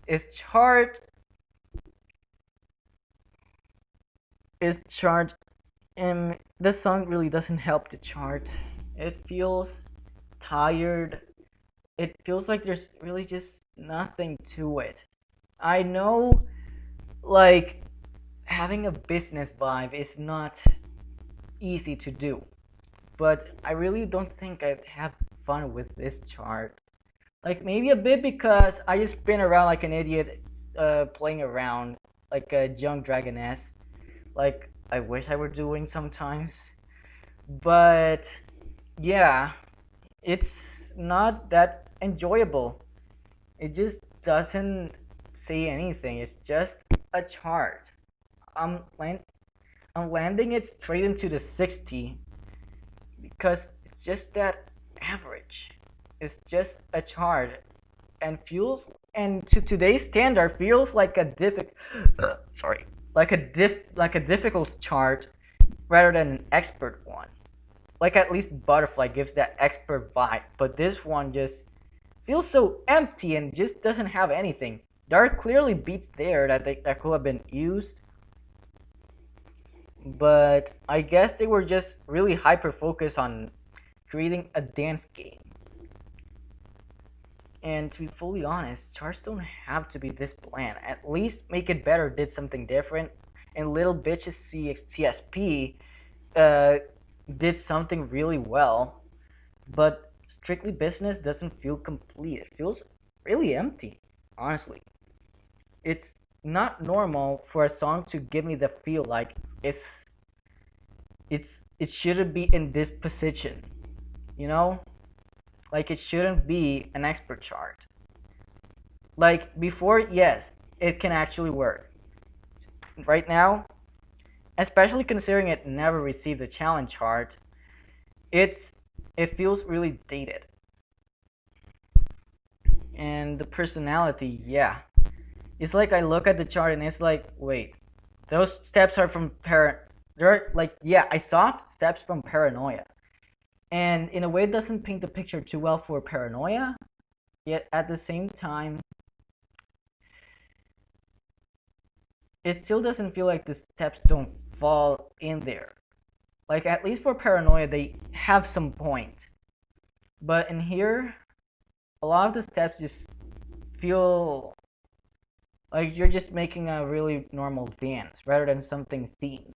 Its chart and this song really doesn't help the chart. It feels tired. It feels like there's really just nothing to it. I know, like, having a business vibe is not easy to do, but I really don't think I'd have fun with this chart. Like, maybe a bit because I just spin around like an idiot, playing around like a young dragoness, like I wish I were doing sometimes. But yeah, it's not that enjoyable. It just doesn't say anything. It's just a chart. I'm I'm landing it straight into the 60 because it's just that average. It's just a chart and feels and to today's standard feels like a like a difficult chart rather than an expert one. Like at least Butterfly gives that expert vibe, but this one just feels so empty and just doesn't have anything. There are clearly beats there that could have been used, but I guess they were just really hyper focused on creating a dance game. And to be fully honest, charts don't have to be this bland. At least make it better, did something different. And Little Bitch's CSP uh, did something really well. But Strictly Business doesn't feel complete. It feels really empty, honestly. It's not normal for a song to give me the feel like it shouldn't be in this position, you know? Like it shouldn't be an expert chart. Like before, yes, it can actually work. Right now, especially considering it never received a challenge chart, it feels really dated. And the personality, yeah. It's like I look at the chart and it's like, wait, those steps are from they're like, yeah, I saw steps from Paranoia. And in a way it doesn't paint the picture too well for Paranoia, yet at the same time it still doesn't feel like the steps don't fall in there. Like at least for Paranoia they have some point. But in here, a lot of the steps just feel like you're just making a really normal dance rather than something themed.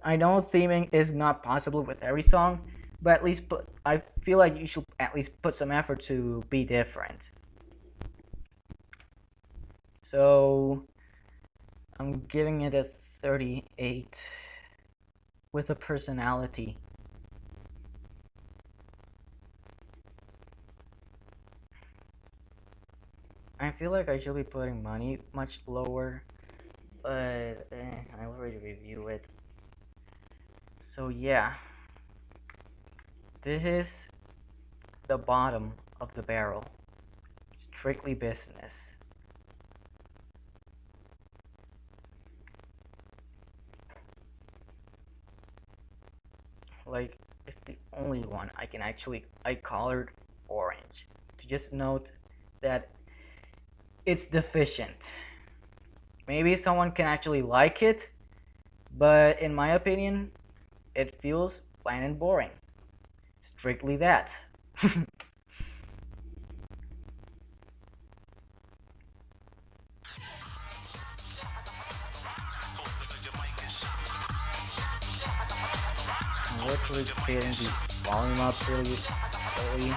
I know theming is not possible with every song, but at least I feel like you should at least put some effort to be different. So I'm giving it a 38 with a personality. I feel like I should be putting money much lower, but I already reviewed it. So yeah, this is the bottom of the barrel. Strictly Business. Like, it's the only one I colored orange to just note that it's deficient. Maybe someone can actually like it, but in my opinion, it feels plain and boring. Strictly that. I'm literally getting the volume up really slowly.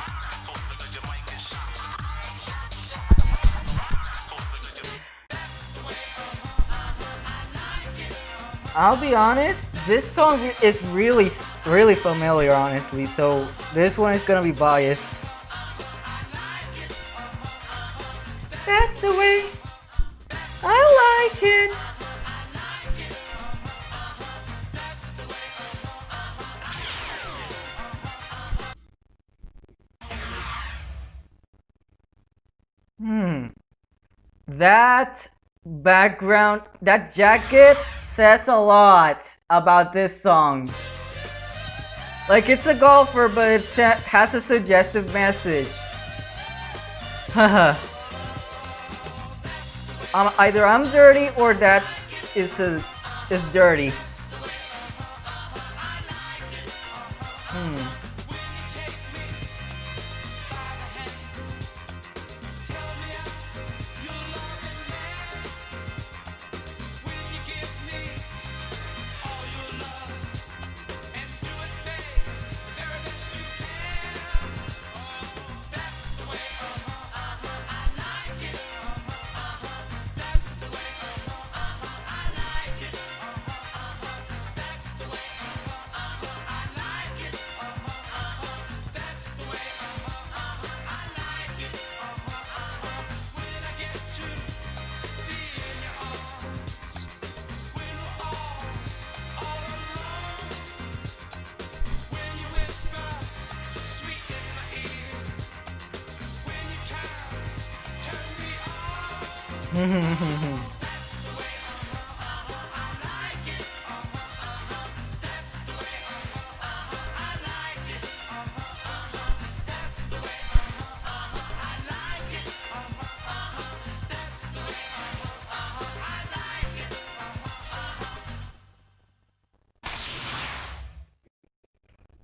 I'll be honest, this song is really, really familiar, honestly, so this one is gonna be biased. That's the way I like it. That background, that jacket says a lot about this song. Like it's a golfer, but it has a suggestive message. Haha. Either I'm dirty or that is dirty.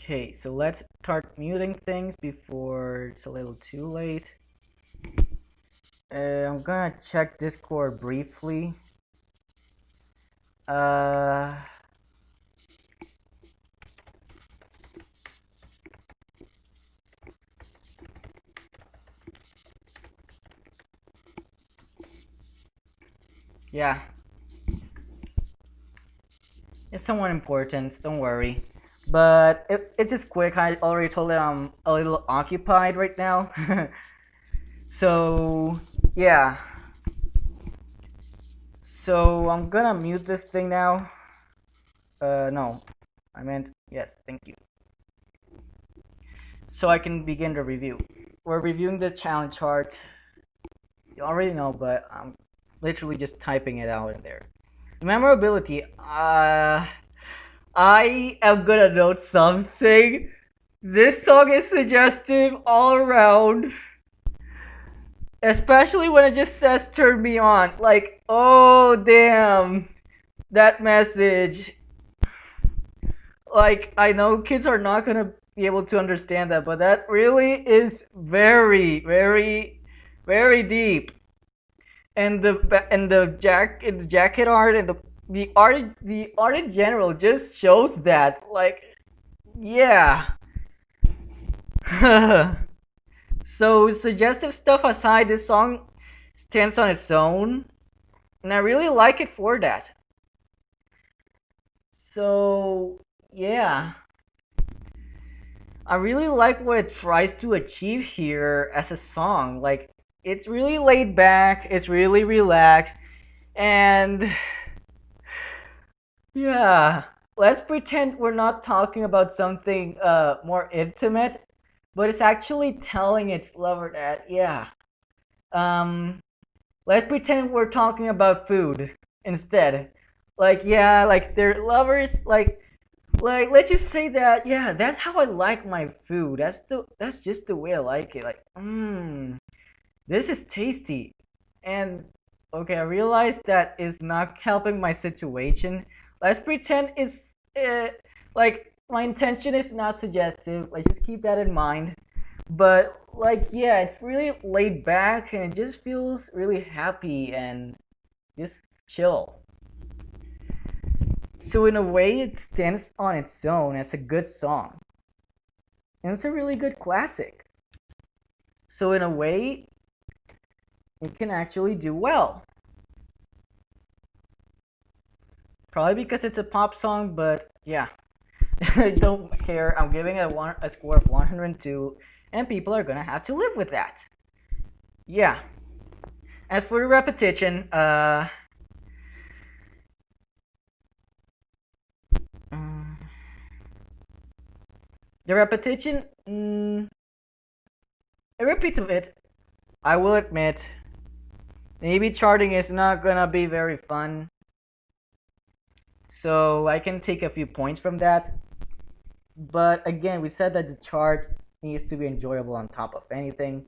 Okay, so let's start muting things before it's a little too late. I'm gonna check Discord briefly. Uh, yeah, it's somewhat important, don't worry. But it's just quick, I already told you I'm a little occupied right now. So, yeah. So, I'm gonna mute this thing now. No. I meant, yes, thank you. So I can begin the review. We're reviewing the challenge chart. You already know, but I'm literally just typing it out in there. Memorability. I am gonna note something. This song is suggestive all around. Especially when it just says turn me on. Like, oh damn. That message. Like, I know kids are not gonna be able to understand that, but that really is very, very, very deep. And the jacket art and the art in general just shows that. Like, yeah. So suggestive stuff aside, this song stands on its own, and I really like it for that. So yeah, I really like what it tries to achieve here as a song. Like, it's really laid back, it's really relaxed, and yeah, let's pretend we're not talking about something more intimate, but it's actually telling its lover that, yeah. Um, let's pretend we're talking about food instead. Like, yeah, like they're lovers, like let's just say that, yeah, that's how I like my food. That's just the way I like it. Like, this is tasty. And okay, I realize that is not helping my situation. Let's pretend it's like my intention is not suggestive. Let's just keep that in mind. But like, yeah, it's really laid back and it just feels really happy and just chill. So in a way, it stands on its own as a good song, and it's a really good classic. So in a way, it can actually do well. Probably because it's a pop song, but yeah, I don't care. I'm giving it a score of 102, and people are gonna have to live with that. Yeah. As for the repetition, the repetition, it repeats a bit. I will admit, maybe charting is not gonna be very fun. So I can take a few points from that. But again, we said that the chart needs to be enjoyable on top of anything.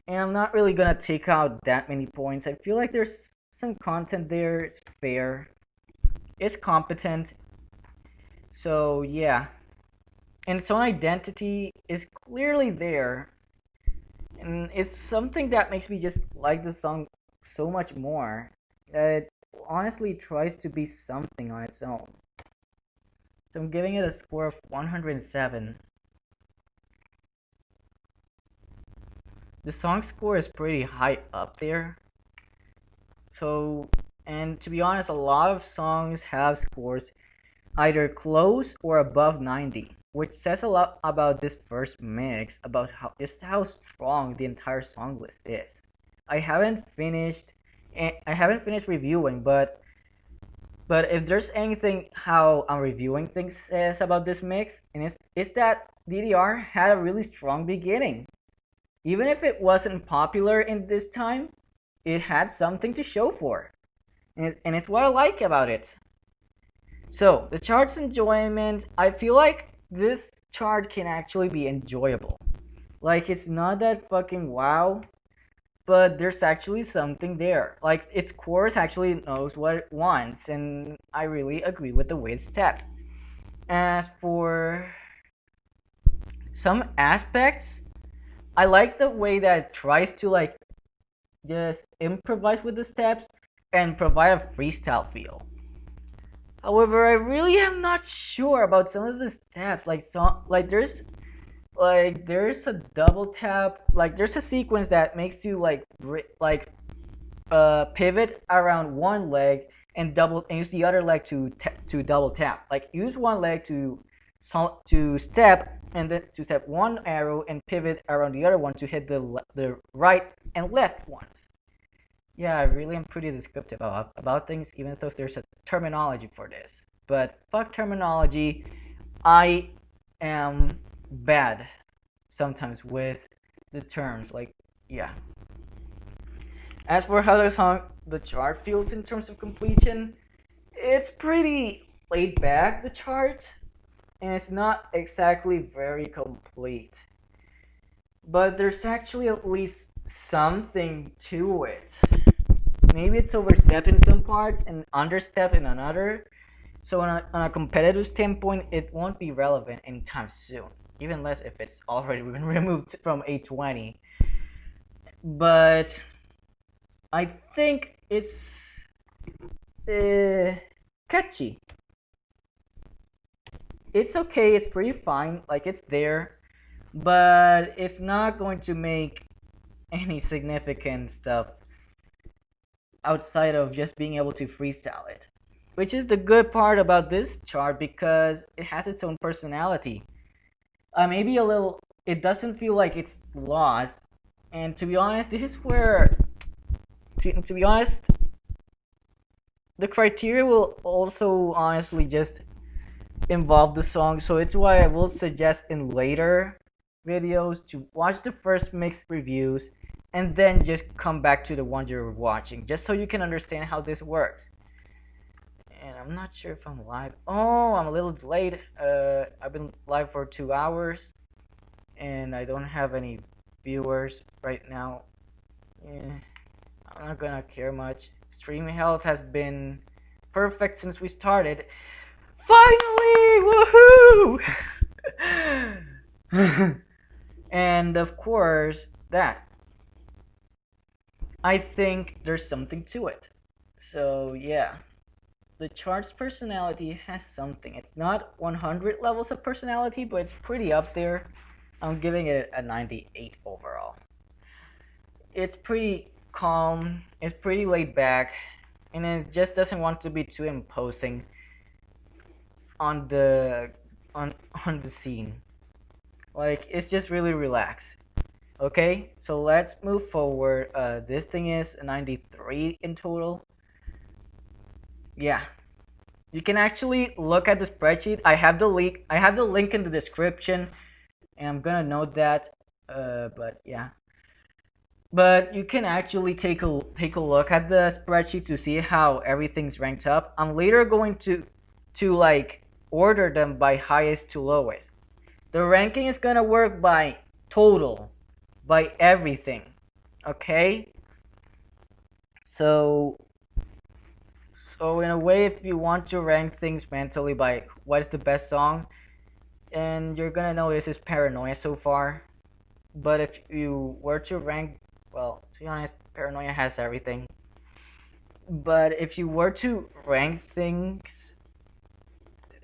And I'm not really gonna take out that many points. I feel like there's some content there, it's fair, it's competent. So yeah. And its own identity is clearly there. And it's something that makes me just like the song so much more. It honestly tries to be something on its own. So I'm giving it a score of 107. The song score is pretty high up there. So, and to be honest, a lot of songs have scores either close or above 90, which says a lot about this first mix, about how strong the entire song list is. I haven't finished I haven't finished reviewing, but if there's anything how I'm reviewing things says about this mix, and it's that DDR had a really strong beginning. Even if it wasn't popular in this time, it had something to show for. And it's what I like about it. So, the chart's enjoyment, I feel like this chart can actually be enjoyable. Like, it's not that fucking wow, but there's actually something there. Like, its chorus actually knows what it wants, and I really agree with the way it's stepped. As for some aspects, I like the way that it tries to like just improvise with the steps and provide a freestyle feel. However, I really am not sure about some of the steps. There's a double tap. Like there's a sequence that makes you pivot around one leg and use the other leg to double tap. Like use one leg to step and then to step one arrow and pivot around the other one to hit the right and left ones. Yeah, I really am pretty descriptive about things, even though there's a terminology for this. But fuck terminology, I am bad sometimes with the terms. Like, yeah. As for how the chart feels in terms of completion, it's pretty laid back, the chart, and it's not exactly very complete. But there's actually at least something to it. Maybe it's overstep in some parts and understep in another. So on a competitive standpoint, it won't be relevant anytime soon. Even less if it's already been removed from A20. But I think it's catchy. It's okay, it's pretty fine, like it's there, but it's not going to make any significant stuff outside of just being able to freestyle it. Which is the good part about this chart because it has its own personality. Maybe a little, it doesn't feel like it's lost. And to be honest, this is where, to be honest, the criteria will also honestly just involve the song. So it's why I will suggest in later videos to watch the first mixed reviews and then just come back to the one you're watching, just so you can understand how this works. And I'm not sure if I'm live. Oh, I'm a little delayed. I've been live for 2 hours, and I don't have any viewers right now. Yeah, I'm not gonna care much. Stream health has been perfect since we started. Finally! Woohoo! And of course, that. I think there's something to it. So, yeah. The chart's personality has something. It's not 100 levels of personality, but it's pretty up there. I'm giving it a 98 overall. It's pretty calm, it's pretty laid back, and it just doesn't want to be too imposing on the scene. Like, it's just really relaxed. Okay, so let's move forward. This thing is a 93 in total. Yeah, you can actually look at the spreadsheet. I have the link in the description, and I'm gonna note that. But yeah, but you can actually take a look at the spreadsheet to see how everything's ranked up. I'm later going to like order them by highest to lowest. The ranking is gonna work by total, by everything. Okay, so in a way, if you want to rank things mentally by what is the best song, and you're gonna know this is Paranoia so far. But if you were to rank, well, to be honest, Paranoia has everything. But if you were to rank things,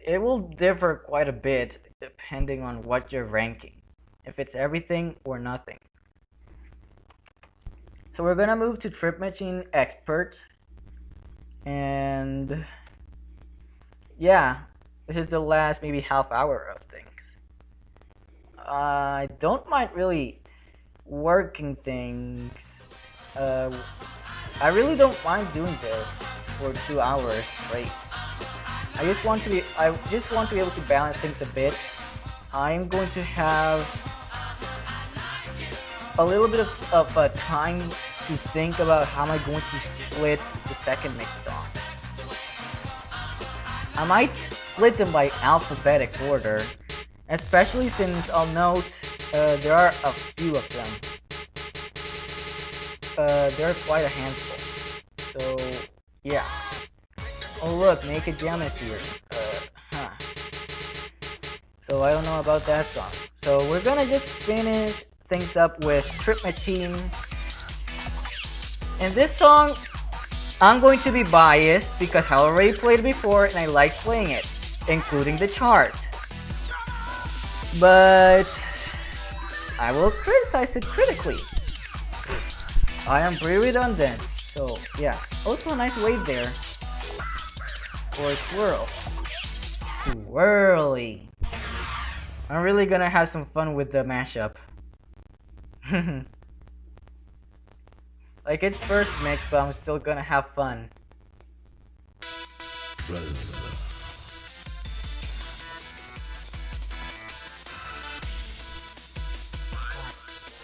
it will differ quite a bit depending on what you're ranking. If it's everything or nothing. So we're gonna move to Trip Machine Expert. And yeah, this is the last maybe half hour of things. I don't mind really working things. I really don't mind doing this for 2 hours straight. I just want to be able to balance things a bit. I'm going to have a little bit of time to think about how am I going to split the second mix song. I might split them by alphabetic order, especially since I'll note there are a few of them. There are quite a handful. So yeah. Oh look, Naked Jam is here. So I don't know about that song. So we're gonna just finish things up with Trip Machine. And this song, I'm going to be biased because I already played it before and I like playing it, including the chart. But I will criticize it critically. I am pretty redundant. So yeah, also a nice wave there for a swirl. Swirly. I'm really gonna have some fun with the mashup. Like it's first mix, but I'm still gonna have fun.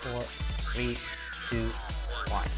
4, 3, 2, 1.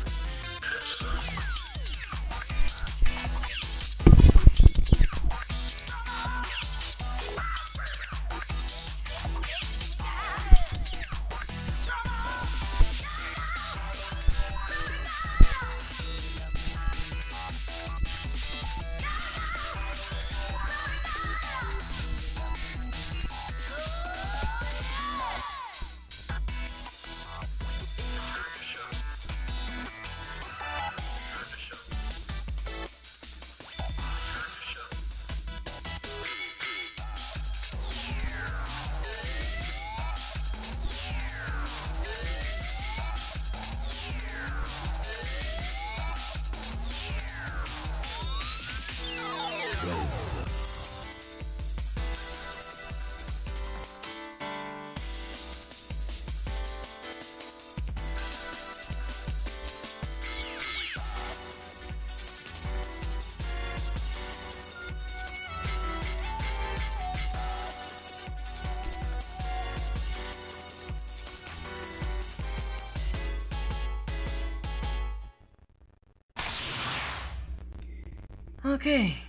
Okay.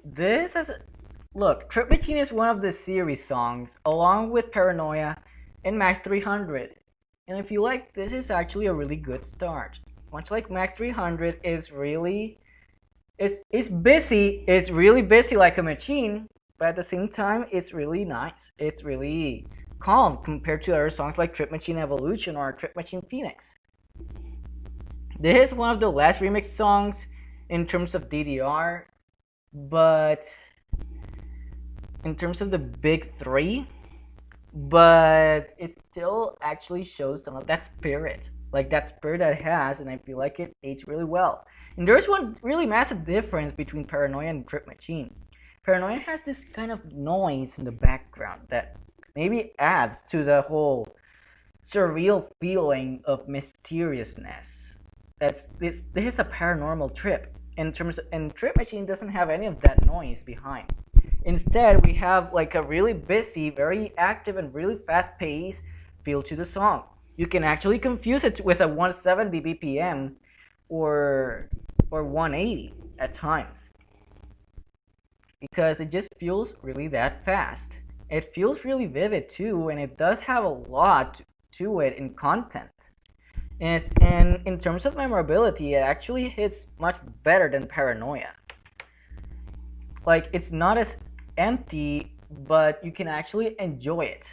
This is... Look, Trip Machine is one of the series songs, along with Paranoia and Max 300. And I feel like this is actually a really good start. Much like Max 300 is really... It's busy, it's really busy like a machine, but at the same time, it's really nice. It's really calm compared to other songs like Trip Machine Evolution or Trip Machine Phoenix. This is one of the last remix songs in terms of DDR, but in terms of the big three, but it still actually shows some of that spirit, like that spirit that it has, and I feel like it aged really well. And there's one really massive difference between Paranoia and Trip Machine. Paranoia has this kind of noise in the background that maybe adds to the whole surreal feeling of mysteriousness. This is a paranormal trip. And Trip Machine doesn't have any of that noise behind. Instead, we have like a really busy, very active, and really fast-paced feel to the song. You can actually confuse it with a 170 BPM or 180 at times, because it just feels really that fast. It feels really vivid too, and it does have a lot to it in content. And in terms of memorability, it actually hits much better than Paranoia. Like, it's not as empty, but you can actually enjoy it.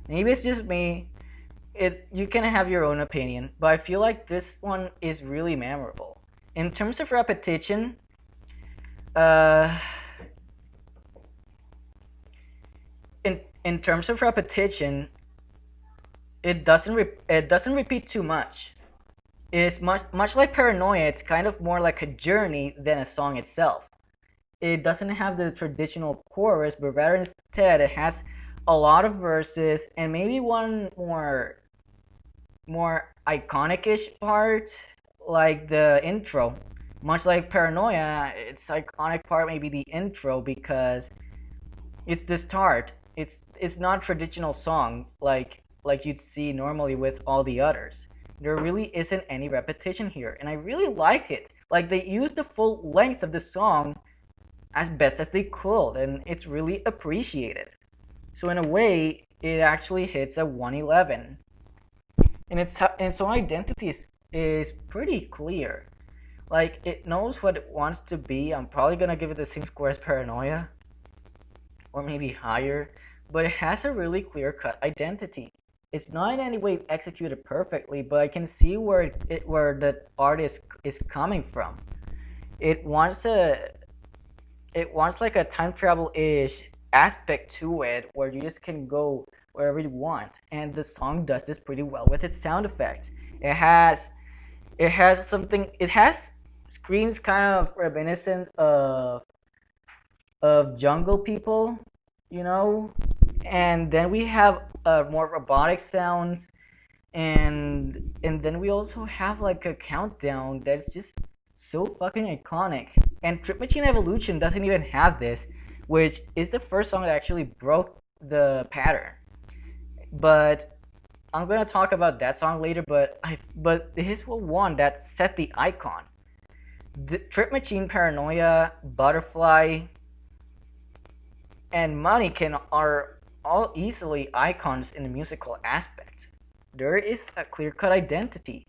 Maybe it's just me. You can have your own opinion, but I feel like this one is really memorable. In terms of repetition, in terms of repetition, it doesn't repeat too much. It's much like Paranoia. It's kind of more like a journey than a song itself. It doesn't have the traditional chorus, but rather instead it has a lot of verses and maybe one more iconic-ish part, like the intro. Much like Paranoia, its iconic part may be the intro because it's the start. It's not a traditional song like you'd see normally with all the others. There really isn't any repetition here, and I really like it. Like, they use the full length of the song as best as they could, and it's really appreciated. So in a way, it actually hits a 111. And its own identity is pretty clear. Like, it knows what it wants to be. I'm probably gonna give it the same score as Paranoia. or maybe higher, but it has a really clear-cut identity. It's not in any way executed perfectly, but I can see where the artist is coming from. It wants a it wants like a time travel ish aspect to it where you just can go wherever you want, and the song does this pretty well with its sound effects. It has it has screams kind of reminiscent of jungle people, you know, and then we have more robotic sounds, and then we also have like a countdown that's just so fucking iconic. And Trip Machine Evolution doesn't even have this, which is the first song that actually broke the pattern. But I'm gonna talk about that song later. But this was one that set the icon. The Trip Machine, Paranoia, Butterfly, and Money can are all easily icons in the musical aspect. There is a clear-cut identity.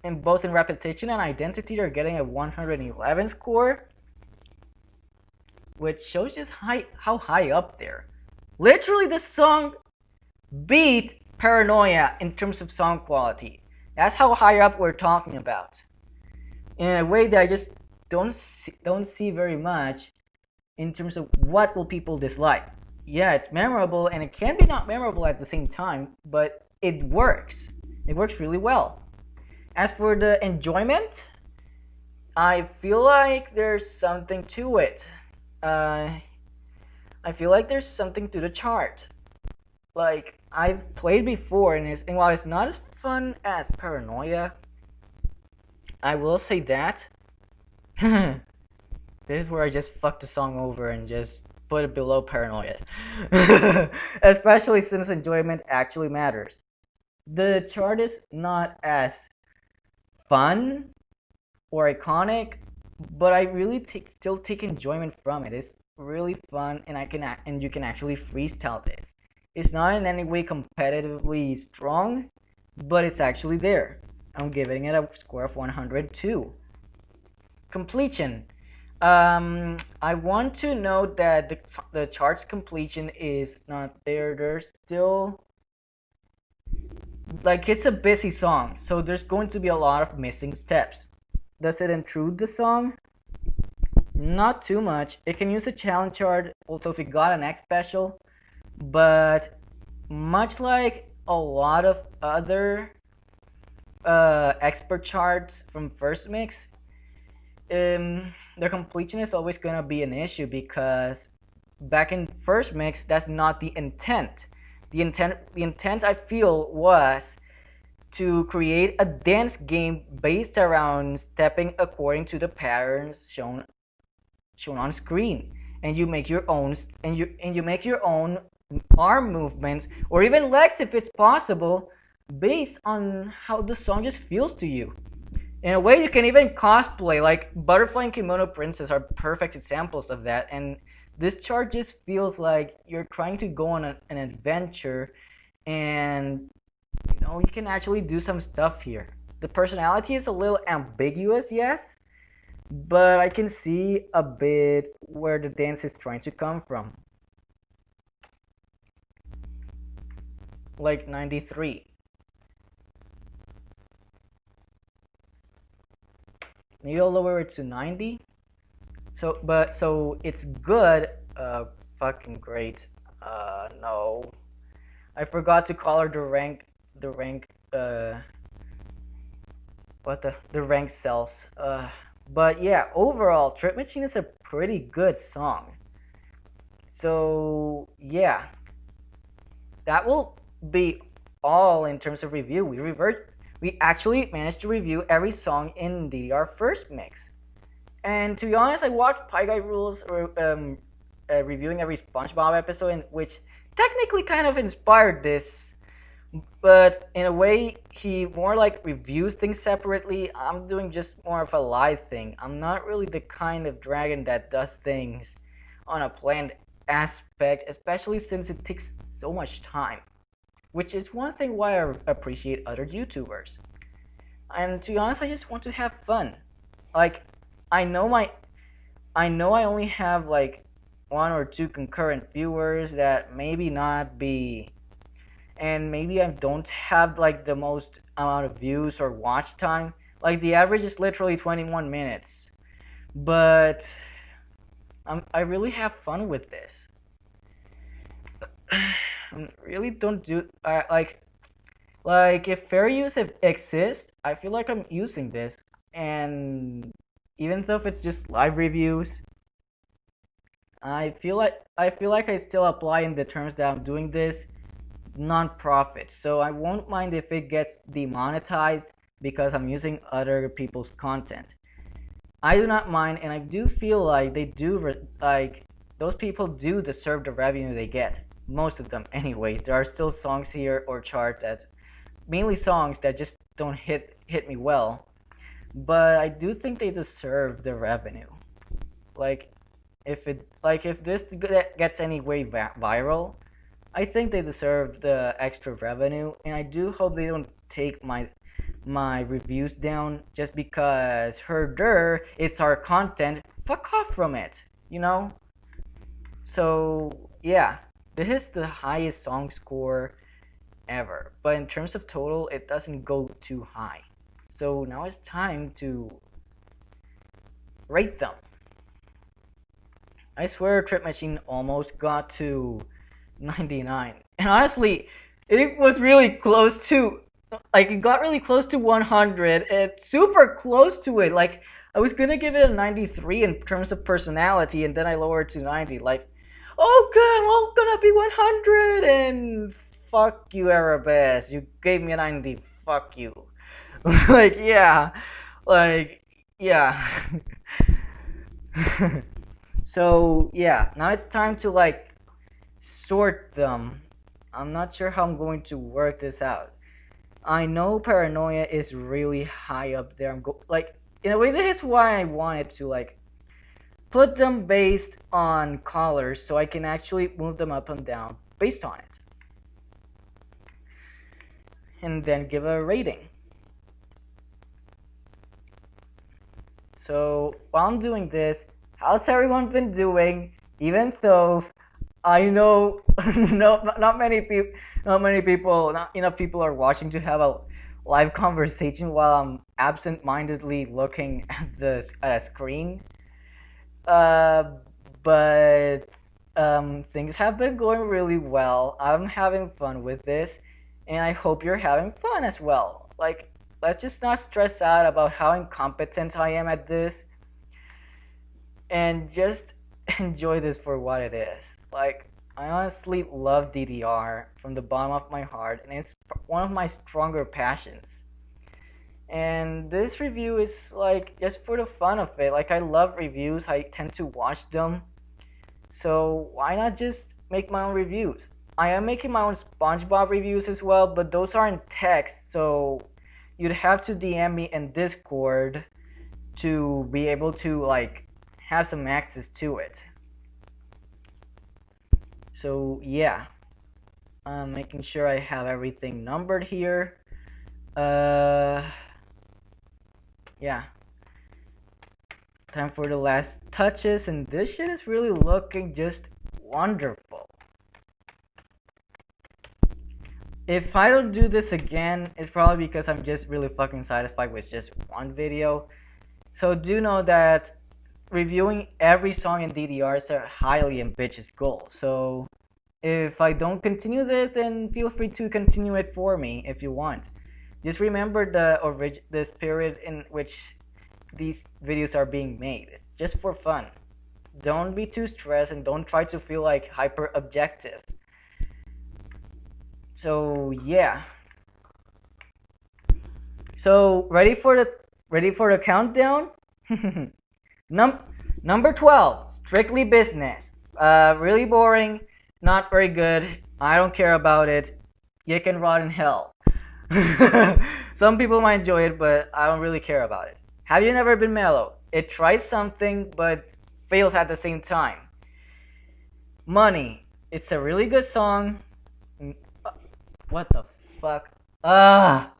In both in repetition and identity, they're getting a 111 score, which shows just how high up there. Literally, the song beat Paranoia in terms of song quality. That's how high up we're talking about. In a way that I just don't see very much in terms of what will people dislike. Yeah, it's memorable and it can be not memorable at the same time, but it works. It works really well. As for the enjoyment, I feel like there's something to it. I feel like there's something to the chart. Like I've played before, and while it's not as fun as Paranoia, I will say that this is where I just fucked the song over and just put it below Paranoia. Especially since enjoyment actually matters. The chart is not as fun or iconic, but I really still take enjoyment from it. It's really fun, and and you can actually freestyle this. It's not in any way competitively strong, but it's actually there. I'm giving it a score of 102. Completion. I want to note that the chart's completion is not there. There's still like it's a busy song, so there's going to be a lot of missing steps. Does it intrude the song? Not too much. It can use a challenge chart, also if it got an X special, but much like a lot of other expert charts from first mix, their completion is always gonna be an issue because back in first mix, that's not the intent. The intent I feel was to create a dance game based around stepping according to the patterns shown on screen, and you make your own and you make your own arm movements or even legs if it's possible based on how the song just feels to you. In a way, you can even cosplay, like Butterfly and Kimono Princess are perfect examples of that, and this chart just feels like you're trying to go on an adventure, and you know you can actually do some stuff here. The personality is a little ambiguous, yes, but I can see a bit where the dance is trying to come from. Like 93. Maybe I'll lower it to 90. So it's good. Fucking great. No, I forgot to color the rank. The rank cells. But yeah, overall, Trip Machine is a pretty good song. So yeah, that will be all in terms of review. We actually managed to review every song in DDR first mix. And to be honest, I watched Pie Guy Rules reviewing every SpongeBob episode, which technically kind of inspired this. But in a way, he more like reviews things separately. I'm doing just more of a live thing. I'm not really the kind of dragon that does things on a planned aspect, especially since it takes so much time. Which is one thing why I appreciate other YouTubers. And to be honest, I just want to have fun. Like, I know I only have like one or two concurrent viewers that maybe not be, and maybe I don't have like the most amount of views or watch time. Like the average is literally 21 minutes, but I really have fun with this. I really don't do like if fair use exists, I feel like I'm using this, and even though if it's just live reviews, I feel like I still apply in the terms that I'm doing this non-profit. So I won't mind if it gets demonetized because I'm using other people's content. I do not mind, and I do feel like they do like those people do deserve the revenue they get. Most of them, anyways. There are still songs here or charts that mainly songs that just don't hit me well, but I do think they deserve the revenue. Like if this gets any way viral, I think they deserve the extra revenue, and I do hope they don't take my reviews down just because herder it's our content. Fuck off from it, you know. So yeah, this is the highest song score ever, but in terms of total, it doesn't go too high. So now it's time to rate them. I swear Trip Machine almost got to 99. And honestly, it was really close to, like, it got really close to 100. It's super close to it. Like, I was gonna give it a 93 in terms of personality, and then I lowered to 90. Like, oh god, well, gonna be 100, and fuck you, Arabes. You gave me a 90. Fuck you. like, yeah. Like, yeah. So, yeah. Now it's time to, like, sort them. I'm not sure how I'm going to work this out. I know Paranoia is really high up there. Like, in a way, this is why I wanted to, like, put them based on colors so I can actually move them up and down based on it. And then give a rating. So while I'm doing this, how's everyone been doing? Even though I know not many people, not enough people are watching to have a live conversation while I'm absent-mindedly looking at a screen. But things have been going really well. I'm having fun with this, and I hope you're having fun as well. Like, let's just not stress out about how incompetent I am at this, and just enjoy this for what it is. Like, I honestly love DDR from the bottom of my heart, and it's one of my stronger passions. And this review is like just for the fun of it. Like, I love reviews, I tend to watch them. So why not just make my own reviews? I am making my own SpongeBob reviews as well, but those are in text, so you'd have to DM me in Discord to be able to like have some access to it. So yeah, I'm making sure I have everything numbered here. Yeah. Time for the last touches, and this shit is really looking just wonderful. If I don't do this again, it's probably because I'm just really fucking satisfied with just one video. So do know that reviewing every song in DDR is a highly ambitious goal. So if I don't continue this, then feel free to continue it for me if you want. Just remember the spirit in which these videos are being made. It's just for fun. Don't be too stressed and don't try to feel like hyper objective. So yeah. So ready for the countdown? Number 12, Strictly Business. Really boring, not very good. I don't care about it. You can rot in hell. Some people might enjoy it, but I don't really care about it. Have You Never Been Mellow? It tries something, but fails at the same time. Money. It's a really good song. What the fuck?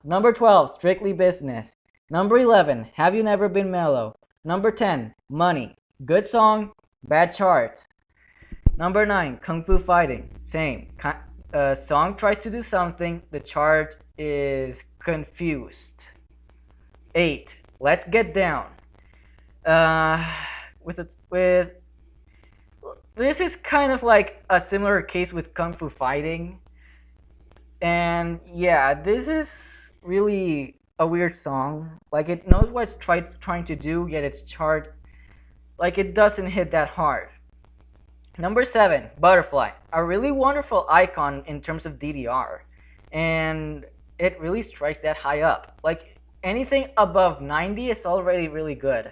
Number 12, Strictly Business. Number 11, Have You Never Been Mellow? Number 10, Money. Good song, bad chart. Number 9, Kung Fu Fighting. Same. Song tries to do something, the chart is confused. 8, Let's Get Down. With this is kind of like a similar case with Kung Fu Fighting. And yeah, this is really a weird song. Like, it knows what it's trying to do, yet its chart, like, it doesn't hit that hard. Number 7, Butterfly. A really wonderful icon in terms of DDR. And it really strikes that high up. Like, anything above 90 is already really good.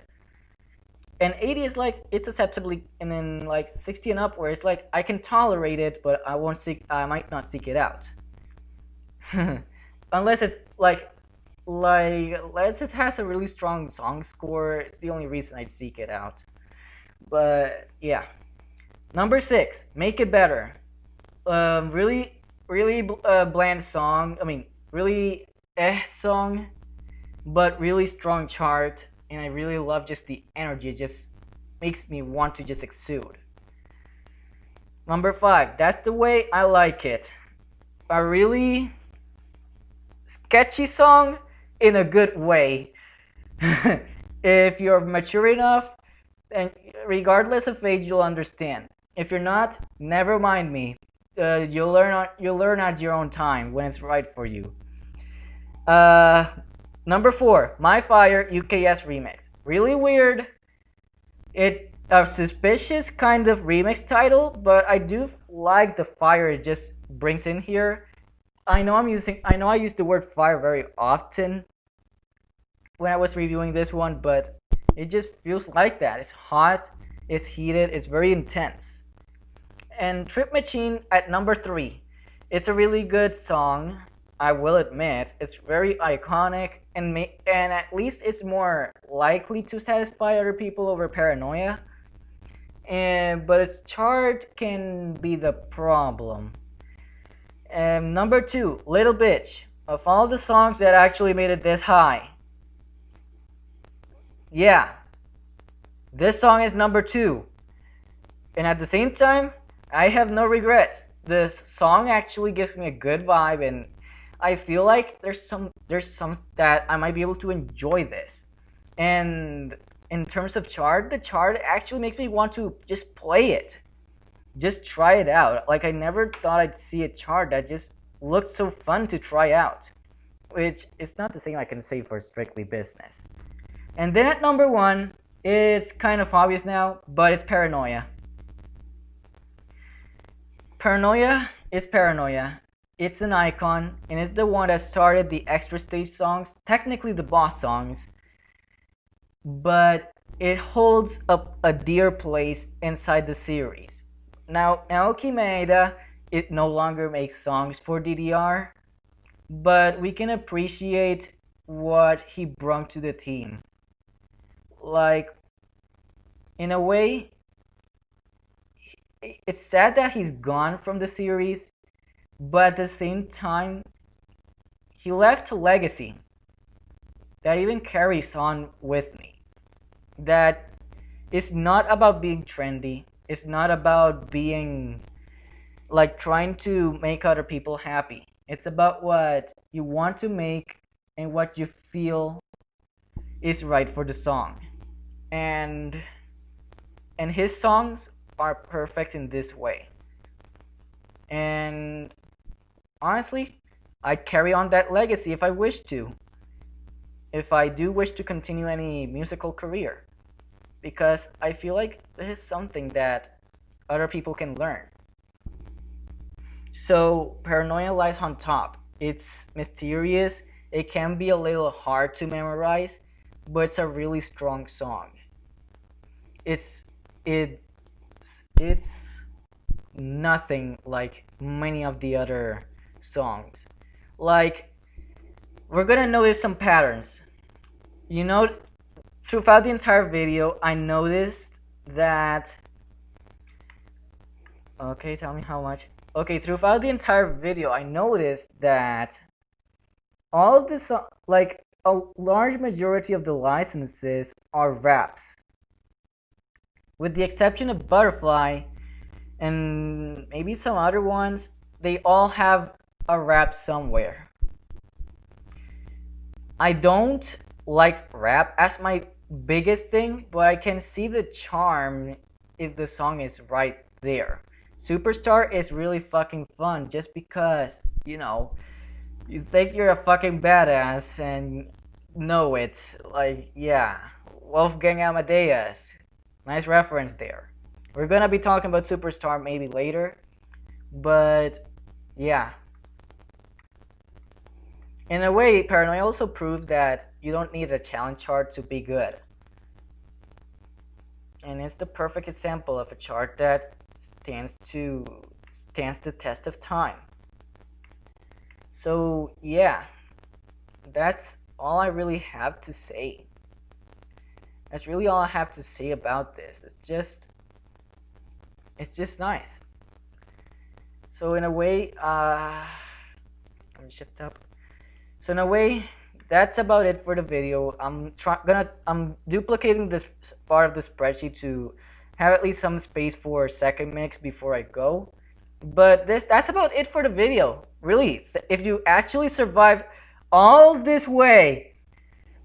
And 80 is like, it's acceptably, and then like 60 and up, where it's like, I can tolerate it, but I might not seek it out. Unless it's like unless it has a really strong song score, it's the only reason I'd seek it out. But yeah. Number 6, Make It Better. Really bland song. I mean, really song, but really strong chart. And I really love just the energy. It just makes me want to just exude. Number 5, That's the Way I Like It. A really sketchy song in a good way. If you're mature enough, and regardless of age, you'll understand. If you're not, never mind me. You'll learn at your own time when it's right for you. Number 4, My Fire UKS remix. Really weird. It a suspicious kind of remix title, but I do like the fire it just brings in here. I know I use the word fire very often when I was reviewing this one, but it just feels like that. It's hot, it's heated, it's very intense. And Trip Machine at number 3. It's a really good song, I will admit. It's very iconic, and at least it's more likely to satisfy other people over Paranoia. But its chart can be the problem. Number 2, Little Bitch. Of all the songs that actually made it this high, yeah, this song is number 2. And at the same time, I have no regrets. This song actually gives me a good vibe, and I feel like there's some that I might be able to enjoy this. And in terms of chart, the chart actually makes me want to just play it. Just try it out. Like, I never thought I'd see a chart that just looked so fun to try out. Which is not the same I can say for Strictly Business. And then at number 1, it's kind of obvious now, but it's Paranoia. Paranoia is Paranoia. It's an icon, and it's the one that started the extra stage songs, technically the boss songs. But it holds up a dear place inside the series. Now, Naoki Maeda, it no longer makes songs for DDR, but we can appreciate what he brought to the team. Like, in a way, it's sad that he's gone from the series, but at the same time, he left a legacy that even carries on with me. That is not about being trendy. It's not about being like trying to make other people happy. It's about what you want to make and what you feel is right for the song. And his songs are perfect in this way. And honestly, I'd carry on that legacy if I wish to. If I do wish to continue any musical career. Because I feel like this is something that other people can learn. So Paranoia lies on top. It's mysterious, it can be a little hard to memorize, but it's a really strong song. It's nothing like many of the other songs. Like, we're gonna notice some patterns. You know, throughout the entire video, I noticed that... Okay, tell me how much. Okay, throughout the entire video, I noticed that all of this, like, a large majority of the licenses are raps. With the exception of Butterfly, and maybe some other ones, they all have a rap somewhere. I don't like rap as my biggest thing, but I can see the charm if the song is right there. Superstar is really fucking fun just because, you know, you think you're a fucking badass and know it. Like, yeah, Wolfgang Amadeus. Nice reference there. We're gonna be talking about Superstar maybe later, but yeah. In a way, Paranoia also proves that you don't need a challenge chart to be good. And it's the perfect example of a chart that stands the test of time. So yeah, that's all I really have to say. That's really all I have to say about this. It's just nice. So in a way, let me shift up. So in a way, that's about it for the video. I'm duplicating this part of the spreadsheet to have at least some space for second mix before I go. But that's about it for the video. Really, if you actually survived all this way,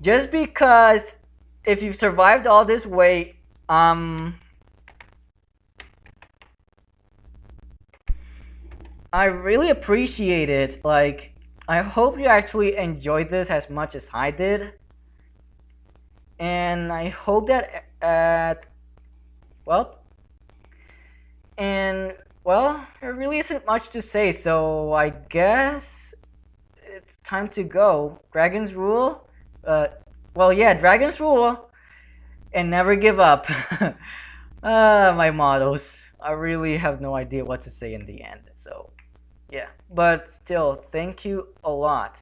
just because if you've survived all this way, I really appreciate it. Like, I hope you actually enjoyed this as much as I did. And I hope that well, there really isn't much to say, so I guess it's time to go. Dragon's rule? Dragon's rule and never give up. My mottos. I really have no idea what to say in the end, so yeah. But still, thank you a lot